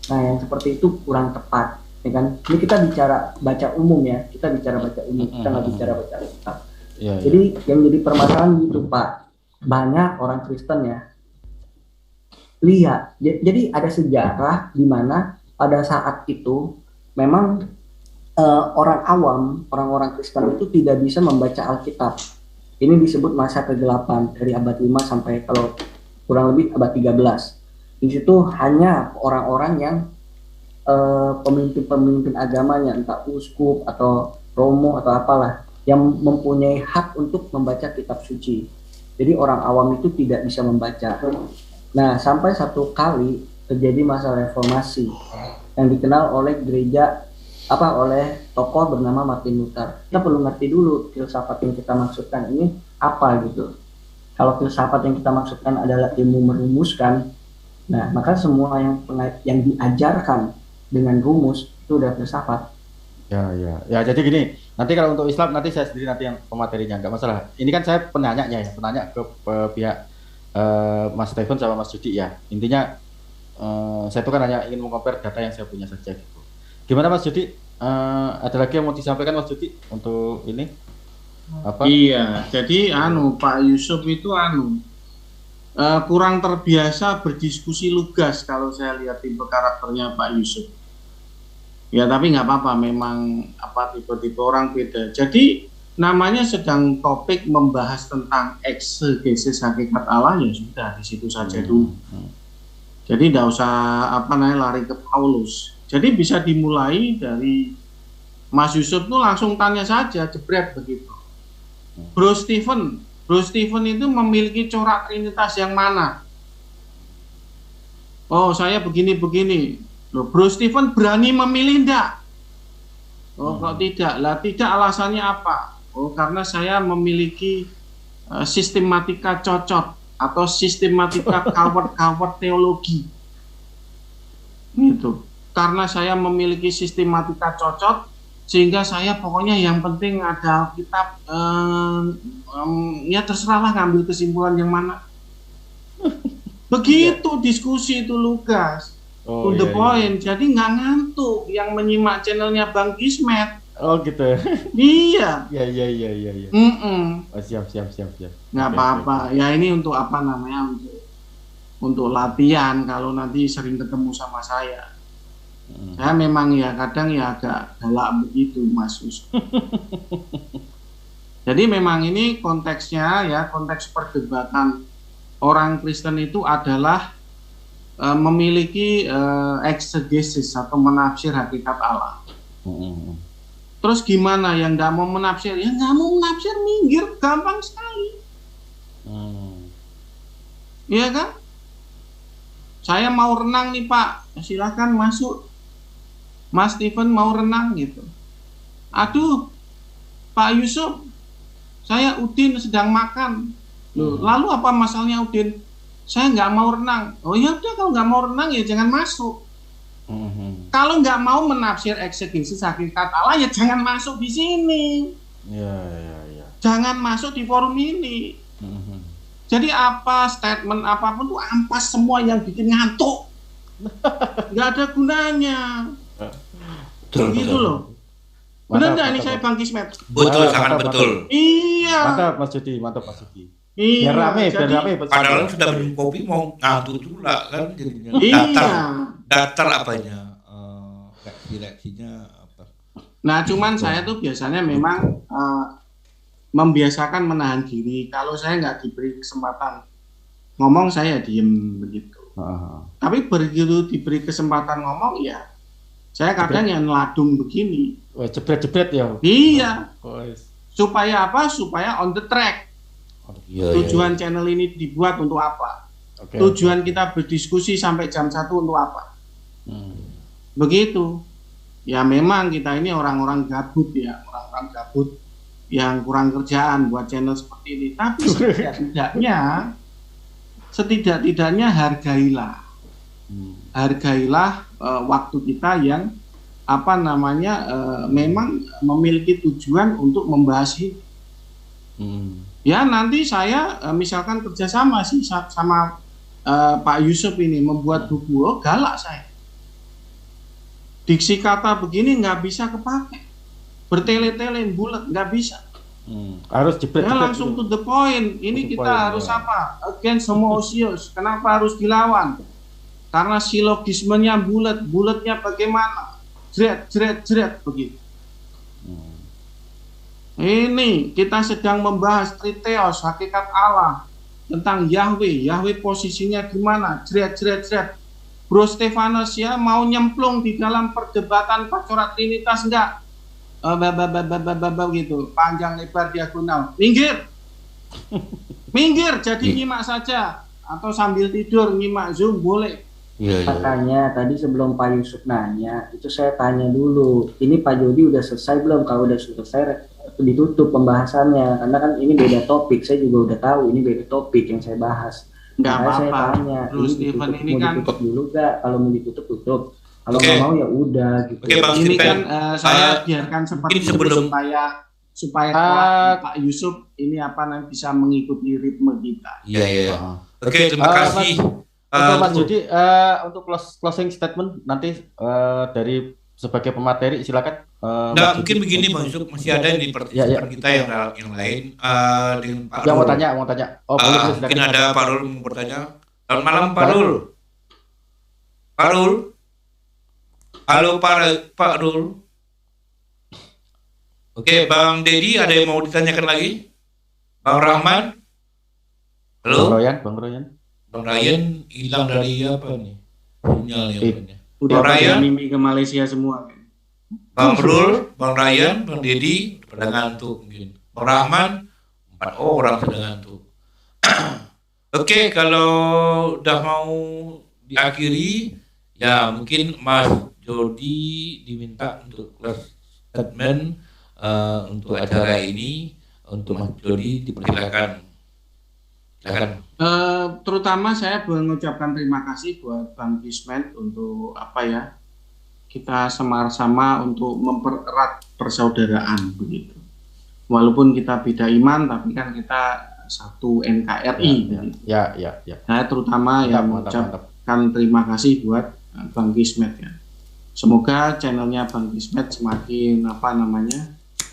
Nah yang seperti itu kurang tepat ya kan. Ini kita bicara baca umum ya, kita bicara baca umum, kita nggak bicara baca kitab. Jadi yang jadi permasalahan gitu Pak, banyak orang Kristen ya lihat, jadi ada sejarah di mana pada saat itu memang orang awam, orang-orang Kristen itu tidak bisa membaca Alkitab. Ini disebut masa kegelapan dari abad 5 sampai kalau kurang lebih abad 13. Di situ hanya orang-orang yang pemimpin-pemimpin agamanya, entah uskup atau romo atau apalah, yang mempunyai hak untuk membaca kitab suci. Jadi orang awam itu tidak bisa membaca. Nah, sampai satu kali terjadi masa reformasi yang dikenal oleh gereja oleh tokoh bernama Martin Luther. Kita perlu ngerti dulu filsafat yang kita maksudkan ini apa gitu. Kalau filsafat yang kita maksudkan adalah ilmu merumuskan, nah maka semua yang diajarkan dengan rumus itu udah filsafat. Ya. Jadi gini, nanti kalau untuk Islam nanti saya sendiri nanti yang pematerinya, nggak masalah. Ini kan saya penanya ke pihak Mas Stephen sama Mas Judi ya. Intinya saya itu kan hanya ingin meng-compare data yang saya punya saja gitu. Gimana Mas Judi? Ada lagi yang mau disampaikan Mas Judi untuk ini? Apa? Iya, jadi Pak Yusuf itu kurang terbiasa berdiskusi lugas kalau saya lihat tipe karakternya Pak Yusuf. Ya tapi nggak apa-apa, memang tipe-tipe orang beda. Jadi namanya sedang topik membahas tentang eksegesis hakikat Allah, ya sudah di situ saja dulu. Jadi nggak usah lari ke Paulus. Jadi bisa dimulai dari Mas Yusuf tuh langsung tanya saja, jebret begitu. Bro Stephen itu memiliki corak trinitas yang mana? Oh, saya begini. Loh, Bro Stephen berani memilih enggak? Oh, kok tidak? Lah, tidak alasannya apa? Oh, karena saya memiliki sistematika cocok atau sistematika cover teologi. Gitu. Karena saya memiliki sistematika cocok, sehingga saya pokoknya yang penting ada kitab, ya terserahlah ngambil kesimpulan yang mana. Begitu diskusi itu lugas. To the point, jadi nggak ngantuk yang menyimak channelnya Bang Kismet. Oh gitu. Iya. Iya. Oh, siap. Nggak apa-apa. Ya ini untuk untuk latihan kalau nanti sering ketemu sama saya. Saya memang ya kadang ya agak galak begitu, Mas Yusuf. Jadi memang ini konteksnya ya, konteks perdebatan orang Kristen itu adalah memiliki eksegesis atau menafsir hakikat Allah. Terus gimana yang nggak mau menafsir? Ya nggak mau menafsir, minggir, gampang sekali. Iya kan? Saya mau renang nih Pak, silahkan masuk. Mas Stephen mau renang gitu. Aduh, Pak Yusuf, saya Udin sedang makan. Loh, lalu apa masalahnya Udin? Saya nggak mau renang. Oh ya udah, kalau nggak mau renang ya jangan masuk. Kalau nggak mau menafsir eksegesis hakikat Allah ya jangan masuk di sini. Ya. Jangan masuk di forum ini. Jadi statement apapun tuh ampas semua yang bikin ngantuk. Nggak ada gunanya. Gitu loh. Benar nggak ini saya Bang Kismet? Betul, sangat betul. Iya. Mantap Mas Judi. Iya, biar rame. Padahal sudah minum kopi mau ngantuk juga kan jadinya. Iya. Datar apanya? Reaksinya apa? Nah, cuman saya tuh biasanya memang membiasakan menahan diri. Kalau saya nggak diberi kesempatan ngomong, saya diem begitu. Tapi begitu diberi kesempatan ngomong, ya saya kadang yang ladung begini. Jebret ya. Iya. Supaya apa? Supaya on the track. Tujuan channel ini dibuat untuk apa? Tujuan kita berdiskusi sampai jam 1 untuk apa? Begitu. Ya memang kita ini orang-orang gabut ya, orang-orang gabut yang kurang kerjaan buat channel seperti ini. Tapi setidak-tidaknya hargailah waktu kita yang memang memiliki tujuan untuk membahas ini. Ya nanti saya misalkan kerjasama sih sama Pak Yusuf ini membuat buku, galak saya. Diksi kata begini nggak bisa kepakai, bertele-tele bulat nggak bisa. Harus jebret. Ya langsung to the point. Ini kita harus apa? Against homoousios. Kenapa harus dilawan? Karena silogismenya bulatnya bagaimana? Jret begitu. Ini kita sedang membahas triteos, hakikat Allah. tentang Yahweh posisinya gimana, jret. Bro Stefanus ya mau nyemplung di dalam perdebatan Pastora Trinitas enggak? Gitu, panjang lebar diagonal. Minggir, jadi nyimak saja atau sambil tidur nyimak Zoom boleh. Makanya tadi sebelum Pak Yusuf nanya, itu saya tanya dulu, ini Pak Jody udah selesai belum? Kalau udah selesai ditutup pembahasannya, karena kan ini beda topik, saya juga udah tahu ini beda topik yang saya bahas. Nggak apa-apa. Saya tanya, Terus Steven ini mau kan ditutup dulu nggak? Kalau mau ditutup tutup, kalau nggak mau ya udah gitu. Ini kan saya biarkan seperti itu supaya Pak Yusuf ini bisa mengikuti ritme kita. Iya. Oke, terima kasih. Mas Jody, untuk closing statement nanti dari sebagai pemateri silakan. Nah, mungkin begini Bang Yusuf, masih ada di partisipan kita yang lain dengan Pak Yang Rul. mau tanya. Mungkin ada Pak Rul mau bertanya. Selamat malam Pak Rul. Halo Pak Rul. Oke, Bang Dedi ada yang mau ditanyakan lagi? Bang Rahman? Halo? Bang Ryan hilang dari apa nih? Sinyalnya. Udah Bang Ryan, mimpi ke Malaysia semua. Bang Rul, Bang Ryan, Bang Dedi pada ngantuk mungkin. Bang Rahman, 4 orang sedang ngantuk. Oke, kalau udah mau diakhiri, ya mungkin Mas Jody diminta untuk close statement untuk acara ini. Untuk Mas Jody dipersilakan. Terutama saya mengucapkan terima kasih buat Bang Kismet untuk kita sama-sama untuk mempererat persaudaraan begitu. Walaupun kita beda iman, tapi kan kita satu NKRI. Ya. Saya terutama mengucapkan terima kasih buat Bang Kismet ya. Semoga channelnya Bang Kismet semakin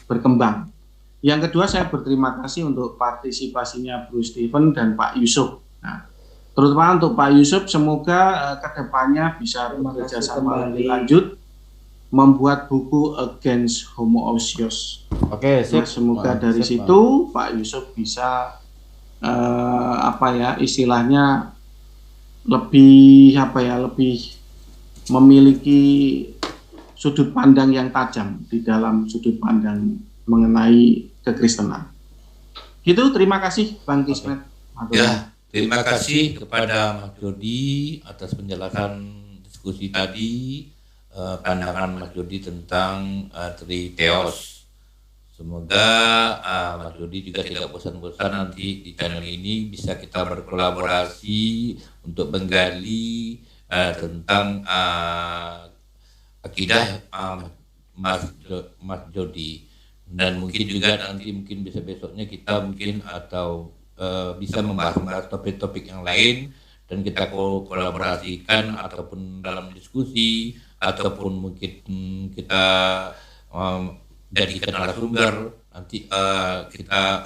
berkembang. Yang kedua, saya berterima kasih untuk partisipasinya Bro Steven dan Pak Yusuf. Nah, terutama untuk Pak Yusuf, semoga kedepannya bisa bekerja sama lebih lanjut membuat buku Against Homoousios. Oke, sip. Nah, semoga dari situ Pak Yusuf bisa istilahnya lebih memiliki sudut pandang yang tajam di dalam sudut pandang mengenai kekristenan. Gitu, terima kasih Bang Kismet. Ya, terima kasih kepada Mas Jody atas penjelasan diskusi tadi, pandangan Mas Jody tentang Triteos. Semoga Mas Jody juga tidak bosan-bosan nanti di channel ini bisa kita berkolaborasi untuk menggali tentang akidah Mas Jody. Dan mungkin juga nanti bisa besoknya kita bisa membahas topik-topik yang lain dan kita kolaborasikan ataupun dalam diskusi ataupun mungkin kita jadikan narasumber nanti kita